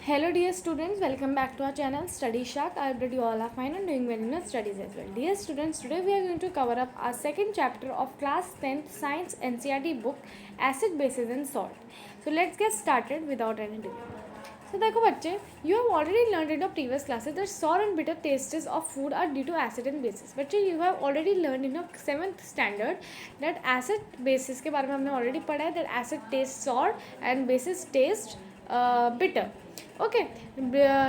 Hello dear students, welcome back to our channel Study Shark. I hope you all are fine and doing well in your studies as well. Dear students, today we are going to cover up our second chapter of class 10th science NCERT book Acid, Bases and Salt. So let's get started without any delay. So देखो बच्चे, you have already learned in your previous classes that sour and bitter tastes of food are due to acid and bases. बच्चे, you have already learned in your 7th standard that acid bases के बारे में हमने already पढ़ा है that acid tastes sour and bases taste bitter. Okay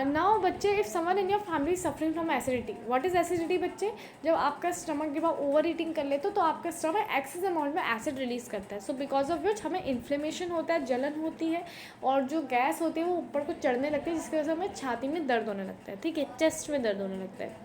now बच्चे, if someone in your family suffering from acidity. What is acidity बच्चे? जब आपका स्टमक जब आप ओवर ईटिंग कर लेते हो तो आपका स्टमक एक्सेस अमाउंट में एसिड रिलीज करता है. सो बिकॉज ऑफ विच हमें इन्फ्लेमेशन होता है, जलन होती है और जो गैस होती है वो ऊपर को चढ़ने लगती है, जिसकी वजह से हमें छाती में दर्द होने लगता है. ठीक है, चेस्ट में दर्द होने लगता है.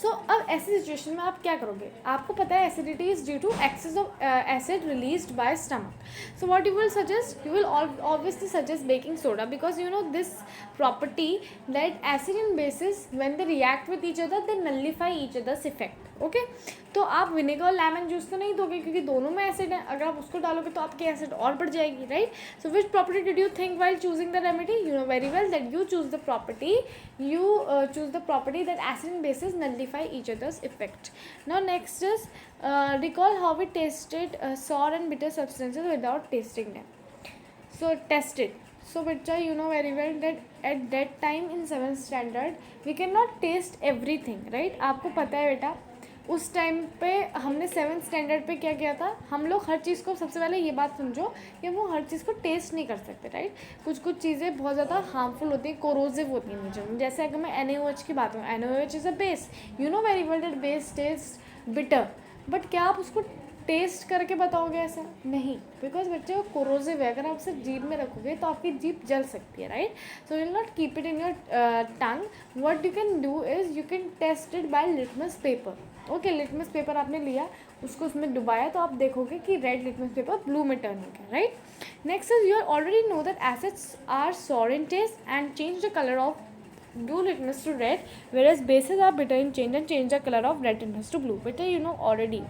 सो अब ऐसी सिचुएशन में आप क्या करोगे? आपको पता है acidity is due to excess of acid released by stomach. So what you will suggest? You will obviously suggest baking soda because you know this property that acid and bases when they react with each other they nullify each other's effect. Okay, तो आप vinegar और lemon juice तो नहीं दोगे क्योंकि दोनों में acid है. अगर आप उसको डालोगे तो आपकी एसिड और बढ़ जाएगी, right? So which property did you think while choosing the remedy? You know very well that you choose the property that acid and bases nullify each other's effect. Now next is recall how we tasted sour and bitter substances without tasting them. So test it. So beta, you know very well that at that time in 7th standard we cannot taste everything, right? आपको पता है बेटा, उस time पे हमने 7th standard पे क्या किया था, हम लोग हर चीज़ को, सबसे पहले ये बात समझो कि वो हर चीज़ को टेस्ट नहीं कर सकते, राइट? कुछ चीज़ें बहुत ज़्यादा हार्मफुल होती हैं, कोरोसिव होती हैं नेचर में. जैसे अगर मैं NaOH की बात करूँ, NaOH is a base. You know very well that base test bitter, but क्या आप उसको टेस्ट करके बताओगे? ऐसा नहीं, बिकॉज बच्चे वो कोरोसिव है. अगर आप उसे जीभ में रखोगे तो आपकी जीभ जल सकती है, right? So you will not keep it in your tongue. What you can do is you can test it by litmus paper. Okay, litmus paper आपने लिया, उसको उसमें डुबाया, तो आप देखोगे कि रेड लिटमस पेपर ब्लू में टर्न हो गया, right? Next is you already know that acids are sour in taste and change the color of blue litmus to red, whereas bases are bitter in change the color of red litmus to blue. Better you know already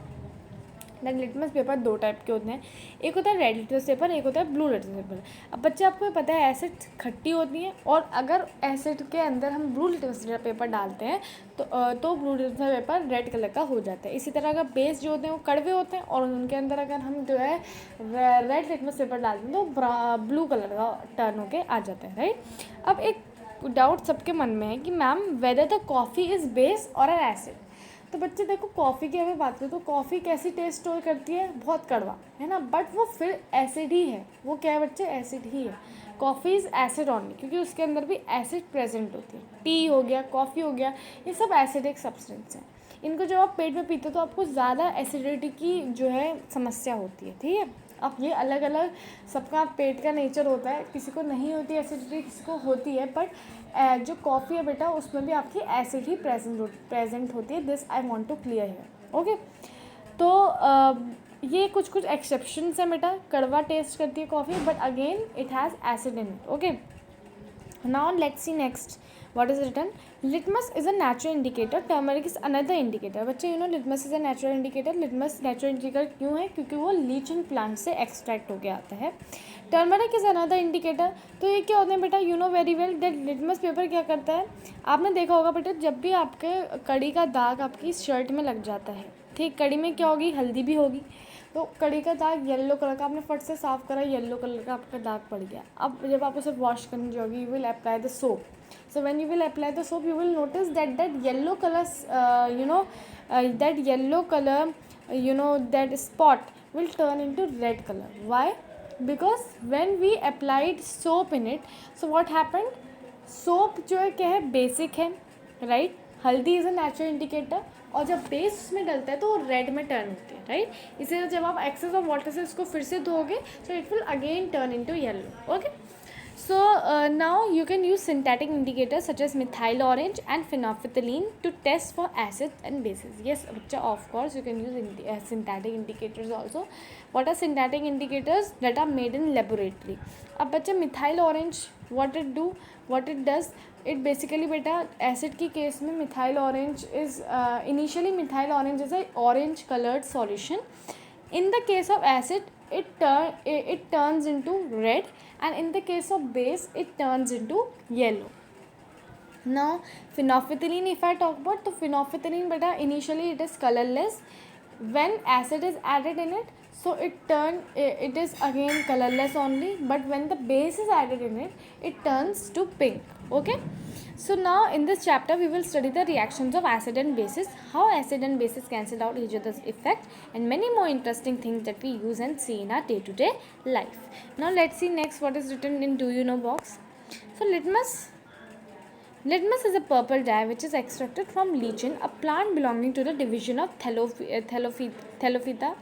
that litmus paper दो type के होते हैं, एक होता है red litmus paper, एक होता है ब्लू लिटमस पेपर. अब बच्चे आपको पता है एसिड खट्टी होती है, और अगर एसिड के अंदर हम ब्लू लिटमस पेपर डालते हैं तो blue litmus paper red colour का हो जाता है. इसी तरह अगर बेस जो होते हैं वो कड़वे होते हैं और उनके अंदर अगर हम जो है रेड लिटमस पेपर डालते हैं तो ब्लू कलर का टर्न होके आ जाता है, राइट? अब एक डाउट सबके मन में है कि ma'am whether the coffee is base और एन एसिड. तो बच्चे देखो, कॉफ़ी की अगर बात करें तो कॉफ़ी कैसी टेस्ट करती है? बहुत कड़वा, है ना, बट वो फिर एसिड ही है. वो क्या है बच्चे? एसिड ही है. कॉफ़ी इज़ एसिड ऑनली क्योंकि उसके अंदर भी एसिड प्रेजेंट होती है. टी हो गया, कॉफ़ी हो गया, ये सब एसिडिक सब्सटेंस हैं. इनको जब आप पेट में पीते हो तो आपको ज़्यादा एसिडिटी की जो है समस्या होती है, ठीक है? अब ये अलग अलग सबका पेट का नेचर होता है, किसी को नहीं होती एसिडिटी, किसी को होती है, बट जो कॉफ़ी है बेटा उसमें भी आपकी एसिड ही प्रेजेंट होती है. This I want to clear here. Okay, तो ये कुछ एक्सेप्शंस हैं बेटा. कड़वा टेस्ट करती है coffee, but again it has acid in it. Okay, now let's see next what is written. Litmus is a natural indicator, turmeric is another indicator. बच्चे you know litmus is a natural indicator. Litmus natural indicator क्यों है? क्योंकि वो leaching plant से extract होकर आता है. Turmeric is another indicator. तो ये क्या होते हैं बेटा? You know very well that litmus paper क्या करता है, आपने देखा होगा बेटा, जब भी आपके कड़ी का दाग आपकी शर्ट में लग जाता है, ठीक, कड़ी में क्या होगी? हल्दी भी होगी. तो कड़ी का दाग येलो कलर का, आपने फट से साफ़ करा, येलो कलर का आपका दाग पड़ गया. अब जब आप उसे वॉश करने जाओगे, you will apply the soap. So when you will apply the soap, you will notice that yellow color, that spot will turn into red color. Why? Because when we applied soap in it, so what happened? Soap जो है क्या है? Basic है, right? हल्दी is a natural indicator, और जब base उसमें डलता है तो वो रेड में टर्न होती है, राइट? इसीलिए जब आप एक्सेस ऑफ वाटर से उसको फिर से धोगे तो it will again turn into yellow. Okay, so now you can use synthetic indicators such as methyl orange and phenolphthalein to test for acids and bases. Yes bachcha, of course you can use synthetic indicators also. What are synthetic indicators? That are made in laboratory. अब बच्चा methyl orange what it does, it basically beta acid की case में methyl orange is initially methyl orange is a orange colored solution. In the case of acid it turns into red, and in the case of base it turns into yellow. Now phenolphthalein, if I talk about, तो phenolphthalein beta initially it is colorless. When acid is added in it, so it is again colorless only, but when the base is added in it, it turns to pink. Okay, so now in this chapter we will study the reactions of acid and bases, how acid and bases cancel out each other's effect, and many more interesting things that we use and see in our day-to-day life. Now let's see next what is written in do you know box. So litmus is a purple dye which is extracted from lichen, a plant belonging to the division of Thellophyta,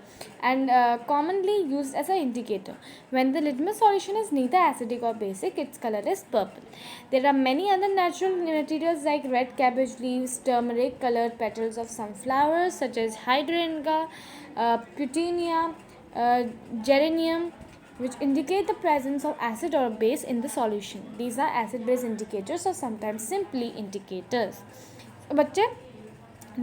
and commonly used as an indicator. When the litmus solution is neither acidic or basic, its color is purple. There are many other natural materials like red cabbage leaves, turmeric colored petals of some flowers such as hydrangea, petunia, geranium, which indicate the presence of acid or base in the solution. These are acid-base indicators or sometimes simply indicators. बच्चे,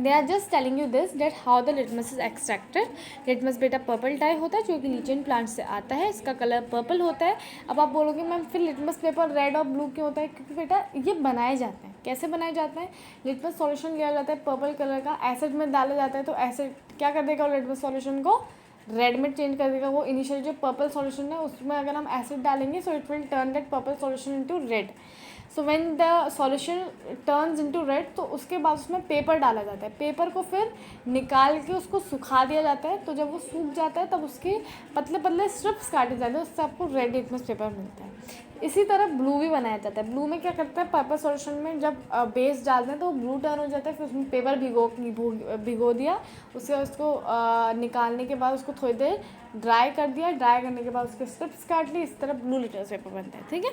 they are just telling you this, that how the litmus is extracted. litmus बेटा purple die होता है जो कि lichen plant से आता है, इसका कलर पर्पल होता है. अब आप बोलोगे मैम फिर लिटमस पेपर रेड और ब्लू क्यों होता है? क्योंकि बेटा ये बनाए जाते हैं. कैसे बनाए जाते हैं? लिटमस सॉल्यूशन लिया जाता है पर्पल कलर का, एसिड में डाला जाता है, तो एसिड क्या कर देगा लिटमस सॉल्यूशन को? रेड में चेंज कर देगा. वो इनिशियल जो पर्पल सॉल्यूशन है उसमें अगर हम एसिड डालेंगे so it will turn that purple solution into red. So when the solution turns into red, तो उसके बाद उसमें पेपर डाला जाता है. पेपर को फिर निकाल के उसको सुखा दिया जाता है. तो जब वो सूख जाता है तब उसके पतले पतले स्ट्रिप्स काटे जाते हैं, उससे आपको रेड लिटमस पेपर मिलता है. इसी तरह ब्लू भी बनाया जाता है. ब्लू में क्या करता है, पर्पल सॉल्यूशन में जब बेस डालते हैं तो ब्लू टर्न हो जाता है. फिर उसमें पेपर भिगो दिया, उसको निकालने के बाद उसको थोड़ी देर ड्राई कर दिया. ड्राई करने के बाद उसके स्ट्रिप्स काट ली. इस तरह ब्लू लिटमस पेपर बनता है. ठीक है.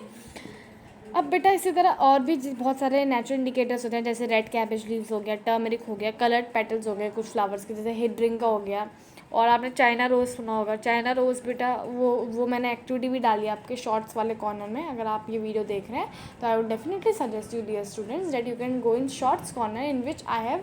अब बेटा इसी तरह और भी बहुत सारे नेचुरल इंडिकेटर्स होते हैं, जैसे रेड कैबेज लीव्स हो गया, टर्मरिक हो गया, कलर्ड पेटल्स हो गए कुछ फ्लावर्स के, जैसे हिड्रिंगा हो गया, और आपने चाइना रोज़ सुना होगा. चाइना रोज़ बेटा वो मैंने एक्टिविटी भी डाली है आपके शॉर्ट्स वाले कॉर्नर में. अगर आप ये वीडियो देख रहे हैं तो I would definitely suggest you dear students that you can go in shorts corner in which I have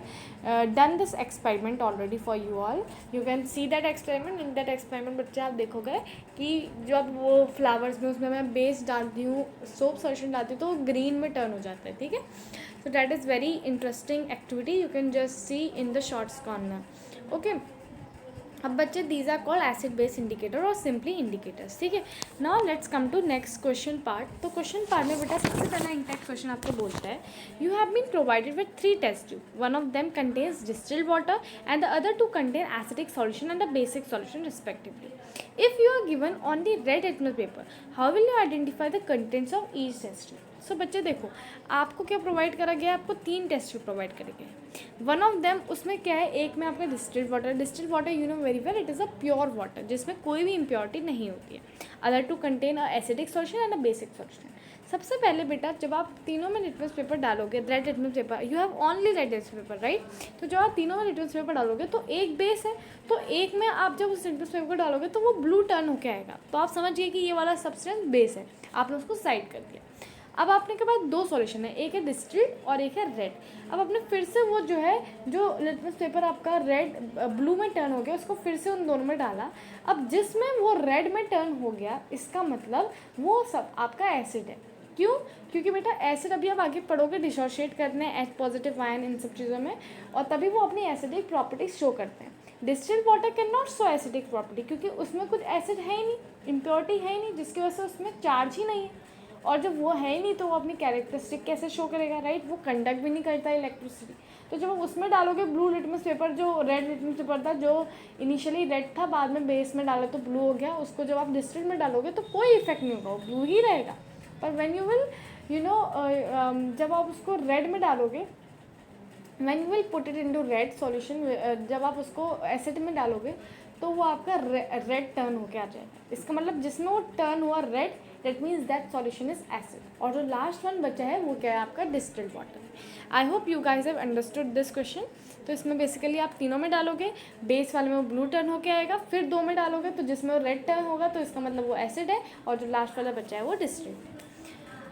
done this experiment already for you all. You can see that experiment. In that experiment बच्चे आप देखोगे कि जब वो flowers में उसमें मैं base डालती हूँ, सोप सॉल्यूशन डालती हूँ, तो वो ग्रीन में टर्न हो जाता है. ठीक है. So that is very interesting activity. You can just see in the shorts corner. Okay. अब बच्चे these are called acid base indicator और सिंपली इंडिकेटर्स. ठीक है. Now let's come to next question part. तो क्वेश्चन पार्ट में बेटा सबसे पहला इंटैक्ट क्वेश्चन आपको बोलता है, you have been provided with 3 test tube. One of them contains distilled water and the other 2 contain acidic solution and the basic solution respectively. If you are given on the red litmus paper, how will you identify the contents of each test tube? So बच्चे देखो, आपको क्या provide करा गया है? आपको 3 test tube provide करे गए. वन ऑफ देम उसमें क्या है, एक में आपका distilled water. Distilled water you know very well, it is a pure water जिसमें कोई भी इम्प्योरिटी नहीं होती है. Other 2 contain a acidic solution and a basic solution. सबसे पहले बेटा जब आप तीनों में लिटमस पेपर डालोगे, red litmus paper, you have only red litmus paper right. तो जब आप तीनों में लिटमस पेपर डालोगे तो एक बेस है, तो एक में आप जब उस लिटमस पेपर को डालोगे तो वो ब्लू टर्न होकर आएगा. तो आप समझिए कि ये वाला सब्सटेंस बेस है, आपने उसको साइड कर दिया. अब आपने के पास 2 सॉल्यूशन है, एक है डिस्टिल्ड और एक है रेड. अब आपने फिर से वो जो लिटमस पेपर आपका रेड ब्लू में टर्न हो गया, उसको फिर से उन दोनों में डाला. अब जिसमें वो रेड में टर्न हो गया, इसका मतलब वो सब आपका एसिड है. क्यों? क्योंकि बेटा एसिड अभी आप आगे पढ़ोगे डिसोशिएट करने H पॉजिटिव आयन इन सब चीज़ों में, और तभी वो अपनी एसिडिक प्रॉपर्टीज शो करते हैं. Distilled water can not show acidic property, क्योंकि उसमें कुछ एसिड है ही नहीं, इम्प्योरिटी है ही नहीं, जिसकी वजह से उसमें चार्ज ही नहीं है. और जब वो है ही नहीं तो वो अपनी कैरेक्टरिस्टिक कैसे शो करेगा राइट. वो कंडक्ट भी नहीं करता इलेक्ट्रिसिटी. तो जब आप उसमें डालोगे ब्लू लिटमस पेपर, जो रेड लिटमस पेपर था जो इनिशियली रेड था, बाद में बेस में डाला तो ब्लू हो गया, उसको जब आप डिस्टिल्ड में डालोगे तो कोई इफेक्ट नहीं होगा, वो ब्लू ही रहेगा. पर व्हेन यू विल जब आप उसको रेड में डालोगे, when you will put it into red solution, जब आप उसको एसिड में डालोगे तो वो आपका रेड टर्न होके आ जाएगा. इसका मतलब जिसमें वो टर्न हुआ red, that means that solution is acid. और जो लास्ट वन बचा है वो क्या है, आपका distilled water. I hope you guys have understood this question. तो इसमें बेसिकली आप तीनों में डालोगे, बेस वाले में वो ब्लू टर्न होके आएगा, फिर 2 में डालोगे तो जिसमें वो रेड टर्न होगा तो इसका मतलब वो एसिड है, और जो लास्ट वाला बचा है वो डिस्टिल्ड.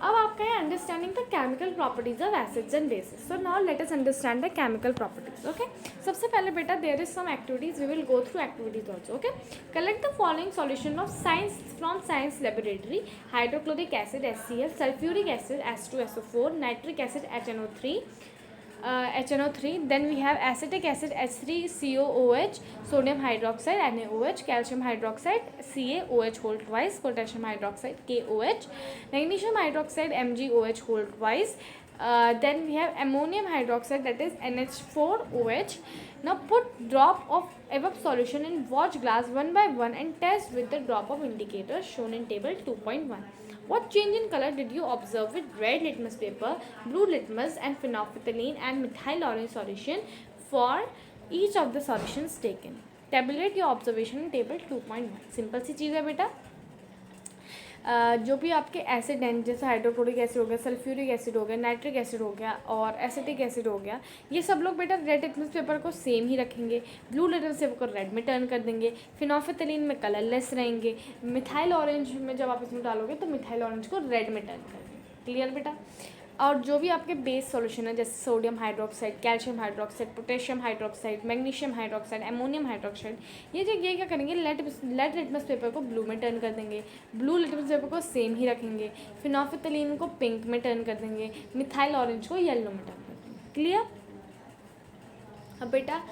अब आपका है understanding the chemical properties of acids and bases. So now let us understand the chemical properties. Okay, सबसे पहले बेटा there is some activities, we will go through activities also. Okay, collect the following solution of science from science laboratory. Hydrochloric acid HCl, sulphuric acid H2SO4, nitric acid HNO3, then we have acetic acid H3COOH, sodium hydroxide NaOH, calcium hydroxide CaOH whole twice, potassium hydroxide KOH, magnesium hydroxide MgOH whole twice. Then we have ammonium hydroxide, that is NH4OH. Now put drop of above solution in watch glass one by one and test with the drop of indicators shown in table 2.1. What change in color did you observe with red litmus paper, blue litmus and phenolphthalein and methyl orange solution for each of the solutions taken? Tabulate your observation in table 2.1. Simple सी चीज़ है बेटा. जो भी आपके acid हैं, जैसे hydrochloric acid हो गया, sulphuric acid हो गया, नाइट्रिक एसिड हो गया और एसिटिक एसिड हो गया, ये सब लोग बेटा रेड लिटमस पेपर को सेम ही रखेंगे. ब्लू लिटमस पेपर को रेड में टर्न कर देंगे, फिनोल्फथलीन में कलरलेस रहेंगे, मिथाइल ऑरेंज में जब आप इसमें डालोगे तो मिथाइल ऑरेंज को रेड में टर्न कर देंगे. क्लियर बेटा. और जो भी आपके बेस सॉल्यूशन है जैसे sodium hydroxide, calcium hydroxide, potassium hydroxide, magnesium hydroxide, ammonium hydroxide, ये क्या करेंगे, लेड लिटमस पेपर को ब्लू में टर्न कर देंगे, ब्लू लिटमस पेपर को सेम ही रखेंगे, फिनोल्फथलीन को पिंक में टर्न कर देंगे, मिथाइल ऑरेंज को येलो में टर्न कर देंगे. क्लियर. अब बेटा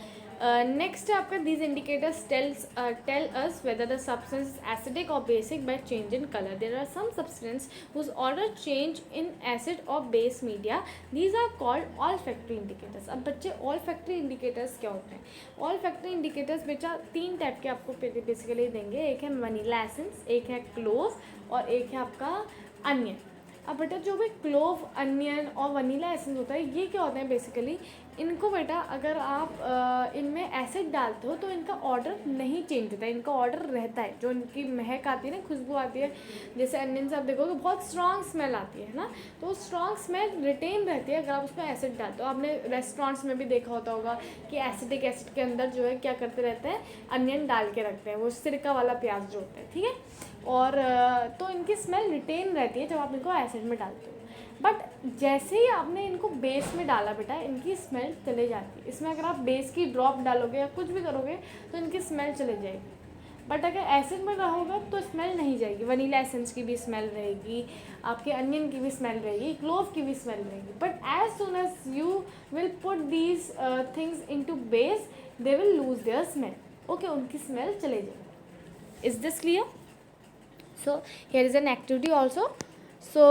नेक्स्ट है आपका these indicators tell us whether the substance is acidic और basic by change in colour. There are some substances whose odour change in acid और base media. These are called olfactory indicators. अब बच्चे olfactory indicators क्या होते हैं? Olfactory indicators बेटा 3 type के आपको बेसिकली देंगे. एक है वनीला एसेंस, एक है क्लोव और एक है आपका अनियन. अब बेटा जो भी क्लोव, अनियन और वनीला एसेंस होता है, ये क्या होता है बेसिकली, इनको बेटा अगर आप इनमें एसिड डालते हो तो इनका ऑर्डर नहीं चेंज होता है, इनका ऑर्डर रहता है. जो इनकी महक आती है ना, खुशबू आती है, जैसे अनियन से आप देखोगे बहुत स्ट्रॉन्ग स्मेल आती है ना, तो स्ट्रॉन्ग स्मेल रिटेन रहती है अगर आप उसमें एसिड डालते हो. आपने रेस्टोरेंट्स में भी देखा होता कि एसिडिक एसिड के अंदर जो है क्या करते रहते हैं, अनियन डाल के रखते हैं, वो सिरका वाला प्याज जो होता है. ठीक है. और तो इनकी स्मेल रिटेन रहती है जब आप इनको एसिड में डालते हो. बट जैसे ही आपने इनको बेस में डाला बेटा, इनकी स्मेल चले जाती है. इसमें अगर आप बेस की ड्रॉप डालोगे या कुछ भी करोगे तो इनकी स्मेल चले जाएगी. बट अगर एसिड में रहोगे तो स्मेल नहीं जाएगी. वनीला एसेंस की भी स्मेल रहेगी, आपके अनियन की भी स्मेल रहेगी, क्लोव की भी स्मेल रहेगी. But as soon as you will put these things into base, they will lose their smell. Okay, उनकी स्मेल चले जाएगी. Is this clear? So here is an activity also. So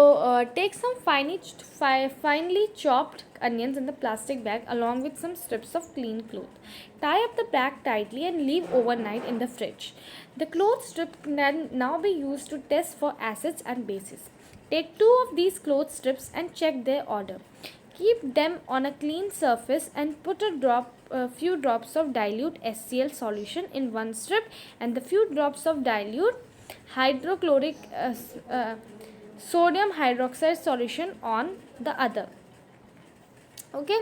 take some finely chopped onions in the plastic bag along with some strips of clean cloth. Tie up the bag tightly and leave overnight in the fridge. The cloth strip can now be used to test for acids and bases. Take 2 of these cloth strips and check their order. Keep them on a clean surface and put a few drops of dilute HCl solution in one strip and the few drops of dilute hydrochloric sodium hydroxide solution on the other. Okay,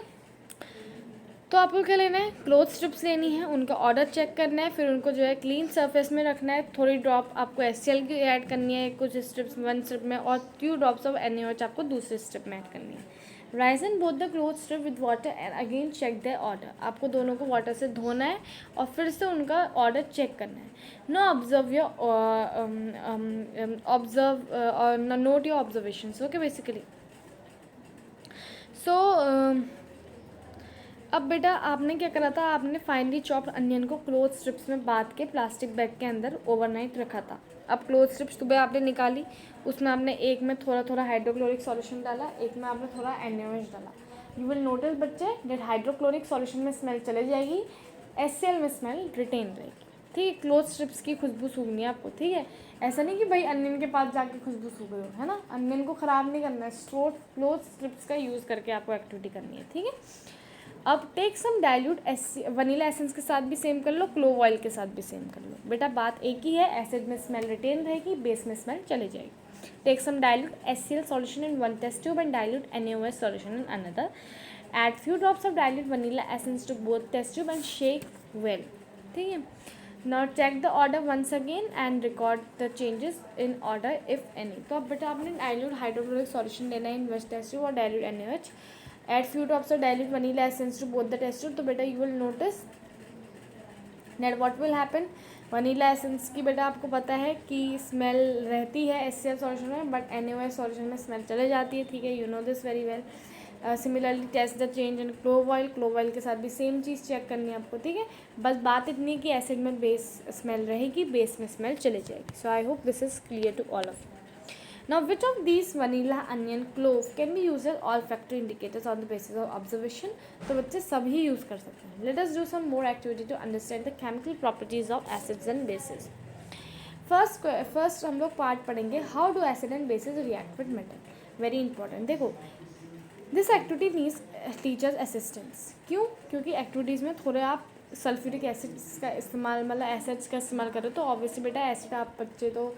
तो आपको क्या लेना है, cloth strips लेनी है, उनका order check करना है, फिर उनको जो है क्लीन सरफेस में रखना है. थोड़ी ड्रॉप आपको HCl की ऐड करनी है कुछ स्ट्रिप्स, 1 स्ट्रिप में, और फ्यू ड्रॉप्स ऑफ NaOH आपको दूसरे स्ट्रिप में ऐड करनी है. Rinse in both the cloth strip with water and again check the odour. आपको दोनों को वाटर से धोना है और फिर से उनका ऑर्डर चेक करना है. No note your observations. Okay basically. So अब बेटा आपने क्या करा था, आपने फाइनली चॉप्ड अनियन को क्लोथ स्ट्रिप्स में बांध के प्लास्टिक बैग के अंदर ओवरनाइट रखा था. अब क्लोथ स्ट्रिप्स सुबह आपने निकाली, उसमें आपने एक में थोड़ा थोड़ा हाइड्रोक्लोरिक सॉल्यूशन डाला, एक में आपने थोड़ा NaOH डाला. यू विल नोटिस बच्चे डेट हाइड्रोक्लोरिक सॉल्यूशन में स्मेल चले जाएगी, HCl में स्मेल रिटेन रहेगी. ठीक है, क्लोथ स्ट्रिप्स की खुशबू सूंघनी है आपको. ठीक है, ऐसा नहीं कि भाई अनियन के पास जाके खुशबू सूंघ रहे हो, है ना. अनियन को ख़राब नहीं करना है, क्लोथ स्ट्रिप्स का यूज़ करके आपको एक्टिविटी करनी है. ठीक है. अब take some dilute vanilla essence के साथ भी सेम कर लो, क्लोव ऑयल के साथ भी सेम कर लो. बेटा बात एक ही है, एसिड में स्मेल रिटेन रहेगी, बेस में स्मेल चले जाएगी. Take some dilute HCl solution in one test tube and dilute NaOH solution in another. Add few drops of dilute vanilla essence to both test tube and shake well. ठीक है. Now check the odour once again and record the changes in odour if any. तो अब बेटा आपने dilute hydrochloric solution लेना है in waste test tube और dilute NaOH, add few drops of dilute vanilla essence to both the test tube. तो बेटा you will notice that what will happen, vanilla essence की बेटा आपको पता है कि स्मेल रहती है HCl सॉल्यूशन में, बट NaOH सॉल्यूशन में स्मेल चले जाती है, ठीक है, you know this very well. Similarly test the change in clove oil के साथ भी सेम चीज़ चेक करनी है आपको, ठीक है। बस बात इतनी है कि एसिड में बेस स्मेल रहेगी, बेस में स्मेल चले जाएगी। So I hope this is clear to all of you. Now, which of these vanilla, onion, clove can be used as olfactory indicators on the basis of observation? तो बच्चे सभी use कर सकते हैं। Let us do some more activity to understand the chemical properties of acids and bases. First हम लोग part पढ़ेंगे how do acid and bases react with metal. Very important। देखो this activity needs teachers assistance. क्यों? क्योंकि activities में थोड़े आप sulphuric acids का इस्तेमाल, मतलब एसिड्स का इस्तेमाल करो, तो ऑब्वियसली बेटा एसिड आप बच्चे तो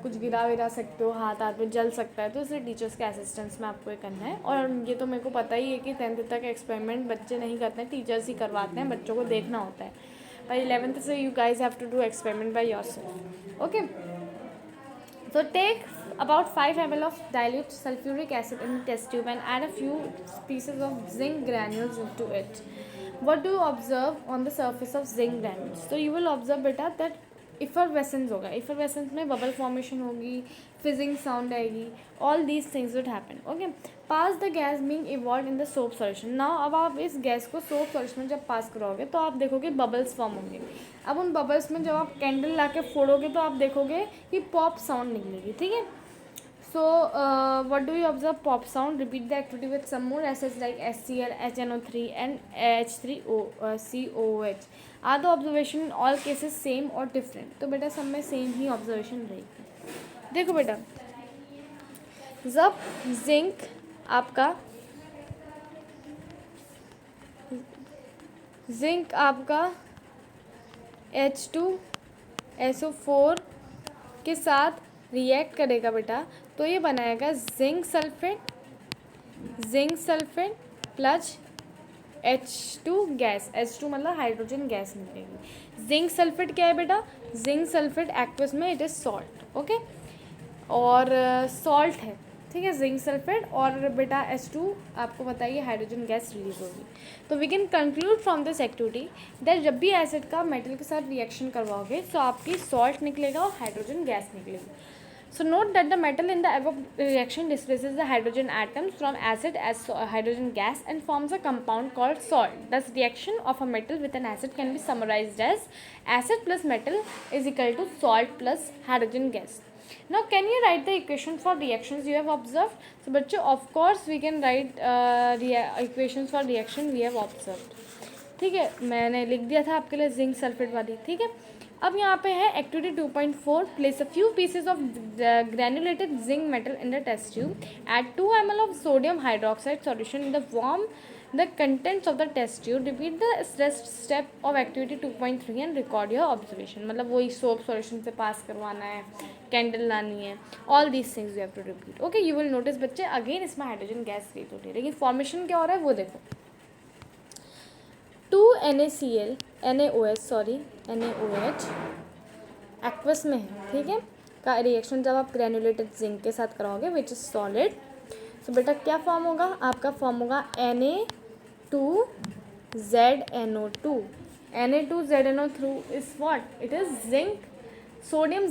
कुछ गिरा विरा सकते हो, हाथ में जल सकता है, तो इसलिए टीचर्स के असिस्टेंस में आपको ये करना है। और ये तो मेरे को पता ही है कि 10th तक एक्सपेरिमेंट बच्चे नहीं करते हैं, टीचर्स ही करवाते हैं, बच्चों को देखना होता है। बाई 11th से you guys have to do experiment by yourself, okay. So take about 5 ml of dilute sulfuric acid in the test tube and add a few pieces of zinc granules into it. What do you observe on the surface of zinc granules? So you will observe beta that effervescence होगा, effervescence में bubble formation होगी, fizzing sound आएगी, all these things would happen, okay. Pass the gas being evolved in the soap solution. Now अब आप इस gas को soap solution में जब पास करोगे तो आप देखोगे बबल्स फॉर्म होंगे। अब उन बबल्स में जब आप कैंडल ला के फोड़ोगे तो आप देखोगे कि पॉप साउंड निकलेगी, ठीक है। So what do you observe? Pop sound. Repeat the activity with some more acids like HCl, HNO3 and H3COOH. Are the observation in all cases same or different? तो बेटा सब में सेम ही observation रहेगी। देखो बेटा जब जिंक आपका H2SO4 के साथ रिएक्ट करेगा बेटा, तो ये बनाएगा zinc sulphate plus H2 gas, H2 मतलब हाइड्रोजन गैस निकलेगी। जिंक सल्फेट क्या है बेटा? जिंक सल्फेट एक्वस में इट इज़ सॉल्ट, ओके, और सॉल्ट है, ठीक है, जिंक सल्फेट, और बेटा H2 आपको बताइए हाइड्रोजन गैस रिलीज होगी। तो we can conclude from this activity that जब भी एसिड का मेटल के साथ रिएक्शन करवाओगे तो आपकी सॉल्ट निकलेगा और हाइड्रोजन गैस निकलेगी। So note that the metal in the above reaction displaces the hydrogen atoms from acid as hydrogen gas and forms a compound called salt. Thus reaction of a metal with an acid can be summarized as acid plus metal is equal to salt plus hydrogen gas. Now can you write the equation for reactions you have observed? So बच्चों of course we can write equations for reaction we have observed, ठीक है, मैंने लिख दिया था आपके लिए zinc sulphate वाली, ठीक है। अब यहाँ पे है activity 2.4, place a few pieces of granulated zinc metal in the test tube, add 2 ml of sodium hydroxide solution in the warm the contents of the test tube, repeat the step of activity 2.3 and record your observation. मतलब वही soap solution से पास करवाना है, candle लानी है, all these things you have to repeat, okay. You will notice बच्चे again इसमें hydrogen gas create होती है, लेकिन फॉर्मेशन क्या हो रहा है वो देखो। 2NaCl NaOH एक्वस में है, ठीक है, का रिएक्शन जब आप ग्रैन्युलेटेड जिंक के साथ कराओगे विच इज सॉलिड, तो बेटा क्या फॉर्म होगा आपका? फॉर्म होगा Na2ZNO2। Na2ZNO2 is what? It is zinc, sodium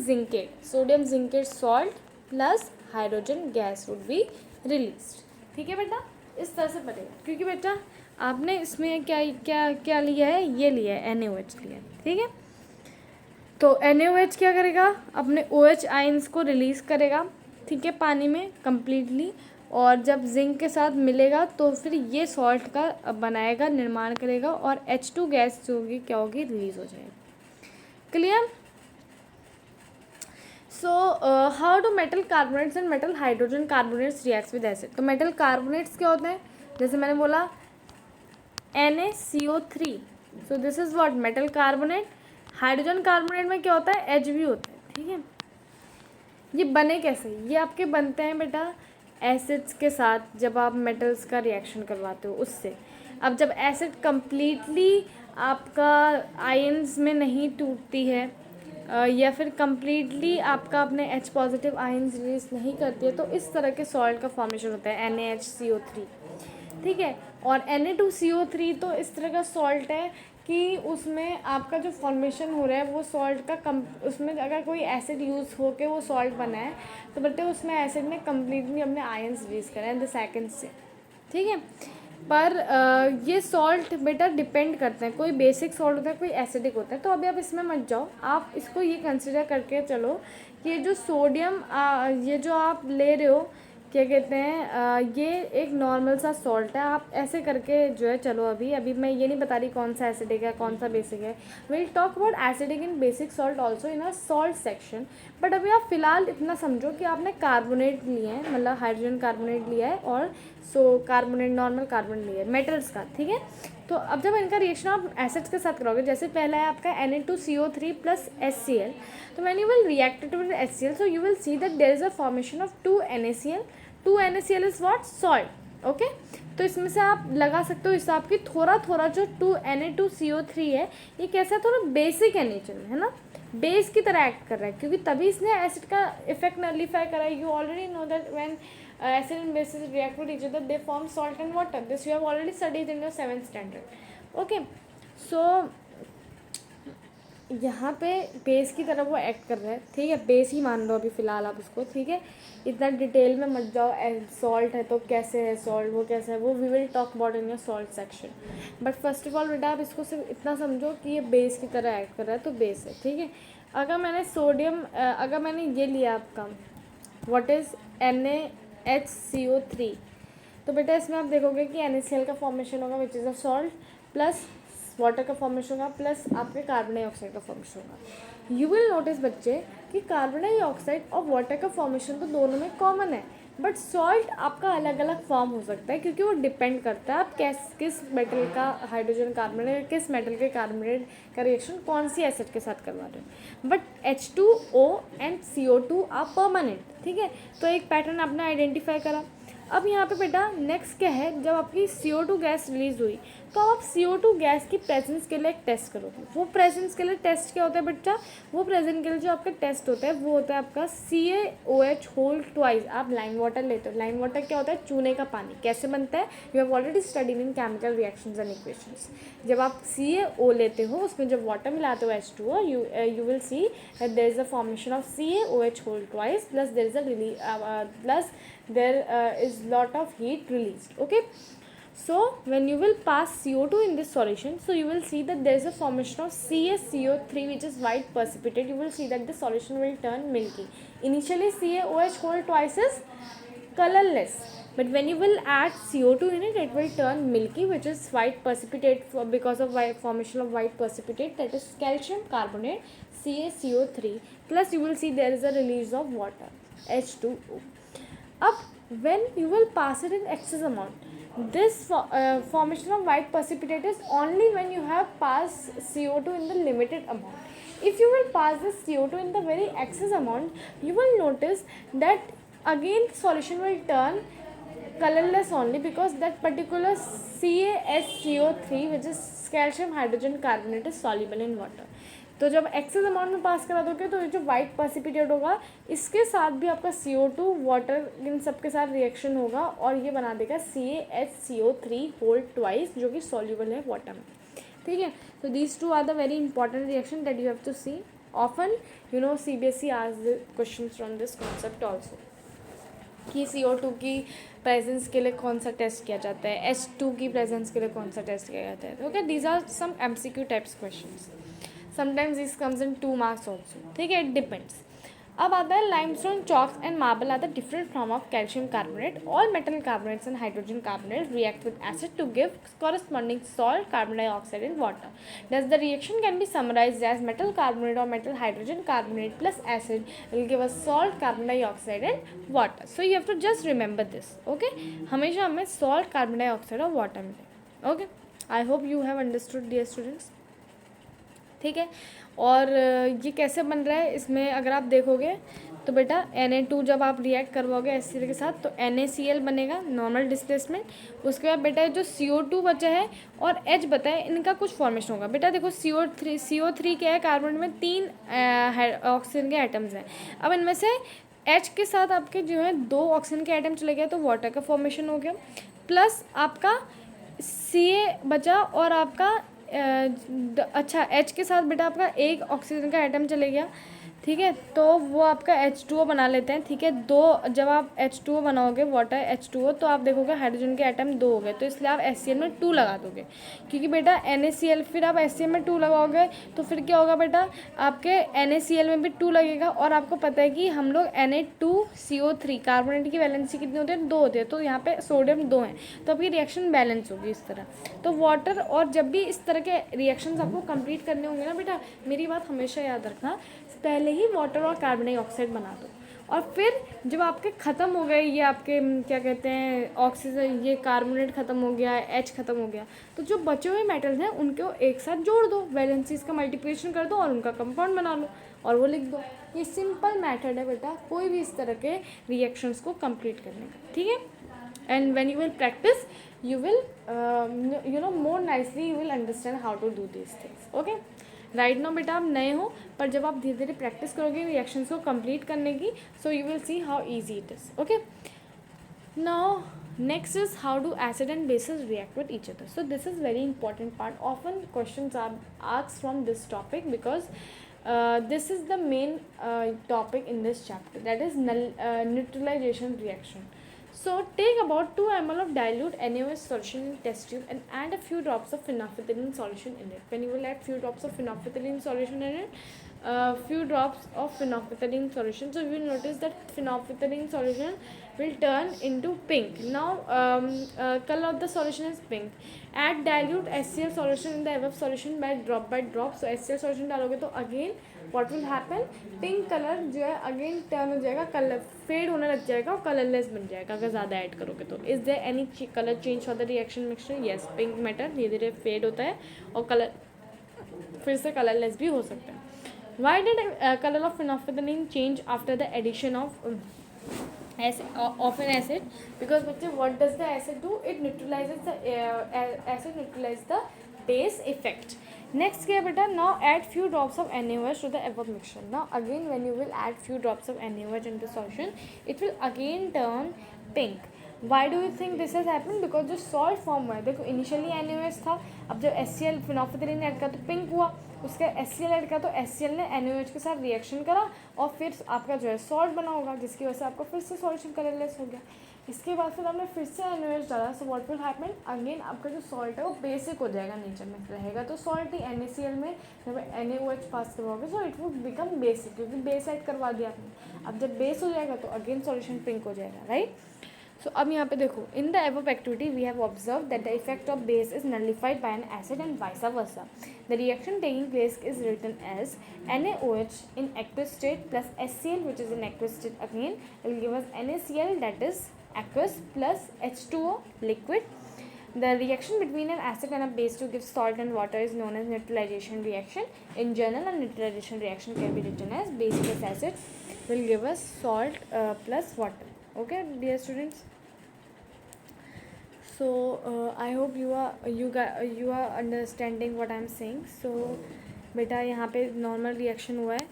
zincate salt plus hydrogen gas would be released, ठीक है बेटा, इस तरह से बनेगा। क्योंकि बेटा आपने इसमें क्या लिया है? ये लिया है, NaOH लिया है, ठीक है। तो NaOH क्या करेगा? अपने OH आयंस को रिलीज़ करेगा, ठीक है, पानी में कम्प्लीटली, और जब जिंक के साथ मिलेगा तो फिर ये सॉल्ट का बनाएगा, निर्माण करेगा, और H2 गैस जो होगी क्या होगी? रिलीज़ हो जाएगी। Clear? So how do metal carbonates and metal hydrogen carbonates reacts with acid? तो मेटल कार्बोनेट्स क्या होते हैं? जैसे मैंने बोला NaCO3, so this is what? Metal carbonate. Hydrogen carbonate में क्या होता है? H भी होता है, ठीक है। ये बने कैसे? ये आपके बनते हैं बेटा एसिड्स के साथ, जब आप मेटल्स का रिएक्शन करवाते हो उससे। अब जब एसिड कम्प्लीटली आपका आयंस में नहीं टूटती है या फिर कम्प्लीटली आपका अपने H पॉजिटिव आयंस रिलीज नहीं करती है, तो इस तरह के सॉल्ट का फॉर्मेशन होता है NaHCO3, ठीक है। और Na2CO3 तो इस तरह का सॉल्ट है कि उसमें आपका जो फॉर्मेशन हो रहा है वो सॉल्ट का उसमें अगर कोई एसिड यूज़ हो के वो सॉल्ट बना है तो बेटे उसमें एसिड ने कम्प्लीटली अपने आयंस रिलीज करें इन द सेकेंड से, ठीक है। पर ये सॉल्ट बेटा डिपेंड करते हैं, कोई बेसिक सॉल्ट होता है, कोई एसिडिक होता है। तो अभी आप इसमें मत जाओ, आप इसको ये कंसिडर करके चलो कि ये जो सोडियम ये जो आप ले रहे हो क्या कहते हैं ये एक नॉर्मल सा सॉल्ट है। आप ऐसे करके जो है चलो, अभी मैं ये नहीं बता रही कौन सा एसिडिक है कौन सा बेसिक है। Will talk about acidic in basic salt also in a salt section. But अभी आप फिलहाल इतना समझो कि आपने कार्बोनेट लिए हैं, मतलब हाइड्रोजन कार्बोनेट लिया है और कार्बोनेट नॉर्मल कार्बन लिया है मेटल्स का, ठीक है। तो अब जब इनका रिएक्शन आप एसिड्स के साथ करोगे, जैसे पहला है आपका Na2CO3 प्लस HCl, तो when you will react it with HCl, so you will see that there is a formation of 2 NaCl। 2 NaCl is what? Salt, okay. तो इसमें से आप लगा सकते हो हिसाब की थोड़ा थोड़ा जो 2 Na2CO3 है ये कैसा थोड़ा बेसिक है नेचर में, है ना, बेस की तरह एक्ट कर रहा है, क्योंकि तभी इसने एसिड का इफेक्ट नलिफाई करा है। You already know that when acid and bases react with each other they form salt and water. This you have already studied in your 7th standard. Okay, so यहाँ पे base की तरह वो act कर रहा है, ठीक है। बेस ही मान लो अभी फ़िलहाल आप उसको, ठीक है। इतना डिटेल में मत जाओ, सॉल्ट है तो कैसे है सॉल्ट, वो कैसे है, वो we will talk about in your salt section. But first of all बेटा आप इसको सिर्फ इतना समझो कि ये बेस की तरह एक्ट कर रहा है, तो बेस है, ठीक है। अगर मैंने सोडियम अगर मैंने ये लिया आपका व्हाट इज़ NaHCO3, तो बेटा इसमें आप देखोगे कि NaCl का फॉर्मेशन होगा विच is a salt, plus water का फॉर्मेशन होगा, प्लस आपके कार्बन डाइऑक्साइड का फॉर्मेशन होगा। यू विल नोटिस बच्चे कि कार्बन डाइऑक्साइड और वाटर का फॉर्मेशन तो दोनों में कॉमन है, बट सॉल्ट आपका अलग अलग फॉर्म हो सकता है, क्योंकि वो डिपेंड करता है आप किस मेटल का हाइड्रोजन कार्बोनेट, किस मेटल के कार्बोनेट का रिएक्शन कौन सी एसिड के साथ करवा रहे हो। But H2O and CO2 are permanent, ठीक है। तो एक पैटर्न आपने आइडेंटिफाई करा। अब यहाँ पे बेटा नेक्स्ट क्या है, जब आपकी CO2 गैस रिलीज हुई तो आप CO2 गैस की प्रेजेंस के लिए एक टेस्ट करोगे। वो प्रेजेंस के लिए टेस्ट क्या होता है बच्चा, वो प्रेजेंस के लिए जो आपका टेस्ट होता है वो होता है आपका CaOH होल ट्वाइस। आप लाइम वाटर लेते हो, लाइम वाटर क्या होता है, चूने का पानी। कैसे बनता है, you have already studied in chemical reactions and equations. जब आप CaO लेते हो उसमें जब वाटर मिलाते हो H2O, you will see that there is a formation of CaOH whole twice plus there is a plus there is lot of heat released, okay. So when you will pass CO2 in this solution, so you will see that there is a formation of CaCO3 which is white precipitate. You will see that the solution will turn milky. Initially CaOH whole twice is colorless, but when you will add CO2 in it, it will turn milky, which is white precipitate because of formation of white precipitate, that is calcium carbonate CaCO3, plus you will see there is a release of water H2O. Up when you will pass it in excess amount, this formation of white precipitate is only when you have passed CO2 in the limited amount. If you will pass this CO2 in the very excess amount, you will notice that again the solution will turn colorless only, because that particular CaSCO3 which is calcium hydrogen carbonate is soluble in water. तो जब excess amount में पास करा दोगे तो ये जो white precipitate होगा इसके साथ भी आपका CO2 वाटर इन सब के साथ रिएक्शन होगा और ये बना देगा CaHCO3 होल ट्वाइस, जो कि सॉल्युबल है वाटर में, ठीक है। तो these two are the very important reaction that you have to see often, you know CBSE asks the questions from this concept also, कि CO2 की प्रेजेंस के लिए कौन सा टेस्ट किया जाता है, H2 की प्रेजेंस के लिए कौन सा टेस्ट किया जाता है। Okay, these are some MCQ types questions. Sometimes this comes in 2 marks also, ठीक है, इट डिपेंड्स। अब आता है limestone, chalks and marble are the different form of calcium carbonate. All metal carbonates and hydrogen carbonate react with acid to give corresponding salt, carbon dioxide and water. Thus the reaction can be summarized as metal carbonate or metal hydrogen carbonate plus acid will give us salt, carbon dioxide and water. So you have to just remember this, okay. हमेशा हमें salt, carbon dioxide और water मिले, okay. I hope you have understood, dear students, ठीक है। और ये कैसे बन रहा है, इसमें अगर आप देखोगे तो बेटा Na2 जब आप रिएक्ट करवाओगे HCl के साथ तो NaCl बनेगा, नॉर्मल डिस्प्लेसमेंट। उसके बाद बेटा जो CO2 बचा है और H बता है, इनका कुछ फॉर्मेशन होगा। बेटा देखो CO3 क्या है, कार्बन में 3 ऑक्सीजन के एटम्स हैं। अब इनमें से H के साथ आपके जो है 2 ऑक्सीजन के एटम चले गए तो वाटर का फॉर्मेशन हो गया, प्लस आपका Ca बचा और आपका अच्छा H के साथ बेटा आपका 1 ऑक्सीजन का एटम चले गया, ठीक है, तो वो आपका H2O बना लेते हैं, ठीक है। जब आप H2O बनाओगे, वाटर H2O, तो आप देखोगे हाइड्रोजन के एटम 2 हो गए, तो इसलिए आप HCl में 2 लगा दोगे, क्योंकि बेटा NaCl फिर आप HCl में 2 लगाओगे तो फिर क्या होगा बेटा, आपके NaCl में भी 2 लगेगा। और आपको पता है कि हम लोग Na2CO3 कार्बोनेट की वैलेंसी कितनी होती है, 2 होती है, तो यहाँ पे सोडियम 2 है, तो आपकी रिएक्शन बैलेंस होगी इस तरह। तो वाटर, और जब भी इस तरह के रिएक्शंस आपको कंप्लीट करने होंगे ना बेटा, मेरी बात हमेशा याद रखना, पहले ही वाटर और कार्बन डाइऑक्साइड बना दो, और फिर जब आपके ख़त्म हो गए ये आपके क्या कहते हैं ऑक्सीजन, ये कार्बोनेट ख़त्म हो गया, H ख़त्म हो गया, तो जो बचे हुए मेटल्स हैं उनको एक साथ जोड़ दो, वैलेंसीज का मल्टीप्लिकेशन कर दो और उनका कंपाउंड बना लो और वो लिख दो। ये सिंपल मेथड है बेटा कोई भी इस तरह के रिएक्शंस को कंप्लीट करने का, ठीक है। And when you will practice you will more nicely you will understand how to do these things, okay। Right now बेटा आप नए हो, पर जब आप धीरे धीरे प्रैक्टिस करोगे रिएक्शंस को कंप्लीट करने की, so you will see how easy it is, okay. Now next is how do acid and bases react with each other. So this is very important part, often questions are asked from this topic because this is the main topic in this chapter, that is neutralization reaction. So take about 2 ml of dilute NaOH solution in test tube and add a few drops of phenolphthalein solution in it. When you will add few drops of phenolphthalein solution in it, few drops of phenolphthalein solution, so you will notice that phenolphthalein solution will turn into pink. Now color of the solution is pink. Add dilute HCl solution in the above solution by drop. So HCl solution डालोगे तो again what will happen, pink colour जो है again turn हो जाएगा, colour fade होने लग जाएगा और कलरलेस बन जाएगा अगर ज़्यादा ऐड करोगे तो। Is there any colour change for the reaction mixture? Yes, pink matter धीरे धीरे फेड होता है और कलर फिर से कलरलेस भी हो सकता है। Why did colour of phenolphthalein change after the addition of an acid? Because बच्चे what does the acid do? It neutralizes the acid neutralizes the base effect. Next क्या बेटा, now add few drops of NaOH to the above mixture. Now again when you will add few drops of NaOH into solution, it will again turn pink. Why do you think this has happened? Because जो salt form हुआ है, देखो initially NaOH था, अब जब HCl phenolphthalein add का तो pink हुआ, उसका HCl ऐड का तो HCl ने NaOH के साथ रिएक्शन करा और फिर आपका जो है सॉल्ट बना होगा, जिसकी वजह से आपका फिर से सॉल्यूशन कलरलेस हो गया। इसके बाद फिर हमने फिर से NaOH डाला, सो व्हाट विल हैपन, अगेन आपका जो सॉल्ट है वो बेसिक हो जाएगा, नेचर में रहेगा तो सॉल्ट ही NaCl में जब NaOH पास करवाओगे so it would become basic, क्योंकि बेस ऐड करवा दिया आपने। अब जब बेस हो जाएगा तो अगेन सॉल्यूशन पिंक हो जाएगा, राइट। सो अब यहाँ पे देखो, in the above activity we have observed that the effect of base is nullified by an acid and vice versa. The reaction taking place is written as NaOH in aqueous state plus HCl which is in aqueous state again will give us NaCl, that is aqueous, plus H2O liquid. The reaction between an acid and a base to give salt and water is known as neutralization reaction. In general, a neutralization reaction can be written as base plus acid will give us salt plus water. Okay, dear students. So I hope you are understanding what I am saying. So बेटा यहाँ पे normal reaction हुआ है,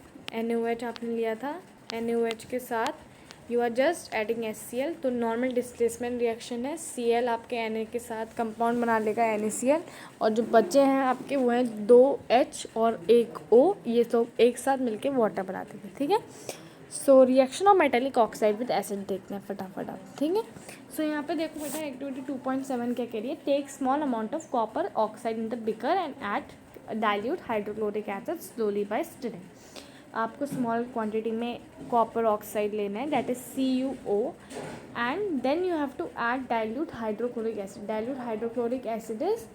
NaOH आपने लिया था, NaOH के साथ you are just adding HCl, तो नॉर्मल डिस्प्लेसमेंट रिएक्शन है, Cl आपके Na के साथ कंपाउंड बना लेगा NaCl, और जो बचे हैं आपके वो हैं 2H और 1O, ये सब एक साथ मिलके वाटर बना देंगे, ठीक है। So reaction of metallic oxide with acid देखते हैं फटाफट आप, ठीक है। सो यहाँ पे देखो बेटा एक्टिविटी 2.7 क्या कह रही है, take small amount of copper oxide in the beaker and add dilute hydrochloric acid slowly by stirring. आपको स्मॉल क्वांटिटी में कॉपर ऑक्साइड लेना है, that is CuO, and then you have to add dilute hydrochloric acid. Dilute hydrochloric acid is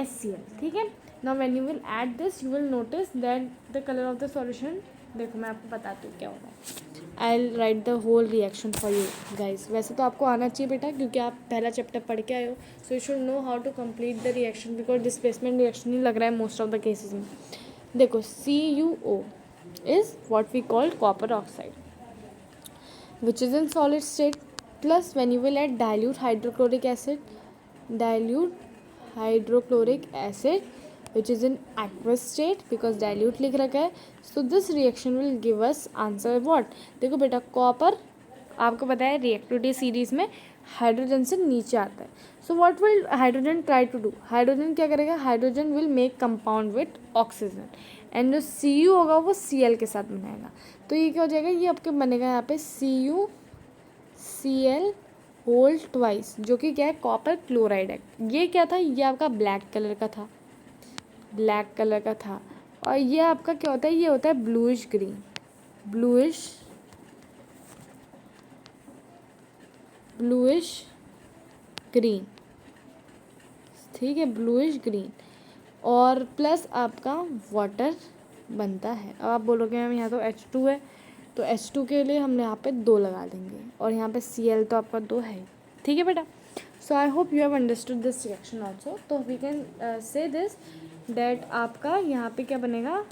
HCl, ठीक है। Now when you will add this you will notice that the colour of the solution, देखो मैं आपको बताती हूँ क्या होगा। आई will write the whole reaction for you guys. वैसे तो आपको आना चाहिए बेटा, क्योंकि आप पहला चैप्टर पढ़ के आए हो, so you should know how to complete the reaction, because displacement reaction ही लग रहा है मोस्ट ऑफ द केसेस में। देखो CuO, is what we call copper oxide, which is in solid state. Plus when you will add dilute hydrochloric acid which is in aqueous state, because dilute लिख रखा है, so this reaction will give us answer what. देखो बेटा copper आपको पता है reactivity series में hydrogen से नीचे आता है. So what will hydrogen try to do, hydrogen क्या करेगा, hydrogen will make compound with oxygen and जो Cu होगा वो Cl के साथ बनाएगा. तो ये क्या हो जाएगा, ये आपके बनेगा यहाँ पे CuCl होल ट्वाइस, जो कि क्या है कॉपर क्लोराइड है. ये क्या था, ये आपका ब्लैक कलर का था. और ये आपका क्या होता है, ये होता है ब्लूइश ग्रीन, ठीक है, ब्लूइश ग्रीन. और प्लस आपका वाटर बनता है. अब आप बोलोगे मैम यहाँ तो H2 है, तो H2 के लिए हम यहाँ पे 2 लगा देंगे, और यहाँ पे Cl तो आपका 2 है. ठीक है बेटा. So I hope you have understood this reaction also. तो we can say this that आपका यहाँ पे क्या बनेगा,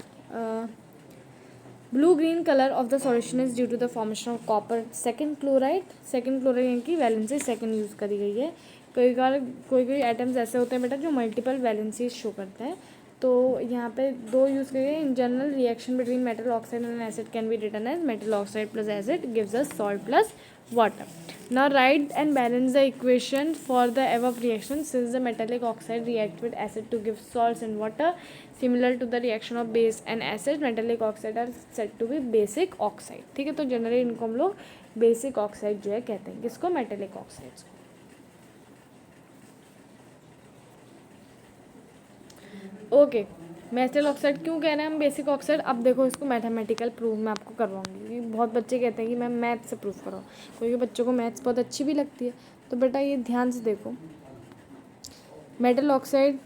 blue green colour of the solution is due to the formation of copper second chloride यानी कि वैलेंसी सेकंड यूज़ करी गई है. कोई आइटम्स ऐसे होते हैं बेटा जो मल्टीपल वैलेंसीज शो करते हैं, तो यहाँ पे 2 यूज़ करिए. In general reaction between metal oxide and acid can be written as metal oxide plus acid gives us salt plus water. Now write and balance the equation for the above reaction. Since the metallic oxide react with acid to give salts and water, similar to the reaction of base and acid, metallic oxide are said to be basic oxide. ठीक है, तो generally इनको हम लोग basic oxide जो है कहते हैं, किसको, मेटेलिक ऑक्साइड्स को. ओके, मेटल ऑक्साइड क्यों कह रहे हैं हम बेसिक ऑक्साइड. अब देखो इसको मैथमेटिकल प्रूफ मैं आपको करवाऊंगी, क्योंकि बहुत बच्चे कहते हैं कि मैम मैथ से प्रूफ कराओ, क्योंकि बच्चों को मैथ्स बहुत अच्छी भी लगती है. तो बेटा ये ध्यान से देखो, मेटल ऑक्साइड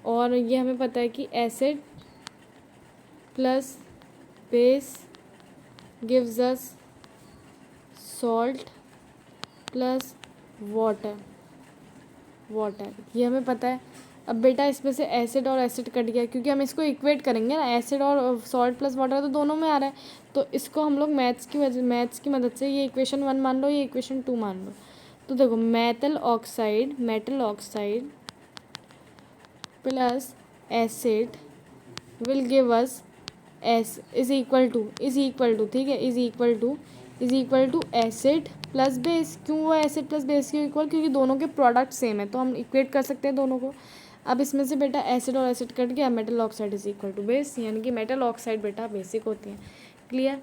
और ये हमें पता है कि acid plus base gives us salt plus water, ये हमें पता है. अब बेटा इसमें से एसिड और एसिड कट गया, क्योंकि हम इसको इक्वेट करेंगे ना, एसिड और सॉल्ट प्लस वाटर तो दोनों में आ रहा है, तो इसको हम लोग मैथ्स की मदद से ये इक्वेशन 1 मान लो, ये इक्वेशन 2 मान लो. तो देखो metal oxide plus acid will give us as is equal to ठीक है, is equal to acid plus base. क्यों हुआ एसिड प्लस बेस क्यों इक्वल, क्योंकि दोनों के प्रोडक्ट सेम है, तो हम इक्वेट कर सकते हैं दोनों को. अब इसमें से बेटा एसिड और एसिड कट गया, metal oxide is equal to base, यानी कि मेटल ऑक्साइड बेटा बेसिक होती हैं. क्लियर.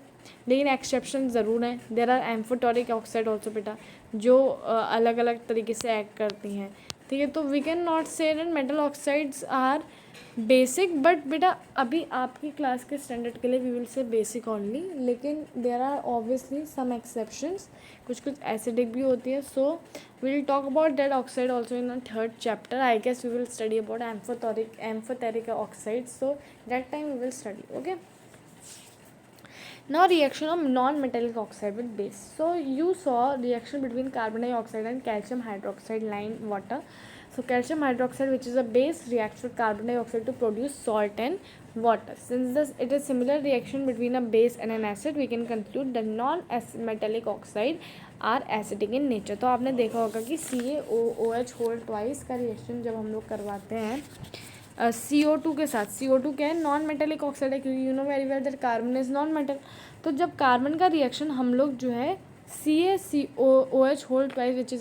लेकिन एक्सेप्शन ज़रूर हैं. देयर आर एम्फोटोरिक ऑक्साइड ऑल्सो बेटा, जो अलग अलग तरीके से एक्ट करती हैं. ठीक है, तो we can not say that metal oxides are basic, but बेटा अभी आपकी क्लास के स्टैंडर्ड के लिए we will say basic only, लेकिन there are obviously some exceptions, कुछ एसिडिक भी होती है. So we will talk about that oxide also in the 3rd chapter. I guess we will study about amphoteric oxide, so that time we will study. Okay. Now reaction of non-metallic oxide with base. So you saw reaction between carbon dioxide and calcium hydroxide lime water. So calcium hydroxide, which is a base, reacts with carbon dioxide to produce salt and water. Since it is similar reaction between a base and an acid, we can conclude that non-metallic oxide are acidic in nature. तो आपने देखा होगा कि CaOH whole twice का reaction जब हम लोग करवाते हैं CO2 के साथ, CO2 क्या है, नॉन मेटेलिक ऑक्साइड है, क्योंकि you know very well that carbon is non metal. तो जब कार्बन का रिएक्शन हम लोग जो है CaCOH whole twice which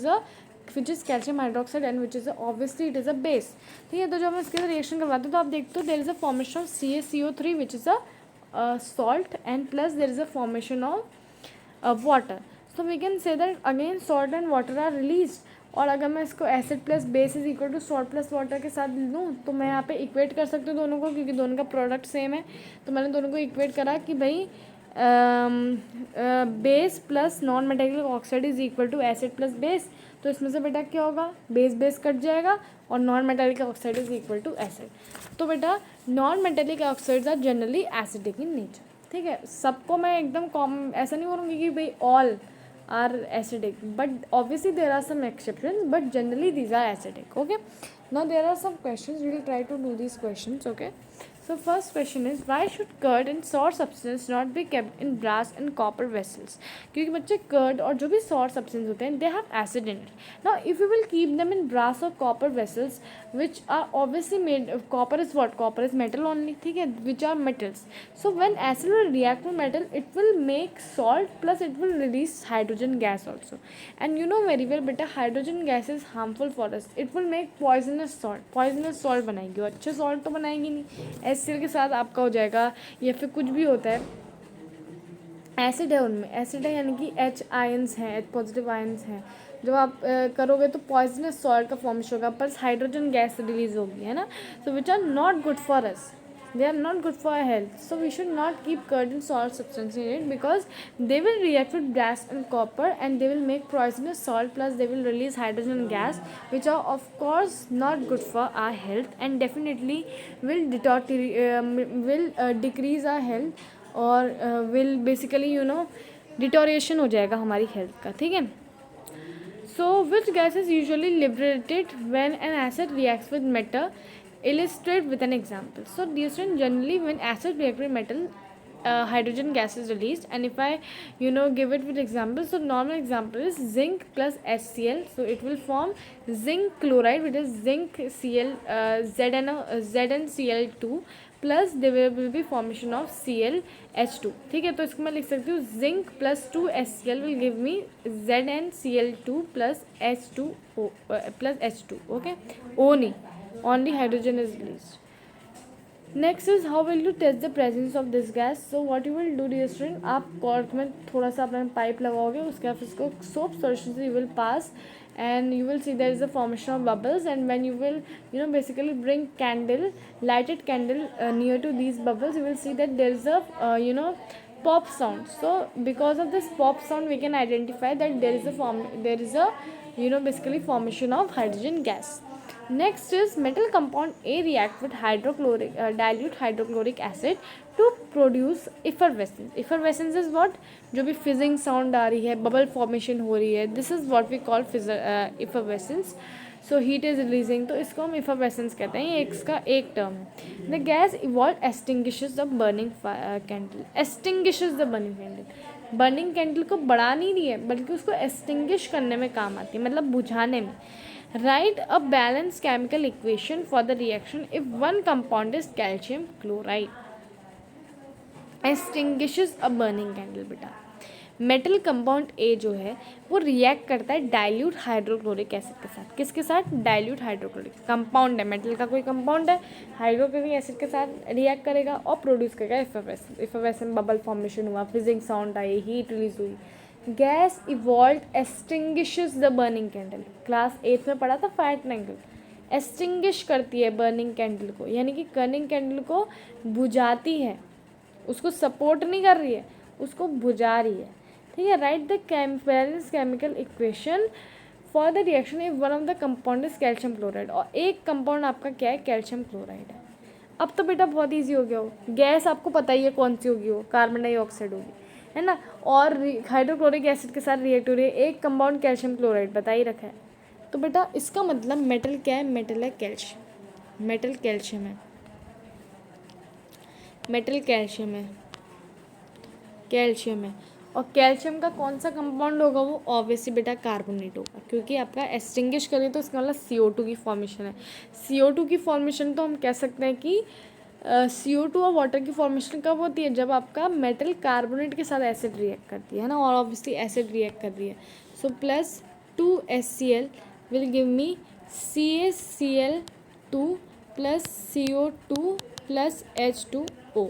is calcium hydroxide and which is obviously it is a base. ठीक है, तो जब हम इसके साथ रिएक्शन करवाते हैं तो आप देखते हो there is a formation of CaCO3 which is a salt and plus there is a formation of water. So we can say that again salt and water are release. और अगर मैं इसको acid plus base is equal to salt plus water के साथ लूँ, तो मैं यहाँ पे इक्वेट कर सकती हूँ दोनों को, क्योंकि दोनों का प्रोडक्ट सेम है. तो मैंने दोनों को इक्वेट करा कि भाई base plus non metallic oxide is equal to acid plus base. तो इसमें से बेटा क्या होगा, बेस कट जाएगा और non metallic oxide is equal to acid. तो बेटा non metallic oxides are generally acidic in nature. ठीक है, सबको मैं एकदम ऐसा नहीं बोलूँगी कि भाई all are acidic, but obviously there are some exceptions, but generally these are acidic. Okay, now there are some questions, we will try to do these questions. Okay, So first question is, why should curd and sour substance not be kept in brass and copper vessels? क्योंकि बच्चे curd और जो भी sour substance होते हैं, they have acid in it. Now if you will keep them in brass or copper vessels, which are obviously made of copper is what? Copper is metal only, ठीक है, which are metals. So when acid will react with metal, it will make salt plus it will release hydrogen gas also. And you know very well बेटा, hydrogen gas is harmful for us. It will make poisonous salt. Poisonous salt बनाएगी, अच्छे salt तो बनाएगी नहीं. Acid के साथ आपका हो जाएगा, या फिर कुछ भी होता है, एसिड है उनमें, एसिड है यानी कि H आयंस हैं, H पॉजिटिव आयंस हैं. जब आप करोगे तो पॉइजनस सॉल्ट का फॉर्मेशन होगा, पर हाइड्रोजन गैस रिलीज होगी, है ना. So which are not good for us, they are not good for our health. So we should not keep curd and salt substance in it, because they will react with brass and copper and they will make poisonous salt plus they will release hydrogen gas, which are of course not good for our health and definitely will decrease our health, और will basically deterioration हो जाएगा हमारी health का, ठीक है. So which gas is usually liberated when an acid reacts with metal? Illustrate with an example. So dear student, generally when acid reacts with metal, hydrogen gas is released, and if I give it with example, so normal example is zinc plus HCl, so it will form zinc chloride, which is zinc Cl ZnCl2 plus there will be formation of ClH2, ठीक है. तो इसको मैं लिख सकती हूँ zinc plus 2HCl will give me ZnCl2 plus H2O plus H2, okay. O नहीं, only hydrogen is released. Next is, how will you test the presence of this gas? So what you will do dear student, आप cork में थोड़ा सा अपना pipe लगाओगे, उसके बाद इसको सोप सॉल्यूशन से you will pass and you will see there is a formation of bubbles, and when you will basically bring candle, lighted candle near to these bubbles, you will see that there is a pop sound. So because of this pop sound we can identify that there is a basically formation of hydrogen gas. Next is, metal compound A react with dilute hydrochloric acid to produce effervescence. Effervescence is what? जो भी fizzing sound आ रही है, bubble formation हो रही है, this is what we call effervescence. So heat is releasing, तो इसको हम effervescence कहते हैं, ये इसका एक term है. The gas evolved extinguishes the burning candle. Extinguishes the burning candle. Burning candle को बढ़ा नहीं रही है, बल्कि उसको extinguish करने में काम आती है, मतलब बुझाने में. Write a balanced chemical equation for the reaction if one compound is calcium chloride. Extinguishes a burning candle. बेटा मेटल कंपाउंड ए जो है वो रिएक्ट करता है डाइल्यूट हाइड्रोक्लोरिक एसिड के साथ. किसके साथ? Dilute hydrochloric. कंपाउंड है, मेटल का कोई कंपाउंड है, हाइड्रोक्लोरिक एसिड के साथ रिएक्ट करेगा और प्रोड्यूस करेगा एफएफएस. एफएफएस बबल फॉर्मेशन हुआ, फिजिंग साउंड आई, हीट रिलीज हुई. Gas evolve extinguishes the burning candle. Class 8 में पढ़ा था फायर ट्रायंगल. एक्सटिंग्विश करती है बर्निंग कैंडल को, यानी कि बर्निंग कैंडल को बुझाती है, उसको सपोर्ट नहीं कर रही है, उसको बुझा रही है, ठीक है. Right the balance chemical equation for the reaction if one of the compound is calcium chloride. और एक कंपाउंड आपका क्या है? कैल्शियम क्लोराइड है. अब तो बेटा बहुत ईजी हो गया हो. गैस आपको पता ही है कौन सी होगी, वो कार्बन डाइऑक्साइड होगी, है ना. और हाइड्रोक्लोरिक एसिड के साथ रिएक्ट हो रही है, एक कंपाउंड कैल्शियम क्लोराइड बता ही रखा है. तो बेटा इसका मतलब मेटल क्या है? मेटल है कैल्शियम. मेटल कैल्शियम है, मेटल कैल्शियम है, कैल्शियम है. और कैल्शियम का कौन सा कंपाउंड होगा? वो ऑब्वियसली बेटा कार्बोनेट होगा, क्योंकि आपका एक्सटिंग्विश करें तो इसका मतलब CO2 की फॉर्मेशन है. CO2 की फॉर्मेशन तो हम कह सकते हैं कि CO2 और वाटर की फॉर्मेशन कब होती है? जब आपका मेटल कार्बोनेट के साथ एसिड रिएक्ट करती है ना, और ऑब्वियसली एसिड रिएक्ट कर रही है. So plus 2HCl will give me CaCl2 plus CO2 plus H2O.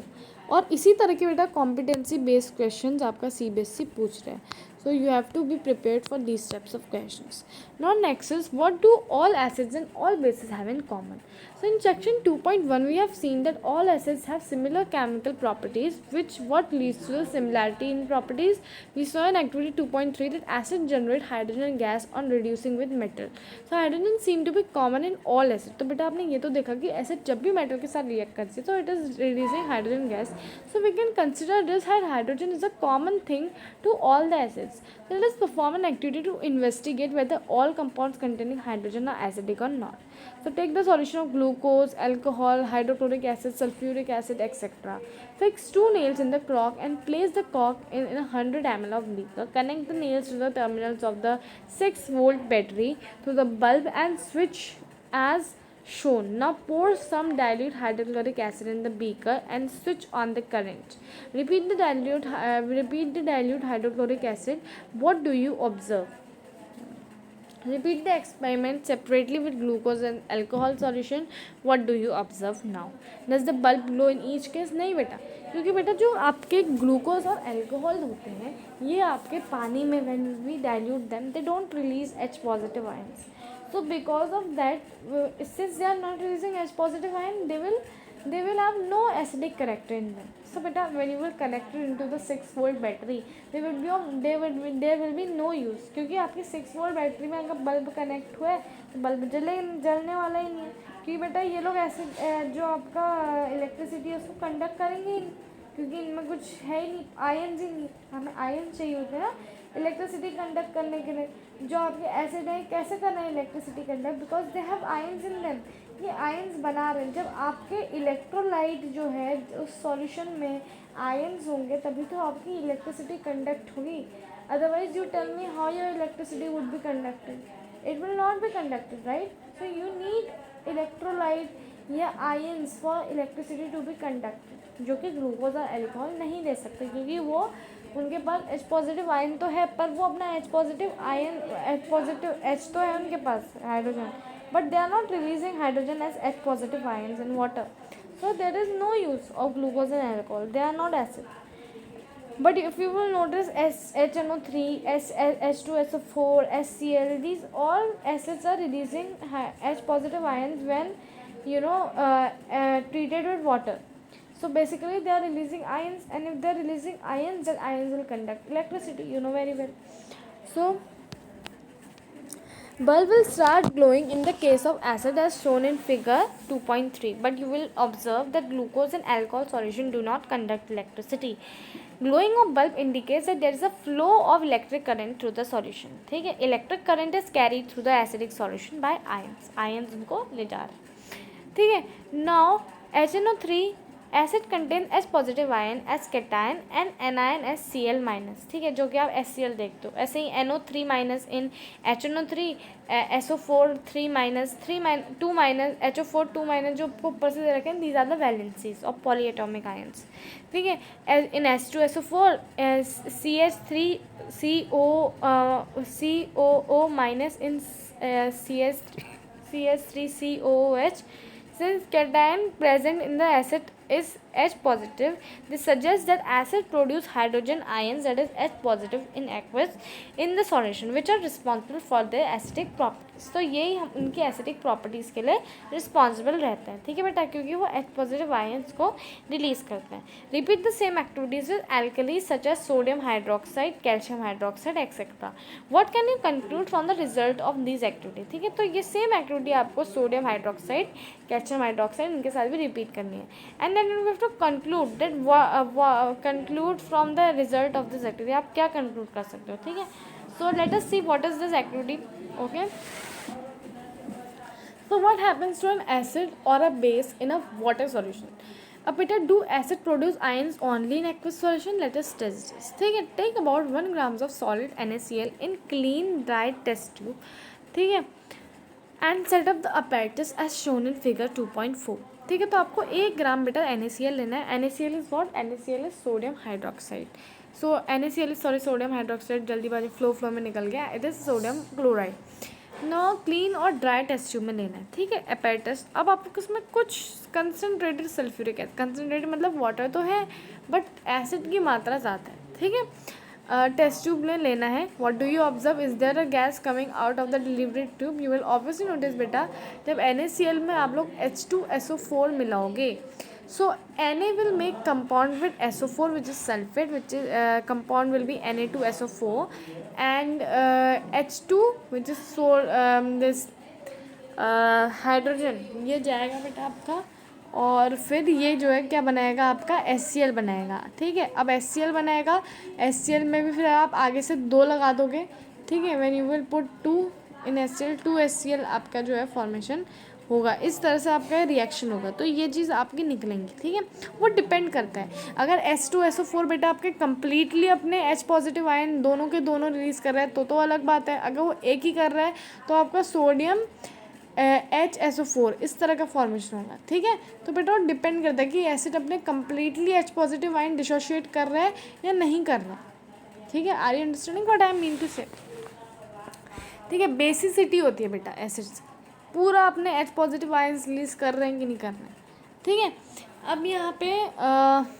और इसी तरह के बेटा कॉम्पिटेंसी बेस्ड क्वेश्चंस आपका CBSE पूछ रहे हैं. So you have to be prepared for these types of questions. Now next is, what do all acids and all bases have in common? So in section 2.1 we have seen that all acids have similar chemical properties, which what leads to the similarity in properties. We saw in activity 2.3 that acids generate hydrogen gas on reducing with metal. So hydrogen seem to be common in all acids. तो बेटा आपने ये तो देखा कि acid जब भी metal के साथ रिएक्ट करती है तो it is releasing hydrogen gas. So we can consider this hydrogen is a common thing to all the acids. acids. So let us perform an activity to investigate whether all compounds containing hydrogen are acidic or not. So take the solution of glucose, alcohol, hydrochloric acid, sulfuric acid, etc. Fix 2 nails in the cork and place the cork in 100 ml of liquor. Connect the nails to the terminals of the 6-volt battery to the bulb and switch as shown. Now pour some dilute hydrochloric acid in the beaker and switch on the current. Repeat the dilute hydrochloric acid. What do you observe? Repeat the experiment separately with glucose and alcohol solution. What do you observe now? Does the bulb glow in each case? नहीं बेटा, क्योंकि बेटा जो आपके glucose और alcohol होते हैं ये आपके पानी में when we dilute them they don't release H positive ions. So because of that, since they are not releasing H positive ion, they will have no acidic character in them. So beta, when you will connect it into the 6-volt battery, there will be no use, क्योंकि आपकी 6-volt battery में अगर bulb connect हुआ है तो bulb जलने वाला ही नहीं है, क्योंकि बेटा ये लोग एसिड जो आपका इलेक्ट्रिसिटी है उसको कंडक्ट करेंगे ही नहीं, क्योंकि इनमें कुछ है ही नहीं, आयन्स ही नहीं. हमें आयन चाहिए होते हैं ना इलेक्ट्रिसिटी कंडक्ट करने के लिए. जो आपके एसिड है कैसे करना है electricity conduct? Because they have ions in them. ये आयन्स बना रहे हैं. जब आपके इलेक्ट्रोलाइट जो है उस सॉल्यूशन में आयन्स होंगे तभी तो आपकी इलेक्ट्रिसिटी कंडक्ट होगी. Otherwise you tell me how your electricity would be conducted? It will not be conducted, right? So you need electrolyte या ions for electricity to be conducted, जो कि ग्लूकोज और अल्कोहल नहीं दे सकते, क्योंकि वो उनके पास H पॉजिटिव आयन तो है पर वो अपना H पॉजिटिव H तो है उनके पास hydrogen, but they are not releasing hydrogen as H positive ions in water. So there is no use of glucose and alcohol. They are not acid. But if you will notice HNO3, H2SO4, HCl, these all acids are releasing H positive ions when treated with water. So basically they are releasing ions, and if they are releasing ions, then ions will conduct electricity. You know very well. So bulb will start glowing in the case of acid as shown in figure 2.3, but you will observe that glucose and alcohol solution do not conduct electricity. Glowing of bulb indicates that there is a flow of electric current through the solution. ठीक है, electric current is carried through the acidic solution by ions. Ions उनको ले जा रहे हैं. ठीक है. Now HNO3 acid contains H positive ion as cation and anion as Cl minus. ठीक है, जो कि आप HCl देखते हो. ऐसे ही NO3 minus in HNO3, SO4 3 minus 2 minus HO4 2 minus जो ऊपर से दे रखे हैं, these are the valencies of polyatomic ions. ठीक है. In H2SO4 CH3 COO minus in CH3COOH. Since cation present in the acid is H positive, this suggests that acid produce hydrogen ions, that is H positive in aqueous in the solution, which are responsible for their acidic properties. तो यही हम उनकी acidic properties के लिए responsible रहते हैं. ठीक है बेटा, क्योंकि वो H पॉजिटिव आयंस को रिलीज करते हैं. Repeat the same activities with alkalis such as sodium hydroxide, calcium hydroxide etcetera. What can you conclude from the result of this activity? ठीक है, तो ये सेम एक्टिविटी आपको सोडियम हाइड्रोक्साइड, कैल्शियम हाइड्रोक्साइड इनके साथ भी रिपीट करनी है. And then you have to conclude from the result of this activity. आप क्या कंक्लूड कर सकते हो? ठीक है. So let us see what is this activity. Okay, so what happens to an acid or a base in a water solution? Beta, do acid produce ions only in aqueous solution? Let us test this. Take about 1 grams of solid NaCl in clean dry test tube. ठीक है, and set up the apparatus as shown in figure 2.4. ठीक है, तो आपको 1 ग्राम बेटा NaCl लेना है. NaCl is what? NaCl is sodium hydroxide. So NaCl is sodium hydroxide, जल्दीबाजी फ्लो में निकल गया. It is sodium chloride. No clean और ड्राई टेस्ट ट्यूब में लेना है. ठीक है, एपेरेटस. अब आपको उसमें कुछ कंसनट्रेटेड सल्फ्यूरिक एसिड, कंसनट्रेटेड मतलब वाटर तो है बट एसिड की मात्रा ज़्यादा है. ठीक है, टेस्ट ट्यूब में लेना है. What do you observe? Is there a gas coming out of the delivery tube? You will obviously notice बेटा, जब NaCl में आप लोग H2SO4 मिलाओगे, so Na will make compound with SO4 which is sulfate, which is compound will be Na2SO4, and H2 which is this hydrogen, ये जाएगा बेटा आपका और फिर ये जो है क्या बनाएगा आपका HCl बनाएगा, ठीक है। अब HCl बनाएगा, HCl में भी फिर आप आगे से 2 लगा दोगे, ठीक है। When you will put 2 in HCl, 2 HCl आपका जो है फॉर्मेशन होगा। इस तरह से आपका रिएक्शन होगा, तो ये चीज़ आपकी निकलेंगी, ठीक है। वो डिपेंड करता है, अगर H2SO4 बेटा आपके कम्प्लीटली अपने H पॉजिटिव आयन दोनों के दोनों रिलीज़ कर रहा है तो अलग बात है। अगर वो एक ही कर रहा है तो आपका सोडियम HSO4 इस तरह का फॉर्मेशन होगा, ठीक है। तो बेटा वो डिपेंड करता है कि एसिड अपने completely H positive ion dissociate कर रहा है या नहीं कर रहा, ठीक है। Are you understanding what I mean to say, ठीक है। बेसिसिटी होती है बेटा एसिड्स, पूरा अपने H पॉजिटिव आयन्स रिलीज कर रहे हैं कि नहीं कर रहे हैं, ठीक है। अब यहाँ पे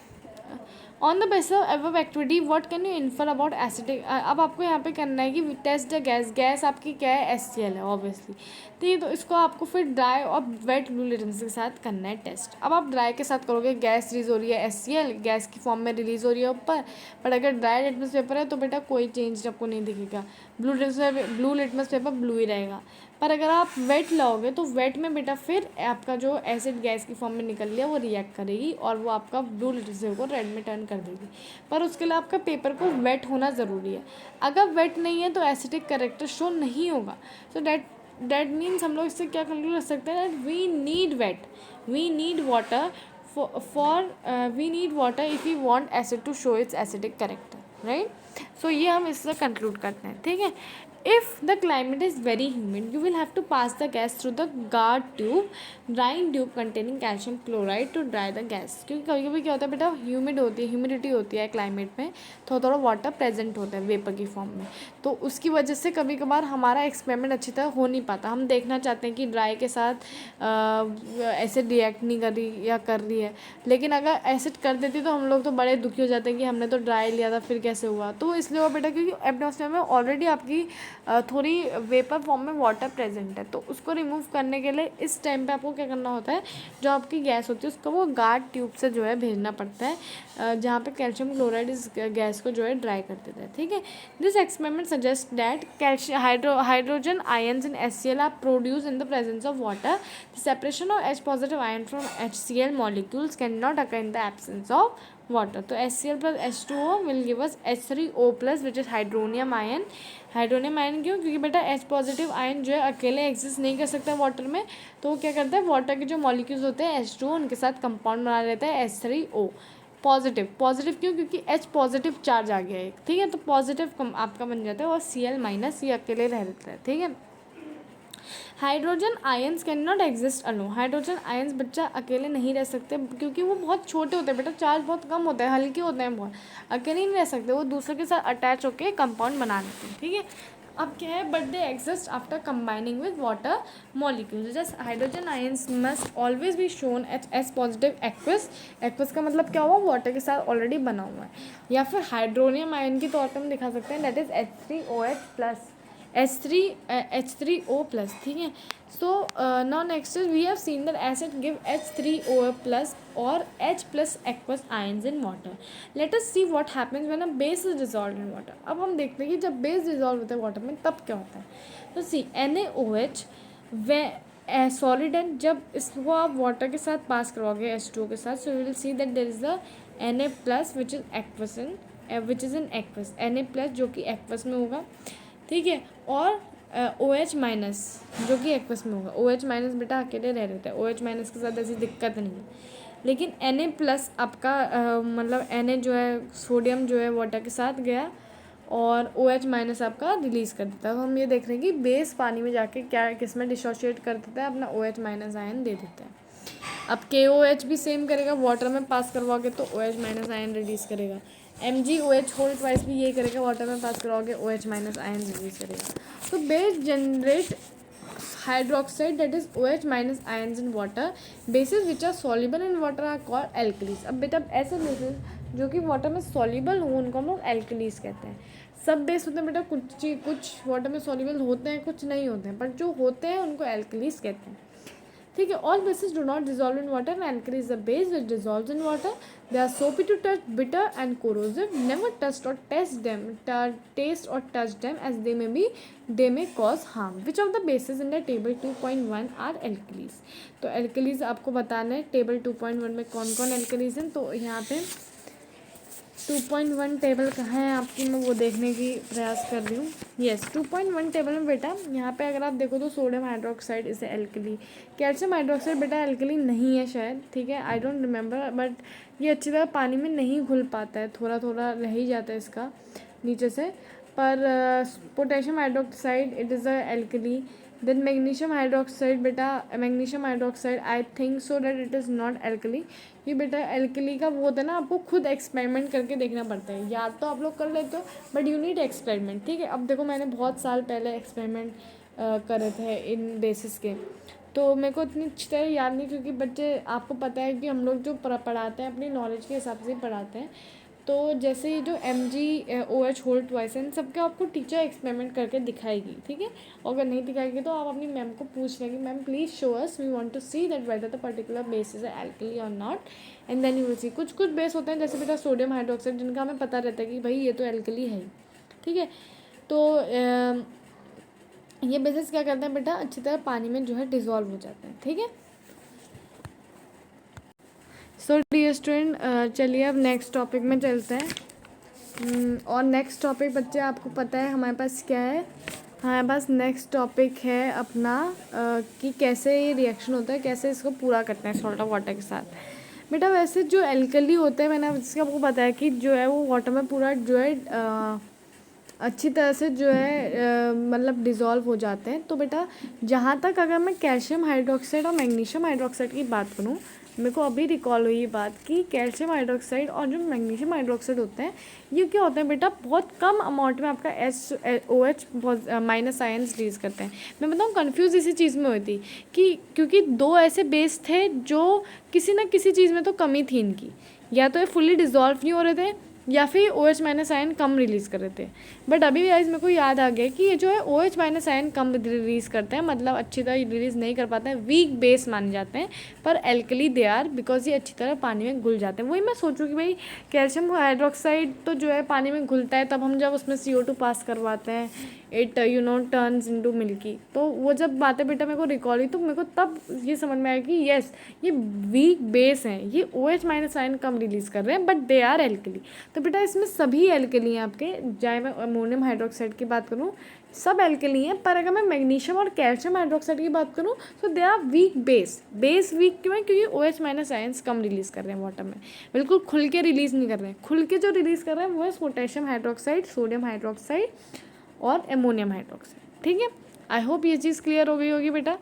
on the basis of above activity what can you infer about acidic. अब आपको यहाँ पे करना है कि टेस्ट द गैस, गैस आपकी क्या है HCl है ऑब्वियसली, ठीक है। तो इसको आपको फिर ड्राई और वेट ब्लू लिटमस के साथ करना है टेस्ट। अब आप ड्राई के साथ करोगे, गैस रिलीज हो रही है HCl, गैस की फॉर्म में रिलीज हो रही है ऊपर, पर अगर ड्राई लिटमस पेपर है तो बेटा कोई चेंज आपको नहीं दिखेगा, ब्लू लिटमस पेपर ब्लू ही रहेगा। पर अगर आप वेट लाओगे तो वेट में बेटा फिर आपका जो एसिड गैस की फॉर्म में निकल लिया वो रिएक्ट करेगी और वो आपका ब्लू लिटमस पेपर को रेड में टर्न कर देगी। पर उसके लिए आपका पेपर को वेट होना ज़रूरी है, अगर वेट नहीं है तो एसिडिक कैरेक्टर शो नहीं होगा। सो दैट मीन्स हम लोग इससे क्या कंक्लूड कर सकते हैं, that we need wet, we need water we need water if you want acid to show its acidic character, right. So ये हम इससे कंक्लूड करते हैं, ठीक है। If the climate is very humid, you will have to pass the gas through the guard tube, drying tube containing calcium chloride to dry the gas। क्योंकि कभी कभी क्या होता है बेटा, ह्यूमिड होती है, ह्यूमिडिटी होती है क्लाइमेट में, थोड़ा थोड़ा वाटर प्रेजेंट होता है वेपर की फॉर्म में, तो उसकी वजह से कभी कभार हमारा एक्सपेरिमेंट अच्छी तरह हो नहीं पाता। हम देखना चाहते हैं कि ड्राई के साथ एसिड रिएक्ट नहीं कर रही या कर रही है, लेकिन अगर एसिड कर देती तो हम लोग तो बड़े दुखी हो जाते हैं कि हमने तो ड्राई लिया था फिर कैसे हुआ। तो इसलिए वो बेटा क्योंकि एटमॉस्फेयर में ऑलरेडी आपकी थोड़ी वेपर फॉर्म में वाटर प्रेजेंट है, तो उसको रिमूव करने के लिए इस टाइम पे आपको क्या करना होता है, जो आपकी गैस होती है उसको वो गार्ड ट्यूब से जो है भेजना पड़ता है, जहाँ पे कैल्शियम क्लोराइड इस गैस को जो है ड्राई कर देता है, ठीक है। This experiment suggest that hydrogen ions in HCl are produce in the presence of water. The separation of H positive ion from HCl molecules can not occur in the absence of water। तो HCl plus H2O will give us H3O plus which is hydronium ion. Hydronium ion क्यों, क्योंकि बेटा H positive ion जो है अकेले exist नहीं कर सकता वाटर में, तो वो क्या करता है, वाटर के जो मॉलिक्यूल्स होते हैं H2O उनके साथ कंपाउंड बना लेता है H3O पॉजिटिव। पॉजिटिव क्यों, क्योंकि H पॉजिटिव चार्ज आ गया है, ठीक है, तो पॉजिटिव आपका बन जाता है और Cl माइनस ये अकेले रह लेता है, ठीक है। Hydrogen ions can not exist alone. Hydrogen ions बच्चा अकेले नहीं रह सकते क्योंकि वो बहुत छोटे होते हैं बेटा, चार्ज बहुत कम होता है, हल्के होते हैं बहुत, अकेले नहीं रह सकते, वो दूसरे के साथ अटैच होकर कंपाउंड बना लेते हैं, ठीक है। अब क्या है, but they exist after combining with water molecules. Just hydrogen ions must always be shown H positive aqueous. Aqueous का मतलब क्या हुआ, वाटर के साथ ऑलरेडी बना हुआ है, या फिर हाइड्रोनियम आयन के तौर पर हम दिखा सकते हैं, that is H3OH plus H3O plus, ठीक है। So now next is we have seen that acid give H3O plus और H plus aqueous ions in water. Let us see what happens when a base is dissolved in water. अब हम देखते हैं कि जब base dissolve होता है water में तब क्या होता है। तो सी NaOH वे सॉलिड एंड जब इसको आप वाटर के साथ पास करवाओगे H2O के साथ, so you will see that there is the Na plus which is aqueous in aqueous, Na plus जो कि एक्वस में होगा, ठीक है, और OH माइनस जो कि एक्वस में होगा। OH माइनस बेटा अकेले रह लेता है, OH माइनस के साथ ऐसी दिक्कत नहीं है, लेकिन Na प्लस आपका मतलब Na जो है सोडियम जो है वाटर के साथ गया और OH माइनस आपका रिलीज़ कर देता है। तो हम ये देख रहे हैं कि बेस पानी में जाके क्या किस में डिसोशिएट कर देता है, अपना OH माइनस आयन दे देता है। अब KOH भी सेम करेगा, वाटर में पास करवाओगे तो OH माइनस आयन रिलीज़ करेगा। MgOH होल ट्वाइस भी ये करेगा, वाटर में पास करवाओगे OH माइनस आयन रिलीज करेगा। तो base generate hydroxide that is OH minus ions in water. Bases which are soluble in water are called alkalis. अब बेटा ऐसे बेसिस जो कि वाटर में सॉल्युबल हो उनको हम लोग एल्कलीज कहते हैं। सब बेस होते हैं बेटा, कुछ वाटर में सॉल्युबल होते हैं, कुछ नहीं होते हैं, बट जो होते हैं उनको एल्कलीज कहते हैं, ठीक है. All bases do not dissolve in water and alkali is the base which dissolve in water. They are soapy to touch, bitter and corrosive. Never taste और taste or touch them as they may cause harm. Which of the bases in the table 2.1 are alkalis? तो alkalis आपको बताना है table 2.1 में कौन कौन alkalis हैं. तो यहाँ पे 2.1 टेबल कहाँ है आपकी, मैं वो देखने की प्रयास कर रही हूँ. यस, 2.1 टेबल में बेटा यहाँ पे अगर आप देखो तो सोडियम हाइड्रोक्साइड इसे एल्कली, कैल्शियम हाइड्रोक्साइड बेटा एल्कली नहीं है शायद. ठीक है, आई डोंट रिमेंबर, बट ये अच्छी तरह पानी में नहीं घुल पाता है, थोड़ा थोड़ा रह ही जाता है इसका नीचे से. पर potassium hydroxide it is a alkali. Then magnesium hydroxide बेटा, magnesium hydroxide I think so that it is not alkali. ये बेटा एल्कली का वो होता है ना, आपको खुद एक्सपेरिमेंट करके देखना पड़ता है. याद तो आप लोग कर लेते हो बट यू नीड एक्सपेरिमेंट. ठीक है, अब देखो मैंने बहुत साल पहले एक्सपेरिमेंट करे थे इन बेसिस के, तो मेरे को इतनी अच्छी तरह याद नहीं, क्योंकि बच्चे आपको पता है कि हम लोग जो पढ़ाते हैं अपनी नॉलेज के हिसाब से ही पढ़ाते हैं. तो जैसे ये जो MgOH होल ट्वाइस है, इन सबके आपको टीचर एक्सपेरिमेंट करके दिखाएगी. ठीक है, अगर नहीं दिखाएगी तो आप अपनी मैम को पूछ लेंगे, ma'am please show us, we want to see that whether the particular base is alkali और not, and then you will see. कुछ कुछ बेस होते हैं जैसे बेटा सोडियम हाइड्रोक्साइड, जिनका हमें पता रहता है कि भाई ये तो एल्कली है. ठीक है, तो ये बेसिस क्या करते हैं बेटा, अच्छी तरह पानी में जो है डिजॉल्व हो जाते हैं. ठीक है, सो डियर स्टूडेंट, चलिए अब नेक्स्ट टॉपिक में चलते हैं. और नेक्स्ट टॉपिक बच्चे आपको पता है हमारे पास क्या है, हमारे पास नेक्स्ट टॉपिक है अपना कि कैसे ये रिएक्शन होता है, कैसे इसको पूरा करते हैं सॉल्ट ऑफ वाटर के साथ. बेटा वैसे जो एल्कली होते हैं, मैंने जिसका आपको बताया कि जो है वो वाटर में पूरा जो है अच्छी तरह से जो है मतलब डिज़ोल्व हो जाते हैं. तो बेटा जहाँ तक अगर मैं कैल्शियम हाइड्रोक्साइड और मैग्नीशियम हाइड्रोक्साइड की बात करूँ, मेरे को अभी रिकॉल हुई ये बात कि कैल्शियम हाइड्रोक्साइड और जो मैग्नीशियम हाइड्रोक्साइड होते हैं, ये क्या होते हैं बेटा, बहुत कम अमाउंट में आपका OH माइनस आयन्स रिलीज करते हैं. मैं बताऊँ कन्फ्यूज़ इसी चीज़ में हुई थी कि क्योंकि दो ऐसे बेस थे जो किसी न किसी चीज़ में तो कमी थी इनकी, या तो ये फुल्ली डिज़ोल्व नहीं हो रहे थे या फिर OH माइनस आयन कम रिलीज़ कर रहे थे. बट अभी गाइस मेरे को याद आ गया कि ये जो है OH माइनस आयन कम रिलीज़ करते हैं, मतलब अच्छी तरह रिलीज़ नहीं कर पाते हैं, वीक बेस माने जाते हैं. पर एल्कली दे आर, बिकॉज ये अच्छी तरह पानी में घुल जाते हैं. वही मैं सोचूँ कि भाई कैल्शियम हाइड्रोक्साइड तो जो है पानी में घुलता है, तब हम जब उसमें CO2 पास करवाते हैं, इट टर्न्स इनटू मिल्की. तो वो जब बातें बेटा मेरे को रिकॉल हुई, तो मेरे को तब ये समझ में आया कि येस ये वीक बेस हैं, ये OH माइनस आयन कम रिलीज़ कर रहे हैं, बट दे आर एल्कली. तो बेटा इसमें सभी एल्कली हैं आपके, चाहे मैं अमोनियम हाइड्रोक्साइड की बात करूँ, सब एल्कली हैं. पर अगर मैं मैग्नीशियम और कैल्शियम हाइड्रोक्साइड की बात करूँ तो they are weak base weak क्यों है, क्योंकि OH माइनस आयन्स कम रिलीज़ कर रहे हैं वाटर में, बिल्कुल खुल के रिलीज़ नहीं कर रहे हैं. खुल के जो रिलीज़ कर रहे हैं वो है पोटेशियम हाइड्रोक्साइड, सोडियम हाइड्रोक्साइड और एमोनियम हाइड्रोक्साइड. ठीक है, आई होप ये चीज़ क्लियर हो गई होगी बेटा.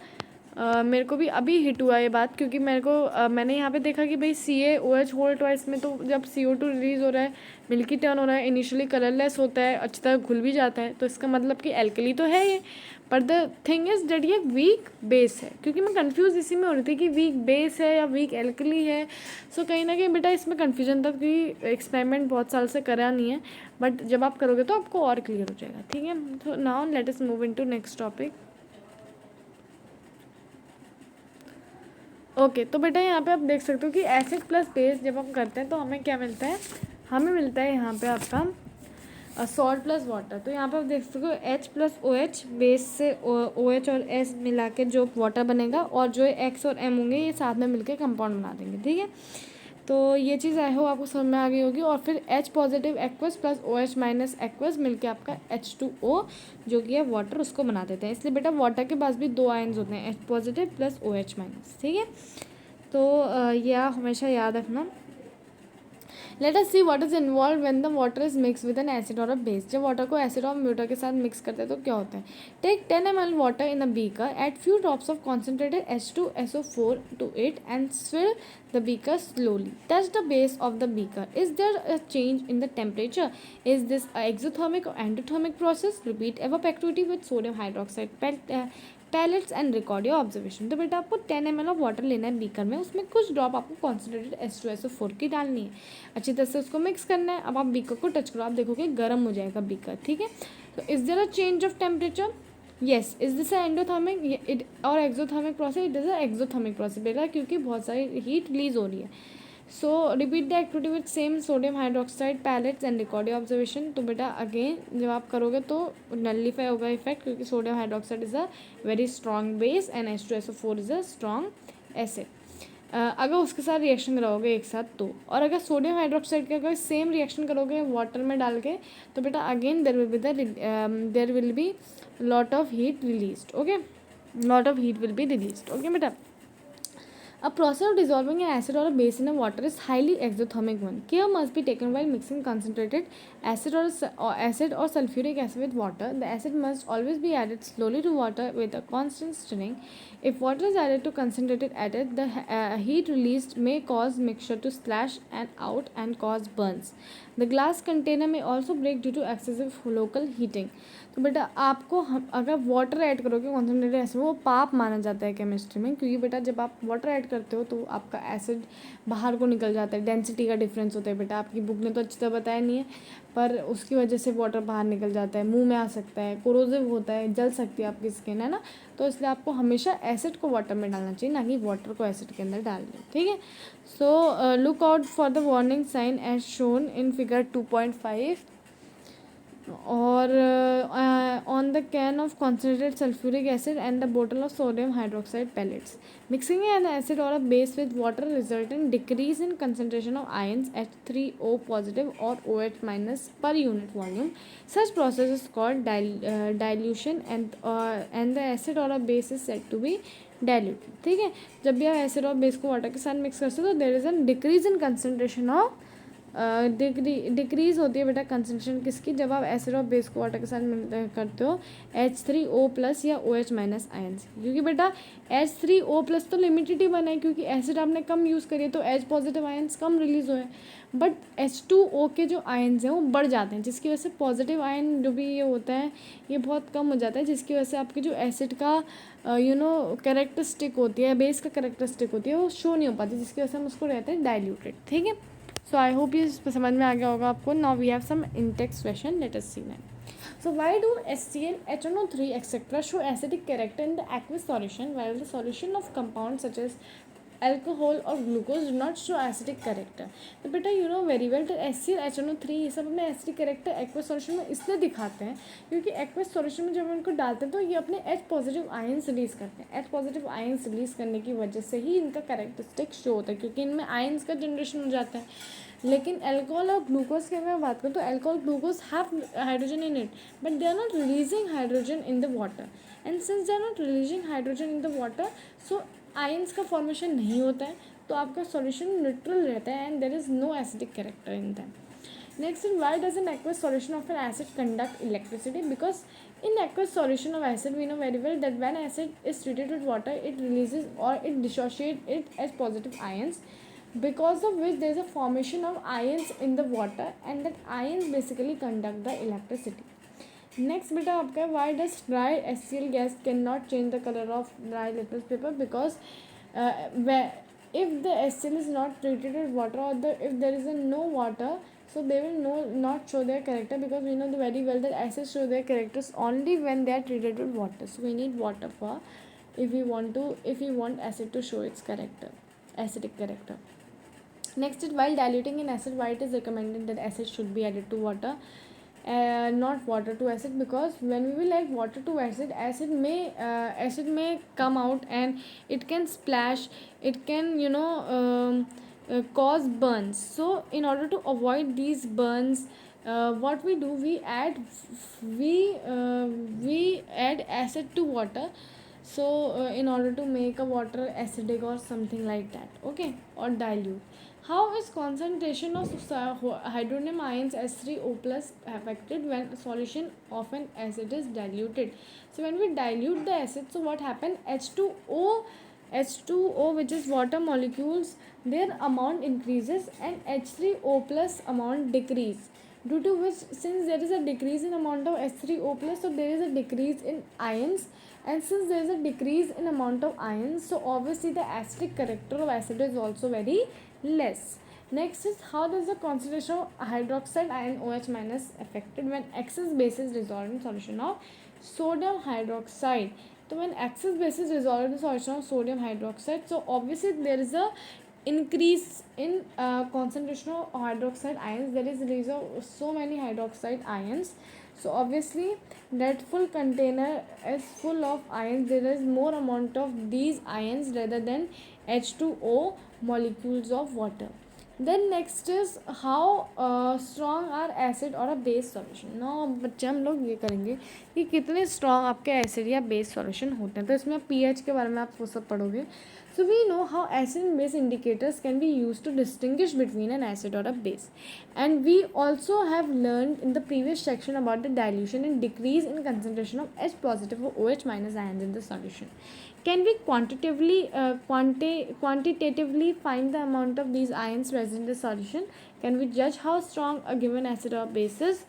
मेरे को भी अभी हिट हुआ ये बात, क्योंकि मेरे को मैंने यहाँ पे देखा कि भाई CaOH होल ट्वाइस में तो जब CO2 रिलीज़ हो रहा है, मिल्की टर्न हो रहा है, इनिशियली कलरलेस होता है, अच्छी तरह घुल भी जाता है, तो इसका मतलब कि एल्कली तो है ये. पर द थिंग इज़ डेट ये वीक बेस है, क्योंकि मैं कंफ्यूज इसी में हो रही थी कि वीक बेस है या वीक एल्कली है. सो कहीं ना कहीं बेटा इसमें कन्फ्यूजन था, क्योंकि एक्सपेरिमेंट बहुत साल से करा नहीं है, बट जब आप करोगे तो आपको और क्लियर हो जाएगा. ठीक है, तो now let us move into next topic. Okay, तो बेटा यहाँ पे आप देख सकते हो कि एसिड प्लस बेस जब हम करते हैं तो हमें क्या मिलता है, हमें मिलता है यहाँ पे आपका सॉल्ट प्लस वाटर. तो यहाँ पे आप देख सकते हो H प्लस OH, बेस से OH और S मिला के जो वाटर बनेगा, और जो X और M होंगे ये साथ में मिलके कंपाउंड बना देंगे. ठीक है, तो ये चीज़ आई होप आपको समझ में आ गई होगी. और फिर H positive aqueous plus OH minus aqueous मिलके आपका H2O जो कि है वाटर, उसको बना देते हैं. इसलिए बेटा वाटर के पास भी दो आयन्स होते हैं, H positive plus OH minus. ठीक है, तो ये आप हमेशा याद रखना. Late us see what is involve when the water is mix with N acid और अ बेस. जब वाटर को एसिड और म्यूटर के साथ मिक्स करते हैं तो क्या होता है. Take 10 ml water in a beaker, add few drops of concentrated H2SO4 to it and fill the beaker slowly. Touch the base of the beaker. Is there a change in the temperature? Is this a exothermic or endothermic process? Repeat evaporativity with sodium hydroxide pellets and record your observation. तो बेटा आपको 10 ml of water लेना है beaker में, उसमें कुछ drop आपको concentrated H2SO4 की डालनी है, अच्छी तरह से उसको मिक्स करना है. अब आप बीकर को टच करो, आप देखोगे गर्म हो जाएगा बीकर. ठीक है, तो is there a change of temperature, yes, is this endothermic it और exothermic process? It is a exothermic process बेटा, क्योंकि बहुत सारी हीट रिलीज हो रही है. So repeat the activity with same sodium hydroxide pellets and record your observation. तो बेटा अगेन जब आप करोगे तो नलिफाई होगा इफेक्ट, क्योंकि sodium hydroxide is a very strong base and H2SO4 is a strong acid. अगर उसके साथ रिएक्शन कराओगे एक साथ तो, और अगर सोडियम हाइड्रोक्साइड का अगर सेम रिएक्शन करोगे वाटर में डाल के, तो बेटा again there will be lot of heat released. Okay, lot of heat will be released. Okay बेटा, a process of dissolving an acid or a base in a water is highly exothermic one. Care must be taken while mixing concentrated acid or sulfuric acid with water. The acid must always be added slowly to water with a constant stirring. If water is added to concentrated acid, the heat released may cause mixture to splash and out and cause burns. The glass container may also break due to excessive local heating. तो बेटा आपको अगर water add करोगे concentrated acid, वो पाप माना जाता है केमिस्ट्री में, क्योंकि बेटा जब आप वाटर ऐड करते हो तो आपका एसिड बाहर को निकल जाता है. डेंसिटी का डिफरेंस होता है बेटा, आपकी बुक ने तो अच्छी तरह बताया नहीं है, पर उसकी वजह से वाटर बाहर निकल जाता है, मुंह में आ सकता है, कोरोसिव होता है, जल सकती है आपकी स्किन, है ना. तो इसलिए आपको हमेशा एसिड को वाटर में डालना चाहिए, ना कि वाटर को एसिड के अंदर डाल दें. ठीक है. So look out for the warning sign as shown in figure 2.5 or on the can of concentrated sulfuric acid and the bottle of sodium hydroxide pellets. Mixing an acid or a base with water result in decrease in concentration of ions H3O positive or OH minus per unit volume. Such process is called dilution and the acid or a base is said to be diluted. ठीक है, जब भी आप acid और base को water के साथ mix करते हो तो there is a decrease in concentration of decrease होती है बेटा कंसनट्रेशन किसकी, जब आप एसिड और बेस को वाटर के साथ करते हो H3O+ या OH माइनस आयन्स. क्योंकि बेटा H3O+ तो लिमिटेड ही बना है, क्योंकि एसिड आपने कम यूज़ करी है तो H पॉजिटिव आयन्स कम रिलीज हुए, बट H2O के जो आयन्स हैं वो बढ़ जाते हैं, जिसकी वजह से पॉजिटिव आयन जो भी ये होता है ये बहुत कम हो जाता है, जिसकी वजह से आपकी जो एसिड का कैरेक्टरिस्टिक होती है, बेस का कैरेक्टरिस्टिक होती है, वो शो नहीं हो पाती, जिसकी वजह से हम उसको रहते हैं डाइल्यूटेड. ठीक है. सो आई होप ये समझ में आ गया होगा आपको. Now we have some in-text question. Let us see that. So why do HCl, HNO3 etc. show acidic character in the aqueous solution while the solution of compounds such as alcohol or glucose do not show acidic character? तो बेटा you know very well that HCl, HNO3 ये सब अपने acidic character aqueous solution में इसलिए दिखाते हैं क्योंकि एक्वस सॉल्यूशन में जब इनको डालते हैं तो ये अपने H पॉजिटिव आयन्स रिलीज करते हैं. H पॉजिटिव आयन्स रिलीज करने की वजह से ही इनका कैरेक्टरिस्टिक शो होता है, क्योंकि इनमें आयन्स का जनरेशन हो जाता है. लेकिन अल्कोहल और ग्लूकोज की अगर मैं बात करूँ तो alcohol glucose have hydrogen in it but they are not releasing hydrogen in the water, and since they are not releasing hydrogen in the water so ions का फॉर्मेशन नहीं होता है, तो आपका सॉल्यूशन न्यूट्रल रहता है and there is no acidic character in them. Next is why does an aqueous solution of an acid conduct electricity? Because in aqueous solution of acid we know very well that when acid is treated with water it releases or it dissociates it as positive ions, because of which there is a formation of ions in the water and that ions basically conduct the electricity. Next बेटा आपका है why does dry HCl gas cannot change the color of dry litmus paper? Because if the HCl is not treated with water or if there is no water, so they will not show their character, because we know very well that acids show their characters only when they are treated with water. So we need water for if we want acid to show its character, acidic character. Next is while diluting in acid, why it is recommended that acid should be added to water, not water to acid? Because when we will add water to acid, acid may come out and it can splash, it can cause burns. So in order to avoid these burns, what we do, we add acid to water, so in order to make a water acidic or something like that. Okay, or dilute. How is concentration of hydronium ions H3O+ affected when solution of an acid is diluted? So when we dilute the acid, so what happens? H2O, which is water molecules, their amount increases and H3O+ amount decrease, due to which, since there is a decrease in amount of H3O+, so there is a decrease in ions, and since there is a decrease in amount of ions, so obviously the acidic character of acid is also very less. Next is how does the concentration of hydroxide ion OH minus affected when excess base is dissolved in solution of sodium hydroxide. So when excess base is dissolved in the solution of sodium hydroxide, so obviously there is a increase in concentration of hydroxide ions. There is release of so many hydroxide ions. So obviously that full container is full of ions. There is more amount of these ions rather than H2O molecules of water. Then next is how strong are acid और a base solution. Now बच्चे हम लोग ये करेंगे कि कितने strong आपके acid या base solution होते हैं. तो इसमें pH के बारे में आप वो सब पढ़ोगे. So we know how acid and base indicators can be used to distinguish between an acid or a base. And we also have learned in the previous section about the dilution and decrease in concentration of H positive or OH minus ions in the solution. Can we quantitatively find the amount of these ions present in the solution? Can we judge how strong a given acid or base is?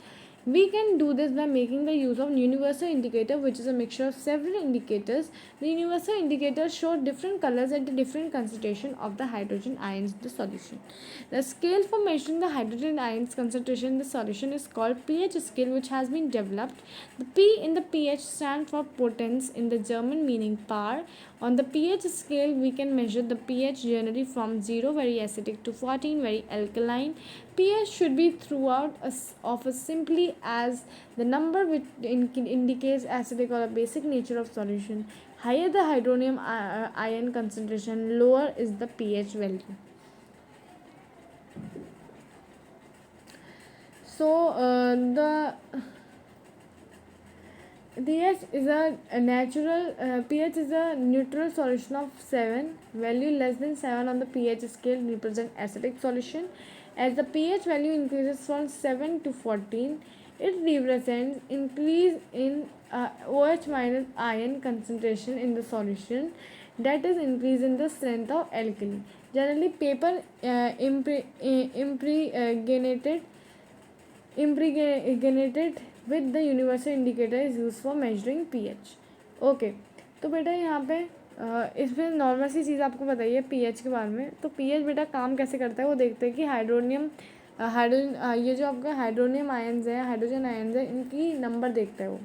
We can do this by making the use of universal indicator, which is a mixture of several indicators. The universal indicators show different colors at the different concentration of the hydrogen ions in the solution. The scale for measuring the hydrogen ions concentration in the solution is called pH scale, which has been developed. The P in the pH stands for potence in the German, meaning power. On the pH scale, we can measure the pH generally from 0 very acidic to 14 very alkaline. pH should be throughout of a simply as the number which indicates acidic or a basic nature of solution. Higher the hydronium ion concentration, lower is the pH value. So the pH is a natural pH is a neutral solution of 7. Value less than 7 on the pH scale represent acidic solution. As the pH value increases from 7 to 14, it represents increase in OH minus ion concentration in the solution, that is increase in the strength of alkali. Generally paper impregnated with the universal indicator is used for measuring pH. Okay तो बेटा यहाँ पे इसमें normal सी चीज़ आपको बताइए pH के बारे में. तो पीएच बेटा काम कैसे करता है वो देखते हैं कि ये जो आपका हाइड्रोनियम आयन्स है, हाइड्रोजन आयन्स है, इनकी नंबर देखता है वो.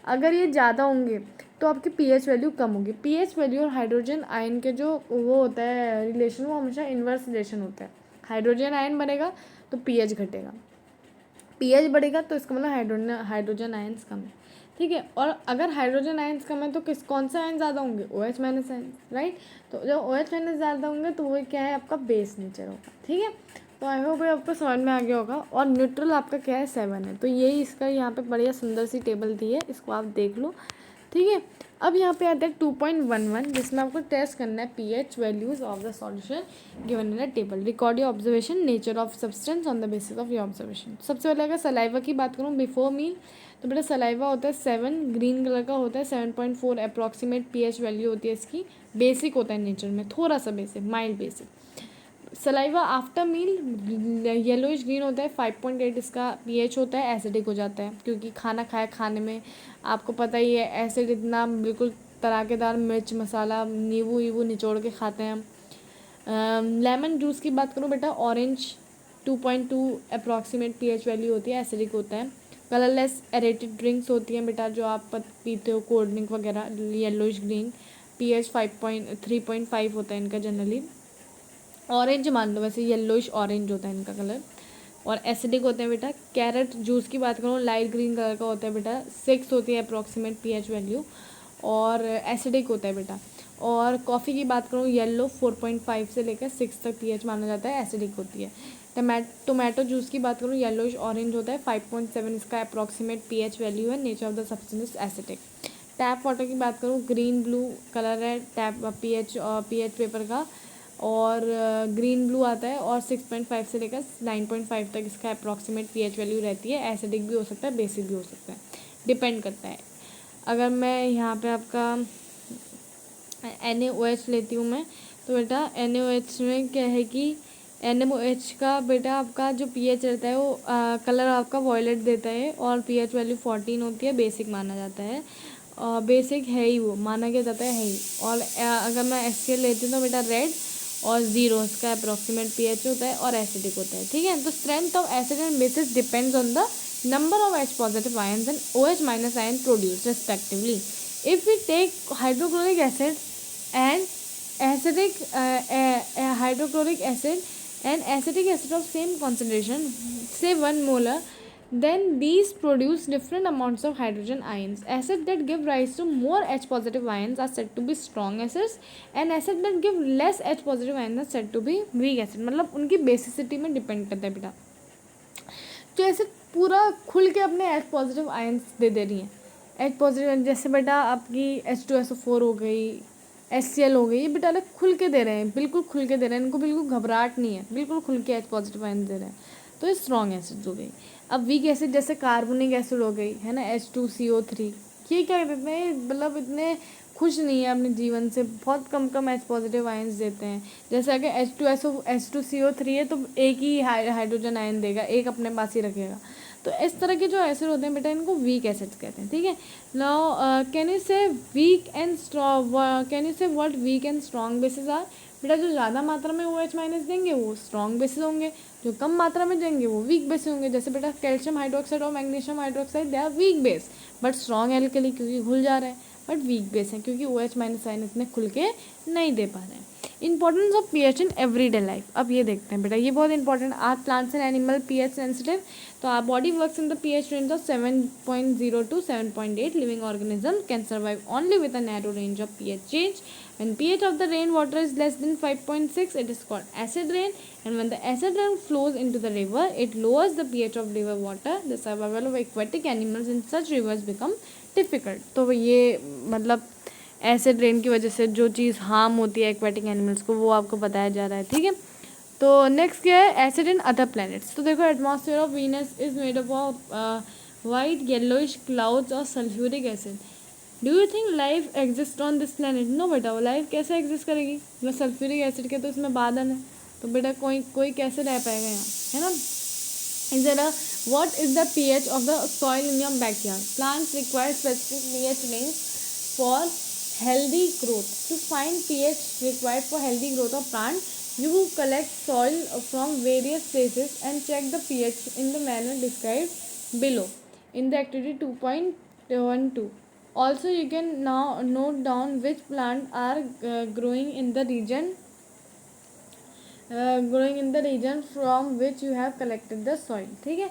अगर ये ज़्यादा होंगे तो आपकी पीएच वैल्यू कम होगी. पीएच वैल्यू और हाइड्रोजन आयन के जो वो होता है रिलेशन, वो हमेशा इन्वर्स रिलेशन होता है. हाइड्रोजन आयन बढ़ेगा तो पीएच घटेगा, पीएच बढ़ेगा तो इसका मतलब हाइड्रोजन आयन्स कम है. ठीक है. और अगर हाइड्रोजन आयन्स कम है तो कौन सा आयन ज़्यादा होंगे? OH minus ion, right. तो जब OH माइनस ज़्यादा होंगे तो वो क्या है? आपका बेस नेचर होगा. ठीक है. तो आई होप आपको समझ में आ गया होगा. और न्यूट्रल आपका क्या है? 7 है. तो यही इसका यहाँ पे बढ़िया सुंदर सी टेबल दी है, इसको आप देख लो. ठीक है. अब यहाँ पे आता है 2.11 जिसमें आपको टेस्ट करना है pH values of the solution given in the table. Record your observation, nature of substance on the basis of your observation. सबसे पहले अगर सलाइवा की बात करूँ बिफोर मील, तो बेटा सलाइवा होता है 7, ग्रीन कलर का होता है. 7.4 अप्रॉक्सीमेट पीएच वैल्यू होती है इसकी. बेसिक होता है नेचर में, थोड़ा सा basic, mild basic. Saliva after meal yellowish green होता है. 5.8 इसका पीएच होता है. एसिडिक हो जाता है क्योंकि खाना खाया, खाने में आपको पता ही है एसिड इतना बिल्कुल तराकेदार मिर्च मसाला नींबू वीबू निचोड़ के खाते हैं. लेमन जूस की बात करूँ बेटा, ऑरेंज 2.2 अप्रॉक्सीमेट पीएच वैल्यू होती है. एसिडिक होता है. कलरलेस एरेटेड ड्रिंक्स होती हैं बेटा जो आप पीते हो, कोल्ड ड्रिंक वगैरह, येलोइश ग्रीन. पीएच 3.5 होता है इनका जनरली. ऑरेंज मान लो, वैसे येलोइश ऑरेंज होता है इनका कलर. और एसिडिक होते हैं बेटा. कैरेट जूस की बात करूँ, लाइट ग्रीन कलर का होता है बेटा. 6 होती है अप्रॉक्सीमेट पीएच वैल्यू और एसिडिक होता है बेटा. और कॉफ़ी की बात करूँ, येलो 4.5 से लेकर 6 तक पीएच माना जाता है, एसिडिक होती है. टोमेटो जूस की बात करूँ, येलोइश ऑरेंज होता है. 5.7 इसका अप्रॉक्सीमेट पीएच वैल्यू है. Nature of the substance acidic. Tap water की बात करूँ, ग्रीन ब्लू कलर है टैप पीएच पेपर का, और ग्रीन ब्लू आता है. और 6.5 से लेकर 9.5 तक इसका अप्रॉक्सीमेट पीएच वैल्यू रहती है. एसिडिक भी हो सकता है, बेसिक भी हो सकता है, डिपेंड करता है. अगर मैं यहाँ पे आपका NaOH लेती हूँ मैं, तो बेटा NaOH में क्या है कि NaOH का बेटा आपका जो पीएच रहता है वो कलर आपका वॉयलेट देता है और पीएच वैल्यू 14 होती है. बेसिक माना जाता है, बेसिक है ही, वो माना क्या जाता है ही. और अगर मैं HCl लेती हूँ तो बेटा रेड, और 0 इसका अप्रॉक्सीमेट pH होता है और एसिडिक होता है, ठीक है। तो strength of acid and basis depends on the number of H positive ions and OH minus ion produced respectively. If we take hydrochloric acid and acidic hydrochloric acid and acetic acid of same concentration, say 1 molar, then these produce different amounts of hydrogen ions. Acids that give rise to more H positive ions are said to be strong acids and acids that give less H positive ions are said to be weak acid. मतलब उनकी basicity में depend करता है बेटा। तो ऐसे पूरा खुल के अपने एच पॉजिटिव आयंस दे रही हैं। एच पॉजिटिव जैसे बेटा आपकी H2SO4 हो गई, HCl हो गई, ये बेटा अलग खुल के दे रहे हैं, बिल्कुल खुल के दे रहे हैं, इनको बिल्कुल घबराहट नहीं है, बिल्कुल खुल के एच पॉजिटिव आयंस दे रहे हैं। तो ये स्ट्रॉन्ग एसिड हो गई। अब वीक एसिड जैसे कार्बोनिक एसिड हो गई है ना, H2CO3, ये क्या कहते हैं, मतलब इतने खुश नहीं है अपने जीवन से, बहुत कम कम एच पॉजिटिव आयंस देते हैं। जैसे अगर H2CO3 है तो एक ही हाइड्रोजन आयन देगा, एक अपने पास ही रखेगा। तो इस तरह के जो एसिड होते हैं बेटा इनको वीक एसिड्स कहते हैं, ठीक है। Now can you say weak and strong, can you say what weak and strong bases are. बेटा जो ज़्यादा मात्रा में OH माइनस देंगे वो स्ट्रॉन्ग बेसिस होंगे, जो कम मात्रा में देंगे वो वीक बेसिस होंगे। जैसे बेटा कैल्शियम हाइड्रोक्साइड और magnesium hydroxide they are weak base but strong alkali, क्योंकि घुल जा रहे हैं, बट वीक बेस है क्योंकि OH माइनस आयन इतने खुल के नहीं दे पा रहे हैं। Importance of pH in everyday life, अब ये देखते हैं बेटा, ये बहुत important. Are plants and animal pH sensitive, तो our body works in the pH range of 7.0 to 7.8. Living organism can survive only with a narrow range of pH change. When pH of the rainwater is less than 5.6, it is called acid rain, and when the acid rain flows into the river, it lowers the pH of river water. The survival of aquatic animals in such rivers become difficult. तो ये मतलब acid rain की वजह से जो चीज़ harm होती है aquatic animals को वो आपको बताया जा रहा है, ठीक है। तो नेक्स्ट क्या है, एसिड इन अदर प्लैनेट्स। तो देखो atmosphere of Venus is made up of white yellowish clouds और sulphuric acid. Do you think life exist on this planet? No बेटा, वो लाइफ कैसे एग्जिस्ट करेगी, मतलब सल्फ्यूरिक एसिड के तो इसमें बादल है, तो बेटा कोई कैसे रह पाएगा यहाँ, है ना। Is there a what is the pH of the soil in your backyard? Plants require specific pH range for healthy growth. To find pH required for healthy growth of plant, you collect soil from various places and check the pH in the manner described below in the activity 2.12. Also, you can now note down which plants are growing in the region from which you have collected the soil, ठीक है।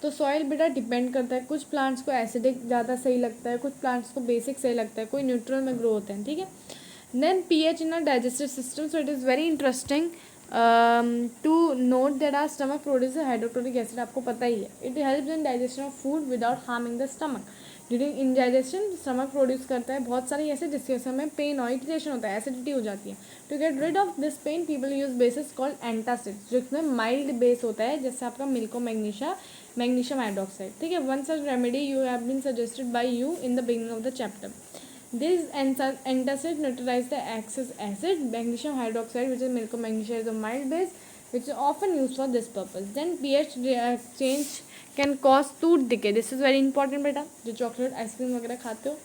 तो soil बेटा depend करता है, कुछ plants को acidic ज़्यादा सही लगता है, कुछ प्लांट्स को बेसिक सही लगता है, कोई न्यूट्रल में ग्रो होते हैं, ठीक है। Then pH in a digestive system, so it is very interesting to note that our stomach produce hydrochloric acid, आपको पता ही है। It helps in digestion of food without harming the stomach. During indigestion stomach produce करता है बहुत सारी ऐसे जिसके समय पेन और इरिटेशन होता है, एसिडिटी हो जाती है। To get rid of this pain people use bases called antacids, जो इसमें माइल्ड बेस होता है, जैसे आपका मिल्को मैग्नीशियम हाइड्रोक्साइड, ठीक है। One such remedy you have been suggested by you in the beginning of the chapter. This antacid neutralize the excess acid. Magnesium hydroxide, which is milk of magnesia, is a mild base which is often used for this purpose. Then pH change can cause tooth decay. This is very important बेटा, जो chocolate ice cream वगैरह खाते हो।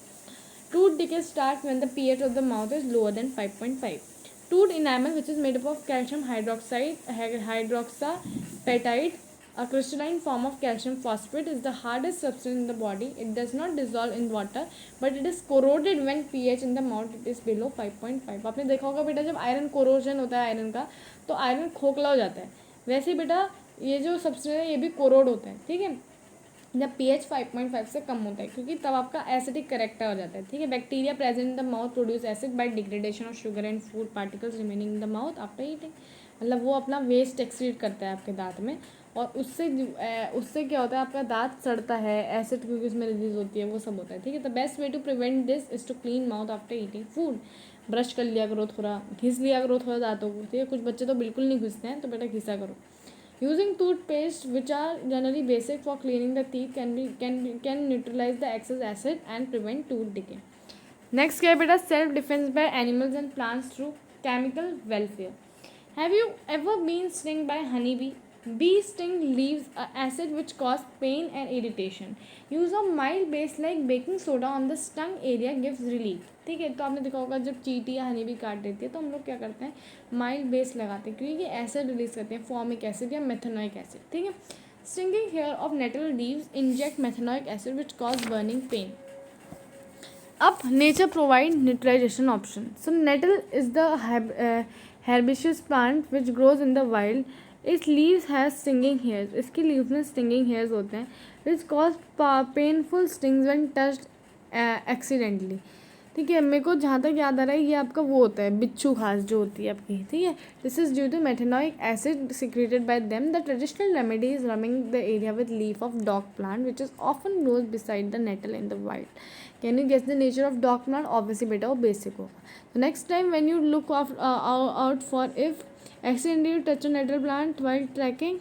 Tooth decay starts when the pH of the mouth is lower than 5.5. Tooth enamel, which is made up of calcium hydroxide, hydroxapatite, a crystalline form of calcium phosphate, is the hardest substance in the body. It does not dissolve in water, but it is corroded when pH in the mouth it is below 5.5. आपने देखा होगा बेटा, जब iron corrosion होता है iron का, तो iron खोखला हो जाता है। वैसे बेटा ये जो सब्सटेंस है ये भी कोरोड होता है, ठीक है, जब pH 5.5 से कम होता है, क्योंकि तब आपका एसिडिक करेक्टर हो जाता है, ठीक है। Bacteria present in the mouth produce acid by degradation of sugar and food particles remaining in the mouth after eating. मतलब वो अपना वेस्ट एक्सक्रीट करता है आपके दांत में, और उससे क्या होता है, आपका दांत सड़ता है, एसिड क्योंकि उसमें रिलीज होती है, वो सब होता है, ठीक है। The best way to prevent this is to clean mouth after eating food. Brush कर लिया करो, थोड़ा घिस लिया करो थोड़ा दांतों को, ठीक है। कुछ बच्चे तो बिल्कुल नहीं घिसते हैं, तो बेटा घिसा करो। Using toothpaste, which are generally basic for cleaning the teeth, can neutralize the excess acid and prevent tooth decay. Next क्या है बेटा, self defense by animals and plants through chemical welfare. Have you ever been stung by honeybee? Bee sting leaves acid which cause pain and irritation. Use of mild base like baking soda on the stung area gives relief. ठीक है, तो आपने देखा होगा जब चींटी या हनी भी काट देती है तो हम लोग क्या करते हैं, माइल्ड बेस लगाते हैं, क्योंकि ये एसिड रिलीज करते हैं, फॉर्मिक एसिड या मेथेनोइक एसिड. ठीक है. Stinging hair of nettle leaves inject methanoic acid which cause burning pain. अब nature provide neutralisation option. So nettle is the herbaceous plant which grows in the wild. Its leaves has stinging hairs. इसकी leaves में stinging hairs होते हैं which cause painful stings when touched accidentally. ठीक है, मेरे को जहाँ तक याद आ रहा है ये आपका वो होता है बिच्छू घास जो होती है आपकी. ठीक है, this is due to methanoic acid secreted by them. The traditional remedy is rubbing the area with leaf of dock plant which is often grows beside the nettle in the wild. Can you guess the nature of dock plant? Obviously बेटा वो basic होगा. तो next time when you look out for if accidentally you touch a nettle plant while trekking,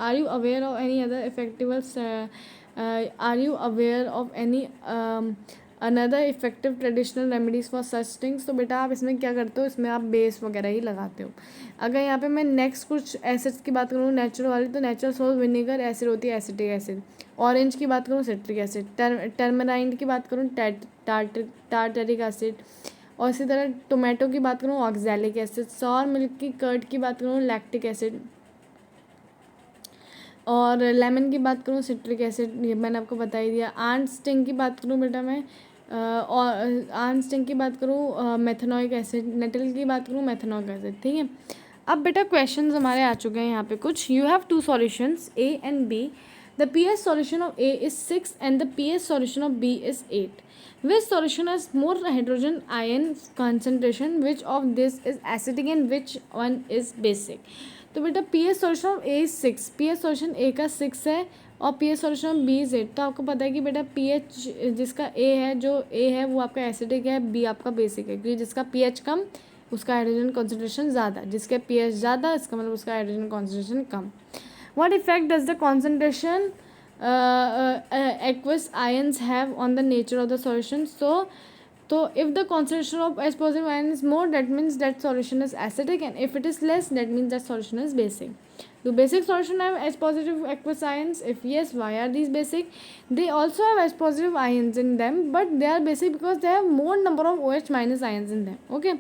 are you aware of any other effective are you aware of any another effective traditional remedies for such things? तो बेटा आप इसमें क्या करते हो, इसमें आप base वगैरह ही लगाते हो. अगर यहाँ पे मैं नेक्स्ट कुछ एसिड्स की बात करूँ नेचुरल वाली, तो नेचुरल सोर्स विनेगर एसिड होती है एसिटिक एसिड. ऑरेंज की बात करूँ सिट्रिक एसिड. टर्मराइंड की बात करूँ टार्टरिक एसिड. और इसी तरह टोमेटो की बात करूँ ऑक्सैलिक एसिड. सॉर मिल्क की कर्ड की बात करूँ लैक्टिक एसिड. और लेमन की बात करूँ सिट्रिक एसिड, ये मैंने आपको बता ही दिया. आंट स्टिंग की बात करूँ बेटा मैं और आंट स्टिंग की बात करूँ मेथेनोइक एसिड. नेटल की बात करूँ मेथेनोइक एसिड. ठीक है, अब बेटा क्वेश्चंस हमारे आ चुके हैं यहाँ पे कुछ. You have two solutions A and B. The pH solution of A is 6 and the pH solution of B is 8. Which solution has more hydrogen ion concentration? Which of this is acidic and which one is basic? तो बेटा pH solution of A is 6. pH solution A का 6 है और pH solution of B is 8. तो आपको पता है कि बेटा pH जिसका A है, जो A है वो आपका एसिडिक है, B आपका बेसिक है, क्योंकि जिसका pH कम उसका हाइड्रोजन कॉन्सेंट्रेशन ज़्यादा, जिसका pH ज़्यादा इसका मतलब उसका hydrogen concentration come. What effect does the concentration aqueous ions have on the nature of the solution? So if the concentration of H positive ion is more, that means that solution is acidic, and if it is less, that means that solution is basic. Do basic solution have H positive aqueous ions? If yes, why are these basic? They also have H positive ions in them, but they are basic because they have more number of OH minus ions in them. Okay.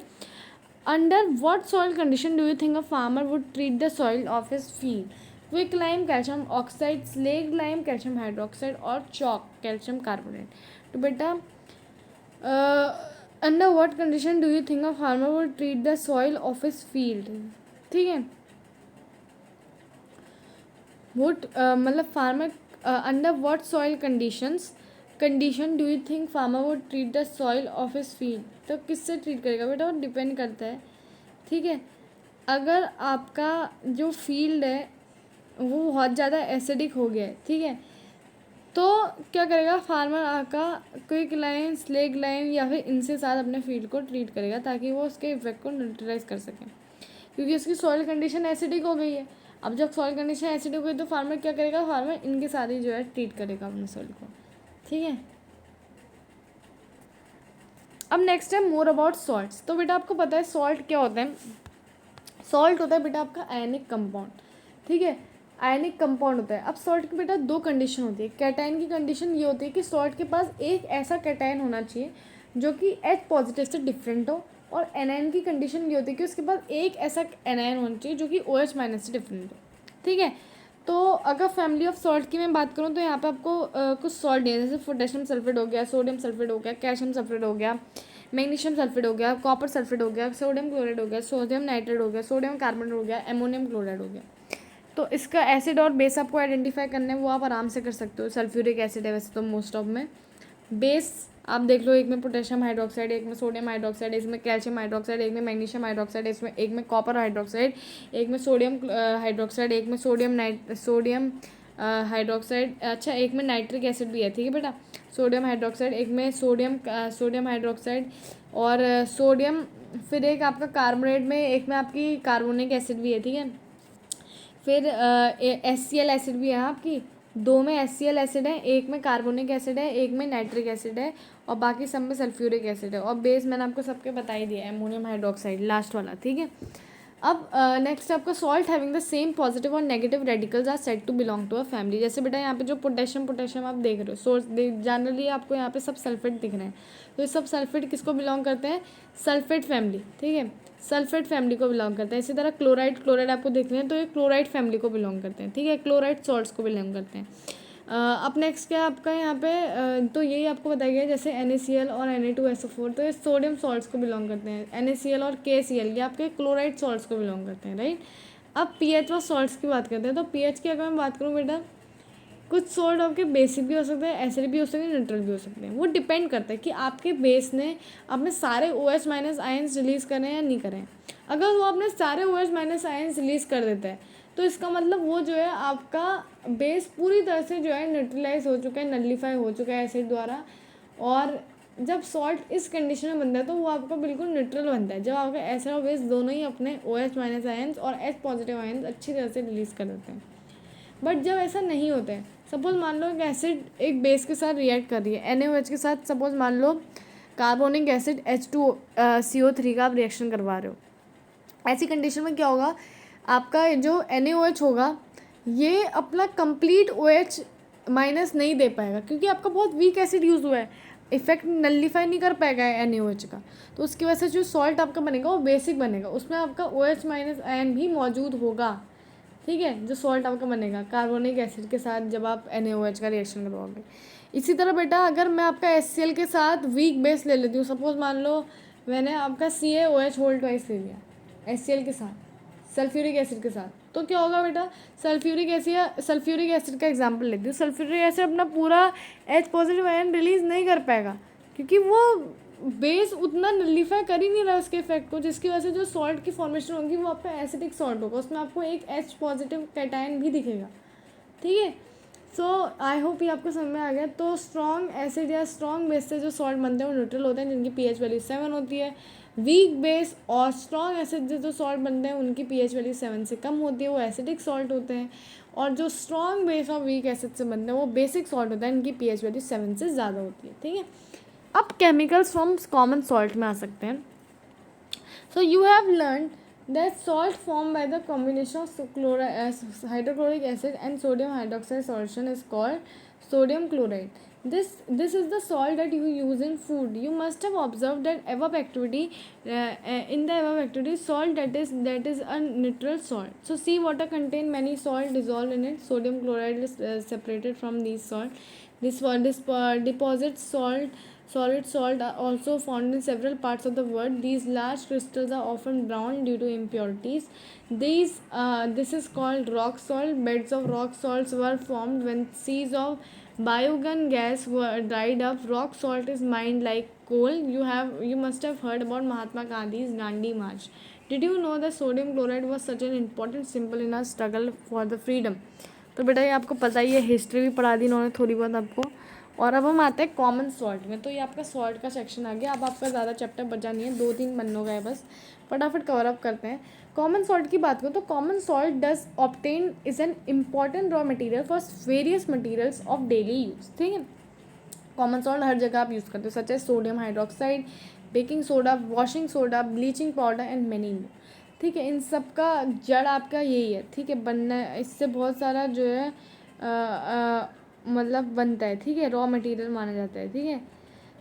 Under what soil condition do you think a farmer would treat the soil of his field? Quick lime calcium oxide, slaked lime calcium hydroxide और chalk calcium carbonate. तो बेटा under what condition do you think a farmer would treat the soil of his field. ठीक है, would मतलब farmer under what soil condition do you think farmer would treat the soil of his field. तो किससे treat करेगा बेटा, वो depend करता है. ठीक है, अगर आपका जो फील्ड है वो बहुत ज़्यादा एसिडिक हो गया है, ठीक है, तो क्या करेगा फार्मर आका क्विक लाइम, स्लेग लाइम या फिर इनसे साथ अपने फील्ड को ट्रीट करेगा ताकि वो उसके इफेक्ट को न्यूट्रलाइज कर सके, क्योंकि उसकी सॉइल कंडीशन एसिडिक हो गई है. अब जब सॉइल कंडीशन एसिडिक हो गई तो फार्मर क्या करेगा, फार्मर इनके साथ ही जो है ट्रीट करेगा अपने सॉइल को. ठीक है, अब नेक्स्ट है मोर अबाउट सॉल्ट्स. तो बेटा आपको पता है सॉल्ट क्या होता है. सॉल्ट होता है बेटा आपका आयनिक कंपाउंड. ठीक है, आयनिक कंपाउंड होता है. अब सॉल्ट की बेटा दो कंडीशन होती है. कैटाइन की कंडीशन ये होती है कि सॉल्ट के पास एक ऐसा कैटाइन होना चाहिए जो कि H पॉजिटिव से डिफरेंट हो, और एनाइन की कंडीशन ये होती है कि उसके पास एक ऐसा एनाइन होना चाहिए जो कि OH माइनस से डिफरेंट हो. ठीक है, तो अगर फैमिली ऑफ सॉल्ट की मैं बात करूँ तो यहाँ पे आपको कुछ सॉल्ट है, जैसे पोटेशियम सल्फेट हो गया, सोडियम सल्फेट हो गया, कैल्शियम सल्फेट हो गया, मैग्नीशियम सल्फेट हो गया, कॉपर सल्फेट हो गया, सोडियम क्लोराइड हो गया, सोडियम नाइट्रेट हो गया, सोडियम कार्बोनेट हो गया, एमोनियम क्लोराइड हो गया. तो इसका एसिड और बेस आपको आइडेंटिफाई करना है, वो आप आराम से कर सकते हो. सल्फ्यूरिक एसिड है वैसे तो मोस्ट ऑफ में. बेस आप देख लो, एक में पोटेशियम हाइड्रोक्साइड, एक में सोडियम हाइड्रोक्साइड, इसमें कैल्शियम हाइड्रोक्साइड, एक में मैग्नीशियम हाइड्रोक्साइड, इसमें एक में कॉपर हाइड्रोक्साइड, एक में सोडियम हाइड्रोक्साइड, एक में सोडियम हाइड्रोक्साइड, अच्छा एक में नाइट्रिक एसिड भी है. ठीक है बेटा, सोडियम हाइड्रोक्साइड, एक में सोडियम हाइड्रोक्साइड और सोडियम, फिर एक आपका कार्बोनेट में, एक में आपकी कार्बोनिक एसिड भी है. ठीक है, फिर HCl एसिड भी है आपकी, दो में HCl एसिड है, एक में कार्बोनिक एसिड है, एक में नाइट्रिक एसिड है, और बाकी सब में सल्फ्यूरिक एसिड है. और बेस मैंने आपको सबके बता ही दिया, एमोनियम हाइड्रोक्साइड लास्ट वाला. ठीक है, अब नेक्स्ट आपका salt having the same positive और negative radicals are said to belong to a family. जैसे बेटा यहाँ पे जो पोटेशियम आप देख रहे हो, सोर्स जनरली आपको यहाँ पे सब सल्फेट दिख रहे हैं, तो ये सब सल्फेट किसको बिलोंग करते हैं? सल्फेट फैमिली, ठीक है, सल्फेट फैमिली को बिलोंग करते हैं। इसी तरह क्लोराइड आपको देख रहे हैं, तो ये क्लोराइड फैमिली को बिलोंग करते हैं, ठीक है, क्लोराइड सॉल्ट्स को बिलोंग करते हैं। अब नेक्स्ट क्या आपका यहाँ पे तो यही आपको बताया गया है, जैसे NaCl और Na2SO4, तो ये सोडियम सॉल्ट्स को बिलोंग करते हैं। NaCl और KCl ये आपके क्लोराइड सॉल्ट्स को बिलोंग करते हैं, राइट। अब pH और सॉल्ट्स की बात करते हैं, तो pH की अगर मैं बात करूँ बेटा, कुछ सॉल्ट आपके बेसिक भी हो सकते हैं, एसिड भी हो सकते हैं, न्यूट्रल भी हो सकते हैं। वो डिपेंड करता है कि आपके बेस ने अपने सारे OH माइनस आयन्स रिलीज़ करें या नहीं करें। अगर वो अपने सारे OH माइनस आयन्स रिलीज़ कर देता है, तो इसका मतलब वो जो है आपका बेस पूरी तरह से जो है न्यूट्रलाइज हो चुका है, नलिफाई हो चुका है एसिड द्वारा। और जब सॉल्ट इस कंडीशन में बनता है तो वो आपका बिल्कुल न्यूट्रल बनता है, जब आपका एसिड और बेस दोनों ही अपने OH माइनस आयन्स और H पॉजिटिव आयन्स अच्छी तरह से रिलीज़ कर देते हैं। बट जब ऐसा नहीं होता है, सपोज मान लो एक एसिड एक बेस के साथ रिएक्ट कर रही है, NaOH के साथ सपोज मान लो कार्बोनिक एसिड H2CO3 का आप रिएक्शन करवा रहे हो, ऐसी कंडीशन में क्या होगा, आपका जो NaOH होगा ये अपना कंप्लीट OH माइनस नहीं दे पाएगा, क्योंकि आपका बहुत वीक एसिड यूज़ हुआ है, इफेक्ट नलिफाई नहीं कर पाएगा NaOH का। तो उसकी वजह से जो सॉल्ट आपका बनेगा वो बेसिक बनेगा, उसमें आपका OH माइनस आयन भी मौजूद होगा, ठीक है, जो सॉल्ट आपका बनेगा कार्बोनिक एसिड के साथ जब आप NaOH का रिएक्शन करवाओगे। इसी तरह बेटा अगर मैं आपका HCl के साथ वीक बेस ले लेती हूँ, सपोज मान लो मैंने आपका CaOH होल ट्वाइस ले लिया HCl के साथ सल्फ्यूरिक एसिड के साथ, तो क्या होगा बेटा, सल्फ्यूरिक एसिड का एग्जांपल लेती हूँ, सल्फ्यूरिक एसिड अपना पूरा H पॉजिटिव आयन रिलीज़ नहीं कर पाएगा, क्योंकि वो बेस उतना नलिफाई कर ही नहीं रहा उसके इफेक्ट को, जिसकी वजह से जो सॉल्ट की फॉर्मेशन होगी वो आपका एसिडिक सॉल्ट होगा, उसमें आपको एक H पॉजिटिव कैटायन भी दिखेगा, ठीक है। सो आई होप ये आपको समझ में आ गया। तो स्ट्रॉन्ग एसिड या स्ट्रॉन्ग बेस से जो सॉल्ट बनते हैं वो न्यूट्रल होते हैं, जिनकी pH वैल्यू 7 होती है। वीक बेस और स्ट्रॉन्ग एसिड से जो सॉल्ट बनते हैं उनकी pH वैल्यू 7 से कम होती है, वो एसिडिक सॉल्ट होते हैं। और जो स्ट्रॉन्ग बेस और वीक एसिड से बनते हैं वो बेसिक सॉल्ट होता है, इनकी pH वैल्यू 7 से ज़्यादा होती है, ठीक है। अब केमिकल्स फ्रॉम कॉमन सॉल्ट में आ सकते हैं। So you have learn that salt form by the combination of hydrochloric acid and sodium hydroxide solution is called sodium chloride. This is the salt that you use in food. You must have observed that above activity in the above activity salt that is a neutral salt. So sea water contain many salt dissolved in it. Sodium chloride is separated from these salt. This deposits solid salt are also found in several parts of the world. These large crystals are often brown due to impurities. This is called rock salt. Beds of rock salts were formed when seas of biogun gas were dried up. Rock salt is mined like coal. You must have heard about Mahatma Gandhi's Dandi March. Did you know that sodium chloride was such an important symbol in our struggle for the freedom? तो बेटा ये आपको पता ही है, history भी पढ़ा दी इन्होंने थोड़ी बहुत आपको। और अब हम आते हैं कॉमन सॉल्ट में। तो ये आपका सॉल्ट का सेक्शन आ गया। अब आपका ज़्यादा चैप्टर बचा नहीं है, 2-3 पन्नों का है बस, फटाफट कवर अप करते हैं। कॉमन सॉल्ट की बात करूँ तो common salt does obtain is an important raw material for various materials of daily use, ठीक है। कॉमन सॉल्ट हर जगह आप यूज़ करते हो, सच है sodium hydroxide, baking soda, washing soda, bleaching powder and many more, ठीक है। इन सब का जड़ आपका यही है, ठीक है, बनना इससे बहुत सारा जो है मतलब बनता है, ठीक है, रॉ मटेरियल माना जाता है, ठीक है।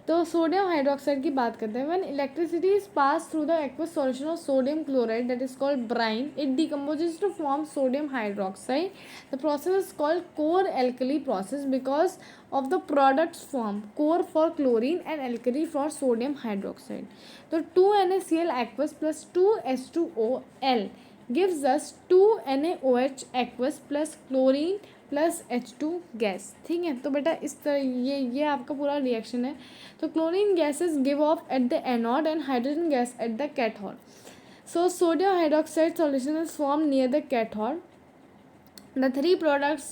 तो सोडियम हाइड्रोक्साइड की बात करते हैं। When electricity is pass through the aqueous solution of sodium chloride that is called brine, it decomposes to form sodium hydroxide. The process is called chlor alkali process because of the products form core for chlorine and alkali for sodium hydroxide. So 2NaCl aqueous plus 2H2OL gives us 2NaOH aqueous plus chlorine plus H2 gas, ठीक है। तो बेटा इस तरह ये आपका पूरा reaction है। तो chlorine gases give of at the anode and hydrogen gas at the cathode. So sodium hydroxide solution is formed near the cathode. The three products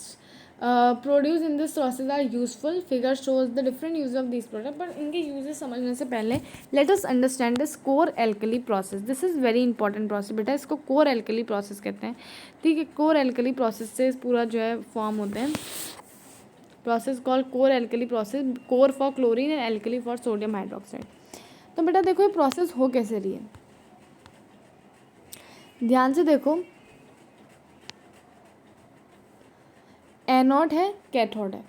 produced in this process are useful. Figure shows the different uses of these products. But इनके uses समझने से पहले let us understand this core alkali process. This is very important process. बेटा इसको core alkali process कहते हैं, ठीक है। core alkali process से पूरा जो है फॉर्म होते हैं। Process called core alkali process. Core for chlorine and alkali for sodium hydroxide. तो बेटा देखो ये प्रोसेस हो कैसे रही है। ध्यान से देखो, एनोड है, कैथोड है।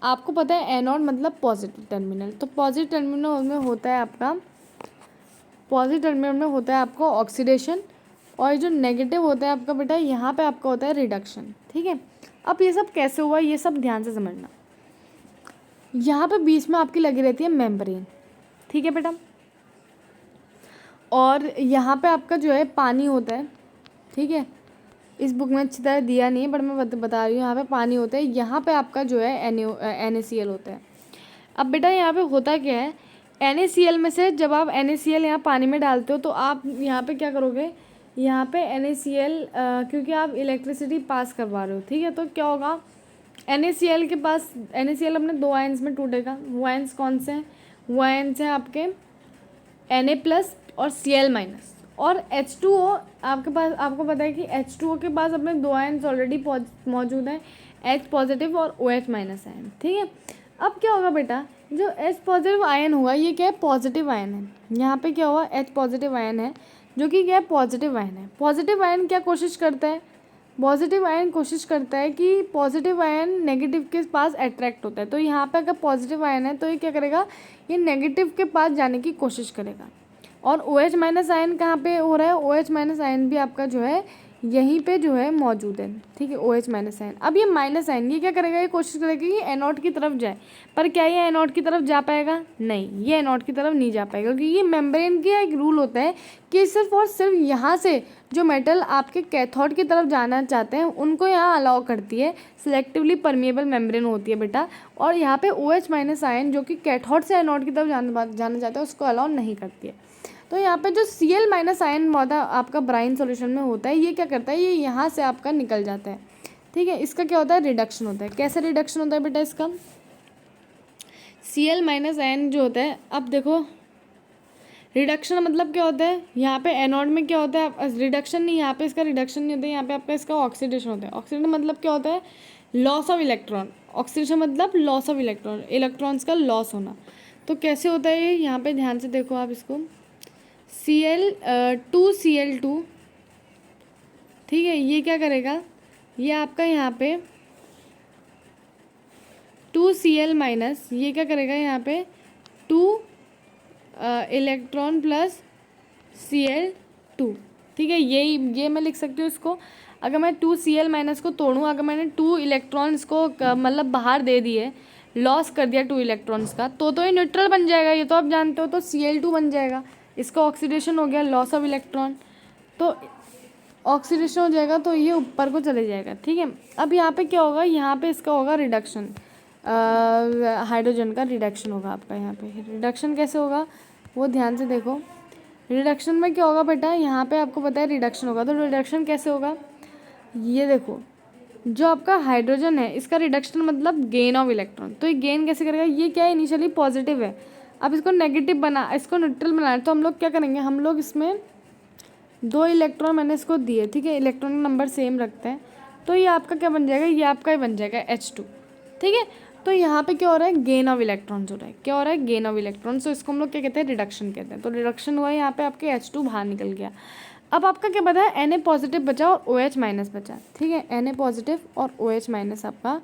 आपको पता है एनोड मतलब पॉजिटिव टर्मिनल, तो पॉजिटिव टर्मिनल में होता है आपका, पॉजिटिव टर्मिनल में होता है आपको ऑक्सीडेशन, और जो नेगेटिव होता है आपका बेटा यहाँ पे आपका होता है रिडक्शन। ठीक है, अब ये सब कैसे हुआ ये सब ध्यान से समझना। यहाँ पे बीच में आपकी लगी रहती है मेम्ब्रेन, ठीक है बेटा, और यहाँ पे आपका जो है पानी होता है। ठीक है, इस बुक में अच्छी तरह दिया नहीं है बट मैं बता रही हूँ, यहाँ पे पानी होता है, यहाँ पे आपका जो है NaCl होता है। अब बेटा यहाँ पे होता क्या है, NaCl में से जब आप NaCl यहाँ पानी में डालते हो तो आप यहाँ पे क्या करोगे, यहाँ पे NaCl क्योंकि आप इलेक्ट्रिसिटी पास करवा रहे हो, ठीक है, तो क्या होगा, NaCl के पास, NaCl अपने दो आयंस में टूटेगा। वो आयंस कौन से हैं, वो आयंस हैं आपके Na+ और Cl-, और H2O आपके पास, आपको पता है कि H2O के पास अपने दो आयंस ऑलरेडी मौजूद हैं, H+ और OH- आयन। ठीक है, अब क्या होगा बेटा, जो H+ आयन हुआ ये क्या है, पॉजिटिव आयन है। यहाँ पे क्या हुआ, H+ आयन है जो कि क्या है, पॉजिटिव आयन है। पॉजिटिव आयन क्या कोशिश करता है, पॉजिटिव आयन कोशिश करता है कि पॉजिटिव आयन नेगेटिव के पास अट्रैक्ट होता है, तो यहाँ पे अगर पॉजिटिव आयन है तो ये क्या करेगा, ये नेगेटिव के पास जाने की कोशिश करेगा। और OH- आयन कहाँ पे हो रहा है, OH- आयन भी आपका जो है यहीं पे जो है मौजूद है। ठीक है, OH- आयन, अब ये माइनस आयन ये क्या करेगा, ये कोशिश करेगा कि एनोड की तरफ जाए, पर क्या ये एनोड की तरफ जा पाएगा, नहीं, ये एनोड की तरफ नहीं जा पाएगा, क्योंकि ये मेम्ब्रेन का एक रूल होता है कि सिर्फ और सिर्फ यहाँ से जो मेटल आपके कैथोड की तरफ जाना चाहते हैं उनको यहाँ अलाउ करती है। सिलेक्टिवली परमिएबल मेम्ब्रेन होती है बेटा, और यहाँ पे OH- आयन जो कि कैथोड से एनोड की तरफ जाना चाहता है उसको अलाउ नहीं करती है। तो यहाँ पे जो Cl- आयन मौदा आपका ब्राइन सॉल्यूशन में होता है, ये क्या करता है, ये यहाँ से आपका निकल जाता है। ठीक है, इसका क्या होता है, रिडक्शन होता है। कैसे रिडक्शन होता है बेटा इसका, Cl- आयन जो होता है, अब देखो रिडक्शन मतलब क्या होता है, यहाँ पे एनोड में क्या होता है, रिडक्शन नहीं, यहाँ पे इसका रिडक्शन नहीं होता है, यहाँ पे आपका इसका ऑक्सीडेशन होता है। ऑक्सीडेशन मतलब क्या होता है, लॉस ऑफ इलेक्ट्रॉन। ऑक्सीडेशन मतलब लॉस ऑफ इलेक्ट्रॉन, इलेक्ट्रॉन्स का लॉस होना। तो कैसे होता है ये, यहाँ पे ध्यान से देखो आप इसको, Cl2Cl2, ठीक है, ये क्या करेगा, ये आपका यहाँ पे 2Cl-, ये क्या करेगा यहाँ पे 2 इलेक्ट्रॉन प्लस Cl2। ठीक है, ये मैं लिख सकती हूँ इसको, अगर मैं 2Cl- को तोड़ूँ, अगर मैंने 2 इलेक्ट्रॉन्स को मतलब बाहर दे दिए, लॉस कर दिया 2 इलेक्ट्रॉन्स का, तो ये न्यूट्रल बन जाएगा, ये तो आप जानते हो, तो Cl2 बन जाएगा। इसका ऑक्सीडेशन हो गया, लॉस ऑफ इलेक्ट्रॉन, तो ऑक्सीडेशन हो जाएगा, तो ये ऊपर को चले जाएगा। ठीक है, अब यहाँ पे क्या होगा, यहाँ पे इसका होगा रिडक्शन, हाइड्रोजन का रिडक्शन होगा आपका। यहाँ पे रिडक्शन कैसे होगा वो ध्यान से देखो, रिडक्शन में क्या होगा बेटा, यहाँ पे आपको पता है रिडक्शन होगा, तो रिडक्शन कैसे होगा, ये देखो, जो आपका हाइड्रोजन है इसका रिडक्शन मतलब गेन ऑफ इलेक्ट्रॉन, तो ये गेन कैसे करेगा, ये क्या है, इनिशियली पॉजिटिव है, अब इसको नेगेटिव बना, इसको न्यूट्रल बनाना, तो हम लोग क्या करेंगे, हम लोग इसमें 2 इलेक्ट्रॉन मैंने इसको दिए, ठीक है, इलेक्ट्रॉन नंबर सेम रखते हैं, तो ये आपका क्या बन जाएगा, ये आपका ही बन जाएगा H2। ठीक है, तो यहाँ पे क्या हो रहा है, गेन ऑफ इलेक्ट्रॉन्स हो रहा है, क्या हो रहा है, गेन ऑफ इलेक्ट्रॉन्स, तो इसको हम लोग क्या कहते हैं, रिडक्शन कहते हैं। तो रिडक्शन हुआ, यहाँ पे आपके H2 बाहर निकल गया। अब आपका क्या बता है, Na+ बचा और OH- बचा। ठीक है, Na+ और OH- आपका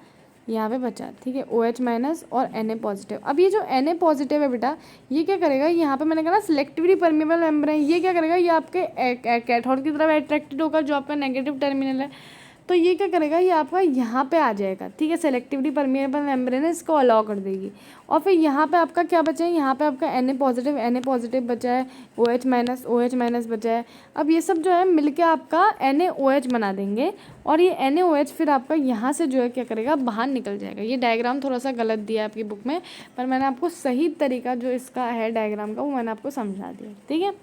यहाँ पे बचा। ठीक है, OH- और Na+। अब ये जो Na+ है बेटा, ये क्या करेगा, यहाँ पे मैंने कहा ना सिलेक्टिवली परमिएबल मेम्ब्रेन, ये क्या करेगा, ये आपके कैथोड की तरफ अट्रैक्टेड होगा, जो आपका नेगेटिव टर्मिनल है, तो ये क्या करेगा, ये आपका यहाँ पे आ जाएगा। ठीक है, सेलेक्टिवली परमिएबल मेम्ब्रेन है, इसको अलाउ कर देगी। और फिर यहाँ पे आपका क्या बचा है, यहाँ पे आपका Na+ बचा है, OH- बचा है। अब ये सब जो है मिलके आपका NaOH बना देंगे, और ये NaOH फिर आपका यहाँ से जो है क्या करेगा, बाहर निकल जाएगा। ये डायग्राम थोड़ा सा गलत दिया है आपकी बुक में, पर मैंने आपको सही तरीका जो इसका है डायग्राम का वो मैंने आपको समझा दिया। ठीक है,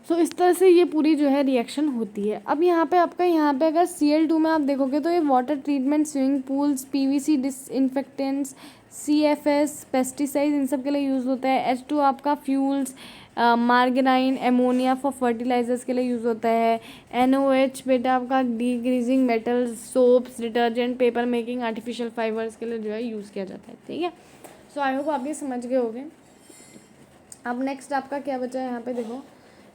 सो इस तरह से ये पूरी जो है रिएक्शन होती है। अब यहाँ पे आपका, यहाँ पे अगर Cl2 में आप देखोगे तो ये water treatment, swimming pools, PVC disinfectants, CFS, pesticide, इन सब के लिए यूज़ होता है। H2 आपका fuels, margarine, ammonia for fertilisers के लिए यूज़ होता है। NOH बेटा आपका degreasing metals, soaps, detergent, paper making, artificial fibres के लिए जो है यूज़ किया जाता है। ठीक है, सो आई होप आप ये समझ गए होंगे। अब नेक्स्ट आपका क्या बचा है, यहाँ पे देखो,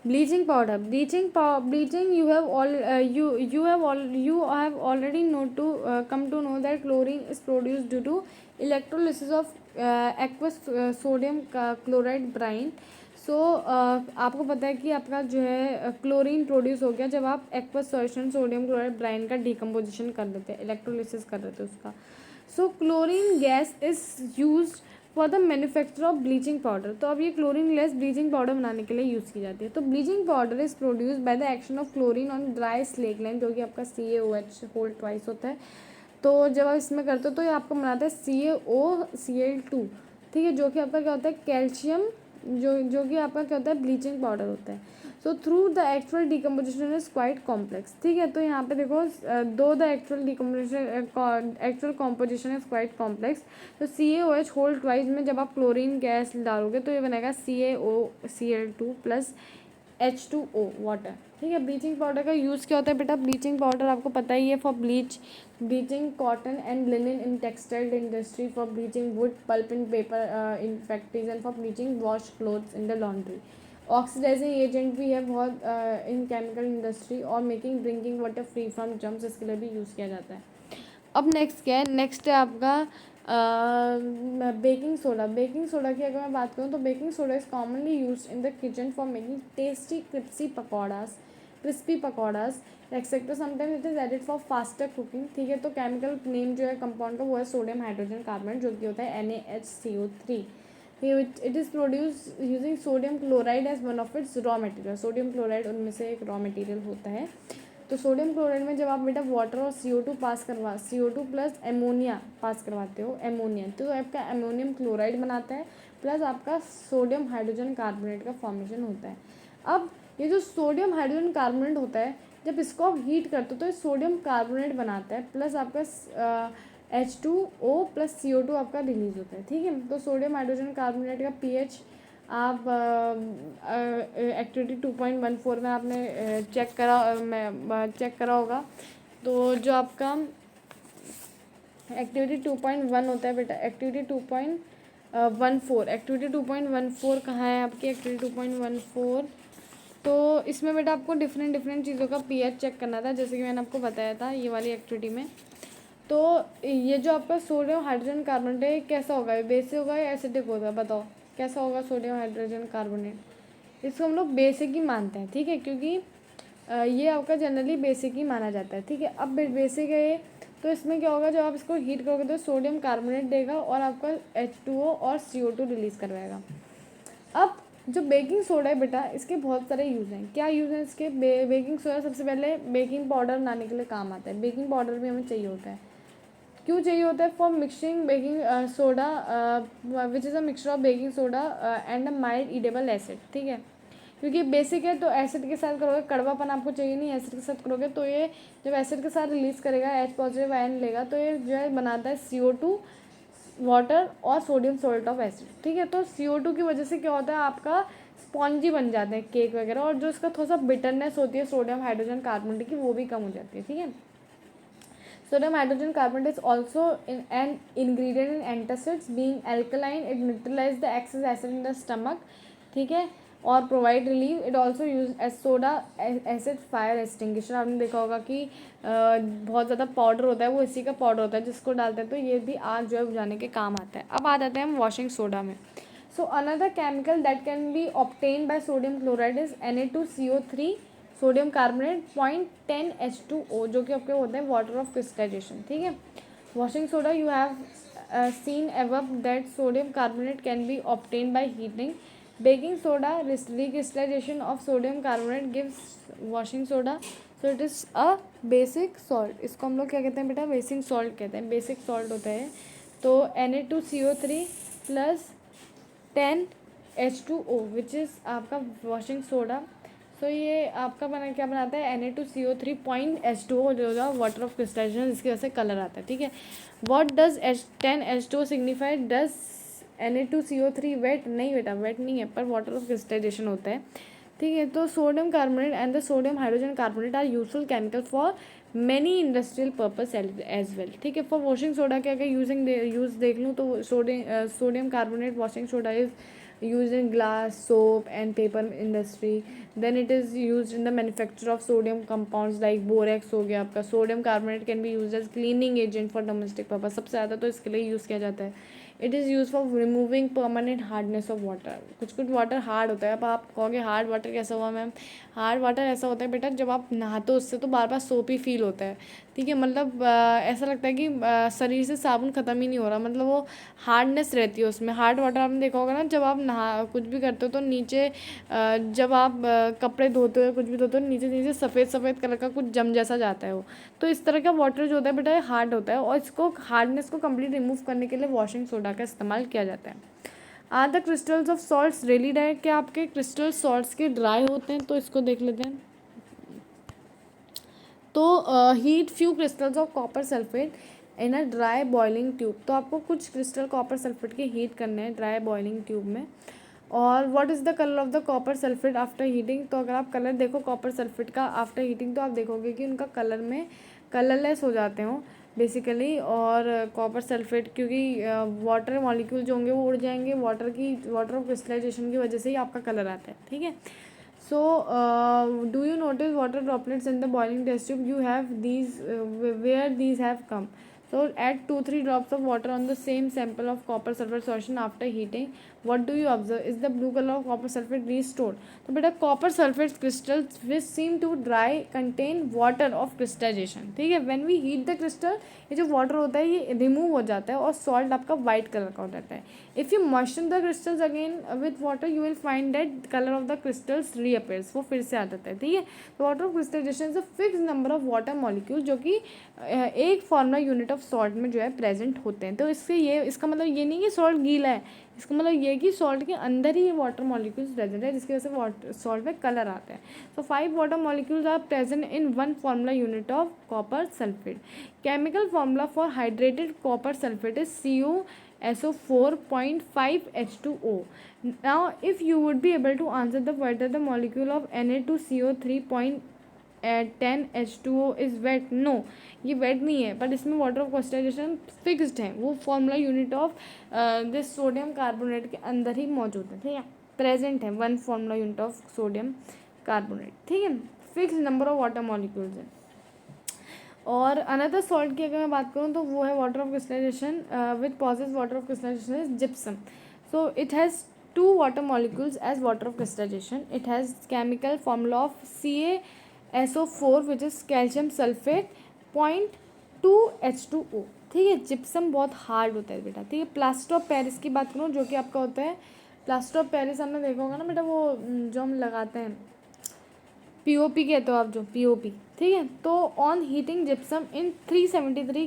Bleaching powder. Bleaching. You have already come to know that chlorine is produced due to electrolysis of aqueous sodium chloride brine. सो आपको पता है कि आपका जो है क्लोरीन प्रोड्यूस हो गया जब आप aqueous solution sodium chloride brine का डिकम्पोजिशन कर देते हैं, इलेक्ट्रोलिसिस कर देते हैं उसका. So chlorine gas is use for the manufacture of bleaching powder. तो अब ये क्लोरीन गैस ब्लीचिंग पाउडर बनाने के लिए यूज़ की जाती है. तो bleaching powder is produce by the action of chlorine on dry slake lime, जो कि आपका CaOH होल ट्वाइस होता है. तो जब आप इसमें करते हो तो ये आपको बनाता है CaOCl2, ठीक है, जो कि आपका क्या होता है कैल्शियम, जो कि आपका क्या होता है ब्लीचिंग पाउडर होता है. So through the actual decomposition is quite complex. ठीक है, तो यहाँ पे देखो दो the actual composition is quite complex. तो CaOH होल ट्वाइस में जब आप क्लोरीन गैस डालोगे तो ये बनेगा CaOCl2 प्लस H2O वाटर. ठीक है, ब्लीचिंग पाउडर का यूज़ क्या होता है बेटा? ब्लीचिंग पाउडर आपको पता ही है for bleaching cotton and linen in textile industry, for bleaching wood pulp in paper in factories and for bleaching wash clothes in the laundry. Oxidizing agent भी है बहुत इन केमिकल इंडस्ट्री और making drinking water free from germs, इसके लिए भी use किया जाता है. अब नेक्स्ट क्या है? नेक्स्ट है आपका बेकिंग सोडा. बेकिंग सोडा की अगर मैं बात करूँ तो baking soda is commonly use in the kitchen for making tasty crispy pakoras etcetera. Sometimes it is added for faster cooking. ठीक है, तो केमिकल नेम जो है कंपाउंड का वो है सोडियम हाइड्रोजन कार्बोनेट, जो कि होता है NaHCO3. It is produce using sodium chloride as one of its raw material. Sodium chloride उनमें से एक रॉ मटेरियल होता है. तो सोडियम क्लोराइड में जब आप बेटा वाटर और CO2 प्लस एमोनिया पास करवाते हो, एमोनिया, तो आपका एमोनियम क्लोराइड बनाता है प्लस आपका सोडियम हाइड्रोजन कार्बोनेट का फॉर्मेशन होता है. अब ये जो सोडियम हाइड्रोजन कार्बोनेट होता है, जब इसको आप हीट करते हो तो ये सोडियम कार्बोनेट बनाता है प्लस आपका H2O प्लस CO2 आपका रिलीज होता है. ठीक है, तो सोडियम हाइड्रोजन कार्बोनेट का pH आप एक्टिविटी 2.14 में आपने चेक करा होगा. तो जो आपका एक्टिविटी 2.1 होता है बेटा, एक्टिविटी 2.14 कहाँ है आपकी एक्टिविटी 2.14? तो इसमें बेटा आपको डिफरेंट चीज़ों का pH चेक करना था, जैसे कि मैंने आपको बताया था ये वाली एक्टिविटी में. तो ये जो आपका सोडियम हाइड्रोजन कार्बोनेट है कैसा होगा? ये बेसिक होगा या एसिडिक होगा? बताओ कैसा होगा सोडियम हाइड्रोजन कार्बोनेट? इसको हम लोग बेसिक ही मानते हैं. ठीक है, क्योंकि ये आपका जनरली बेसिक ही माना जाता है. ठीक है, अब बेसिक है ये, तो इसमें क्या होगा जब आप इसको हीट करोगे तो सोडियम कार्बोनेट देगा और आपका H2O और CO2 रिलीज़ करवाएगा. अब जो बेकिंग सोडा है बेटा, इसके बहुत सारे यूज़ हैं. क्या यूज़ हैं इसके? बेकिंग सोडा सबसे पहले बेकिंग पाउडर बनाने के लिए काम आता है. बेकिंग पाउडर भी हमें चाहिए होता है. क्यों चाहिए होता है? For mixing baking soda which is a mixture of baking soda and a mild edible acid. ठीक है, क्योंकि बेसिक है तो एसिड के साथ करोगे, कड़वापन आपको चाहिए नहीं, एसिड के साथ करोगे तो ये जब एसिड के साथ रिलीज़ करेगा H पॉजिटिव आयन लेगा तो ये जो है बनाता है CO2 वाटर और सोडियम सोल्ट ऑफ एसिड. ठीक है, तो CO2 की वजह से क्या होता है आपका स्पॉन्जी बन जाते हैं केक वगैरह, और जो इसका थोड़ा सा बिटरनेस होती है सोडियम हाइड्रोजन कार्बोनेट की वो भी कम हो जाती है. ठीक है, sodium hydrogen carbonate is also an ingredient in antacids. Being alkaline, it neutralizes the excess acid in the stomach. ठीक है, और provide relief. It also use as soda acid fire extinguisher. आपने देखा होगा कि बहुत ज़्यादा पाउडर होता है, वो इसी का पाउडर होता है जिसको डालते हैं तो ये भी आग जो है बुझाने के काम आता है. अब आ जाते हैं हम वॉशिंग सोडा में. So another chemical that can be obtain bye sodium chloride is Na2CO3 sodium carbonate 0.10 H2O, जो कि आपके होते हैं वाटर ऑफ क्रिस्टलाइजेशन. ठीक है, washing soda you have seen above that sodium carbonate can be obtain by heating. Baking soda recrystallization of sodium carbonate gives washing soda. So it is a basic salt. इसको हम लोग क्या कहते हैं बेटा? Basic salt कहते हैं. Basic salt होता है तो Na2CO3 plus 10 H2O which is आपका वॉशिंग सोडा. सो ये आपका क्या बनाता है? Na2CO3 पॉइंट H2O जो होगा वाटर ऑफ क्रिस्टलाइजेशन, जिसकी वजह से कलर आता है. ठीक है, what does 10 H2O signify? Does Na2CO3 wet? नहीं बेटा, वेट नहीं है, पर वाटर ऑफ क्रिस्टलाइजेशन होता है. ठीक है, तो sodium carbonate and the sodium hydrogen carbonate are useful chemical for many industrial purpose as well. ठीक है, फॉर वॉशिंग सोडा के अगर यूज़ देख लूँ तो sodium carbonate washing soda is used in glass, soap and paper industry. Then it is used in the manufacture of sodium compounds like borax हो गया आपका. Sodium carbonate can be used as cleaning agent for domestic purpose. सबसे ज़्यादा तो इसके लिए use किया जाता है. It is use for removing permanent hardness of water. कुछ कुछ वाटर हार्ड होता है. अब आप कहोगे हार्ड वाटर कैसा हुआ मैम? हार्ड वाटर ऐसा होता है बेटा, जब आप नहाते हो उससे तो बार बार सोप ही फील होता है. ठीक है, मतलब ऐसा लगता है कि शरीर से साबुन ख़त्म ही नहीं हो रहा, मतलब वो हार्डनेस रहती है उसमें. हार्ड वाटर आपने देखा होगा ना, जब आप नहा कुछ भी करते हो तो नीचे जब आप कपड़े धोते हो कुछ भी धोते हो, नीचे नीचे सफ़ेद सफ़ेद कलर का कुछ जम जैसा जाता है वो. तो इस तरह का वाटर जो होता है बेटा, ये हार्ड होता है और इसको हार्डनेस को कंप्लीट रिमूव करने के लिए वॉशिंग सोडा का इस्तेमाल किया जाता है. Are the crystals of salts really dry? क्या आपके क्रिस्टल सॉल्ट्स के ड्राई होते हैं? तो इसको देख लेते हैं. तो heat few crystals of copper sulphate in a dry boiling tube. तो आपको कुछ क्रिस्टल कॉपर सल्फेट के हीट करने हैं ड्राई बॉइलिंग ट्यूब में. और what is the colour of the copper sulphate after heating? तो अगर आप कलर देखो कॉपर सल्फेट का आफ्टर हीटिंग, तो आप देखोगे कि उनका कलर में कलरलेस हो जाते हो बेसिकली. और कॉपर सल्फेट क्योंकि वाटर मॉलिक्यूल जो होंगे वो उड़ जाएंगे, वाटर ऑफ क्रिस्टलाइजेशन की वजह से ही आपका कलर आता है. ठीक है. So, do you notice water droplets in the boiling test tube? You have these, where these have come. So, add 2-3 drops of water on the same sample of copper sulfate solution after heating. What do you observe? Is the blue color of copper sulfate restored? तो बेटा copper sulfate crystals which seem to dry contain water of crystallization. ठीक है. When we heat the crystal, ये जो water होता है ये remove हो जाता है और salt आपका white color का हो जाता है. If you moisten the crystals again with water, you will find that color of the crystals reappears. वो फिर से आ जाता है. ठीक है. तो water of crystallization is a fixed number of water molecule जो कि एक फॉर्मूला यूनिट ऑफ सॉल्ट में जो है प्रेजेंट होते हैं. तो इससे ये इसका मतलब ये नहीं कि सॉल्ट गीला है, इसका मतलब ये कि सॉल्ट के अंदर ही ये वाटर मॉलिक्यूल्स प्रेजेंट है जिसकी वजह से वाटर सॉल्ट में कलर आता है. So 5 water molecules are present in 1 formula unit of copper sulphate. Chemical formula for hydrated copper sulphate is CuSO4.5H2O. Now, if you would be able to answer the whether the molecule of Na2CO3.10H2O is wet. No, ये wet नहीं है, but इसमें water of crystallisation fixed है. वो formula unit of this sodium carbonate के अंदर ही मौजूद है. ठीक है, प्रेजेंट है 1 formula unit of sodium carbonate. ठीक है, fix number of water molecules है. और अनदर सॉल्ट की अगर मैं बात करूँ तो वो है water of crystallization with possess water of crystallization is gypsum. So it has 2 water molecules as water of crystallization. It has chemical formula of CaSO4 which is calcium sulphate 0.2H2O. ठीक है. जिप्सम बहुत hard होता है बेटा. ठीक है. Plaster of Paris की बात करूँ जो कि आपका होता है प्लास्टर ऑफ पेरिस, हमने देखा होगा ना बेटा, वो जो हम लगाते हैं POP कहते हो आप, जो POP. ठीक है. तो on heating gypsum in 373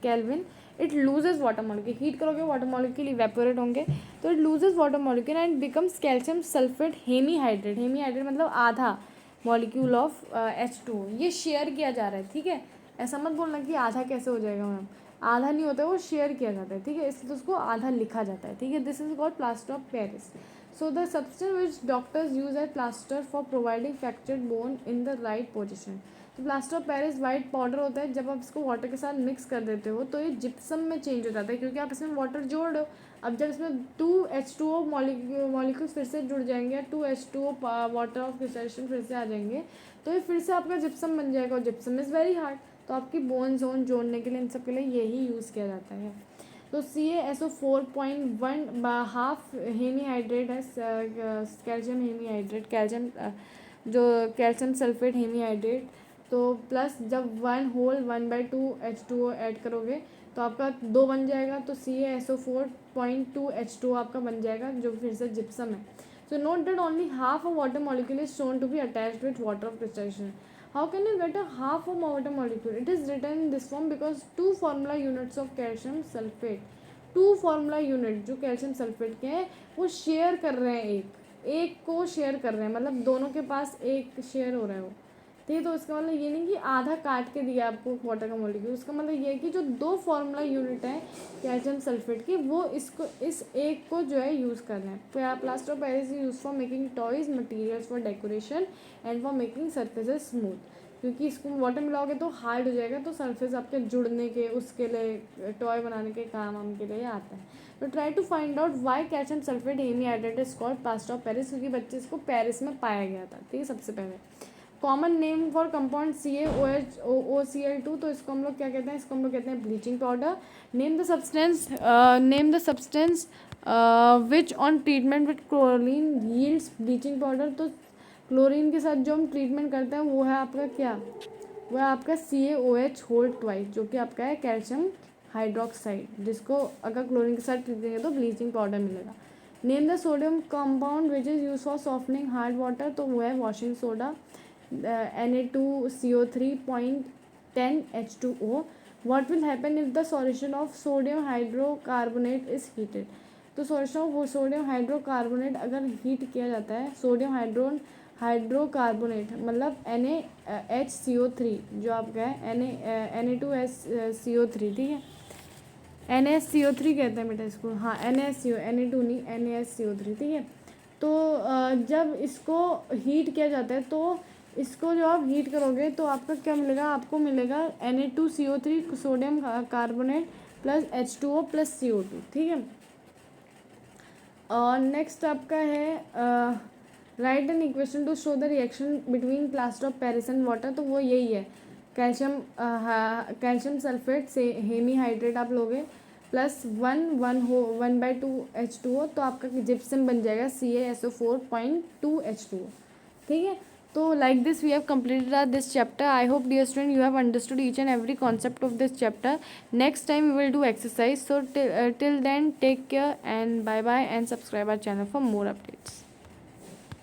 kelvin it loses water molecule. Heat करोगे वाटर मॉलिक्यूल इवेपोरेट होंगे तो it loses water molecule and becomes calcium sulphate hemihydrate. Hemihydrate मतलब आधा मॉलिक्यूल ऑफ H2O. ये शेयर किया जा रहा है. ठीक है. ऐसा मत बोलना कि आधा कैसे हो जाएगा मैम, आधा नहीं होता है, वो शेयर किया जाता है. ठीक है. इसलिए तो उसको आधा लिखा जाता है. ठीक है. This is called plaster of Paris. So the substance which doctors use as plaster for providing fractured bone in the right position. तो plaster of Paris white powder होता है. जब आप इसको वाटर के साथ मिक्स कर देते हो तो ये जिप्सम में चेंज हो जाता है क्योंकि आप इसमें वाटर जोड़ रहे हो. अब जब इसमें 2H2O मॉलिक्यूल्स फिर से जुड़ जाएंगे, 2H2O वाटर ऑफ क्रिस्टलाइजेशन फिर से आ जाएंगे, तो ये फिर से आपका जिप्सम बन जाएगा. और जिप्सम इज़ वेरी हार्ड. तो आपकी बोन जोन जोड़ने के लिए इन सब के लिए यही यूज़ किया जाता है. तो CaSO4.1 हाफ हेमीहाइड्रेट है, कैल्शियम हेमीहाइड्रेट, कैल्शियम जो कैल्शियम सल्फेट हेमीहाइड्रेट. तो प्लस जब 1/2H2O ऐड करोगे तो आपका 2 बन जाएगा. तो CaSO4.2H2O आपका बन जाएगा जो फिर से जिप्सम है. So note that only half of water molecule is shown to be attached with water of crystallisation. How can you get a half of water molecule? It is written in this form because 2 formula units of calcium sulfate, 2 formula unit जो calcium sulphate के हैं वो share कर रहे हैं, एक को share कर रहे हैं, मतलब दोनों के पास एक शेयर हो रहा है वो. ठीक है. तो इसका मतलब ये नहीं कि आधा काट के दिया आपको वाटर का मॉलिक्यूल. उसका मतलब ये है कि जो 2 फॉर्मूला यूनिट है कैल्शियम सल्फेट की वो इसको इस एक को जो है यूज़ कर रहे हैं. Plaster of Paris is use for making toys, materials for decoration and for making surfaces smooth. क्योंकि इसको वाटर मिलाओगे तो हार्ड हो जाएगा, तो सरफेस आपके जुड़ने के उसके लिए टॉय बनाने के काम के लिए आता है. तो try to find out why calcium sulphate hemihydrate is called plaster of Paris, क्योंकि बच्चे इसको पेरिस में पाया गया था. ठीक है, सबसे पहले. Common name for compound CaOH OCl2, तो इसको हम लोग क्या कहते हैं, इसको हम लोग कहते हैं bleaching powder. Name the substance which on treatment with chlorine yields bleaching powder. तो क्लोरीन के साथ जो हम ट्रीटमेंट करते हैं वो है आपका क्या, वो है आपका CaOH होल ट्वाइस, जो कि आपका है कैल्शियम हाइड्रोक्साइड, जिसको अगर क्लोरीन के साथ ट्रीट करेंगे तो ब्लीचिंग पाउडर मिलेगा. Name the sodium compound which is use for softening hard water, तो वो है washing soda. Na2CO3.10H2O. What will happen if the solution of sodium hydrocarbonate is heated? तो सॉल्यूशन ऑफ सोडियम हाइड्रोकार्बोनेट अगर heat किया जाता है, sodium hydrocarbonate मतलब NaHCO3 जो आपका है Na2SCO3, ठीक है, NaSCO3 कहते हैं बेटा इसको, हाँ NaSCO, Na2 नहीं, NaSCO3, ठीक है. तो जब इसको हीट किया जाता है तो इसको जो आप हीट करोगे तो आपका क्या मिलेगा, आपको मिलेगा Na2CO3 sodium carbonate plus H2O plus CO2, ठीक है. और नेक्स्ट आपका है right an equation two show the reaction between plaster of Paris and water. तो वो यही है, कैल्शियम सल्फेट से हेमीहाइड्रेट आप लोगे प्लस 1/2H2O, तो आपका जिप्सम बन जाएगा CaSO4.2H2O, ठीक है. तो like this we have completed this chapter. I hope dear student you have understood each and every concept of this chapter. Next time we will do exercise. So till then take care and bye bye, and subscribe our channel for more updates.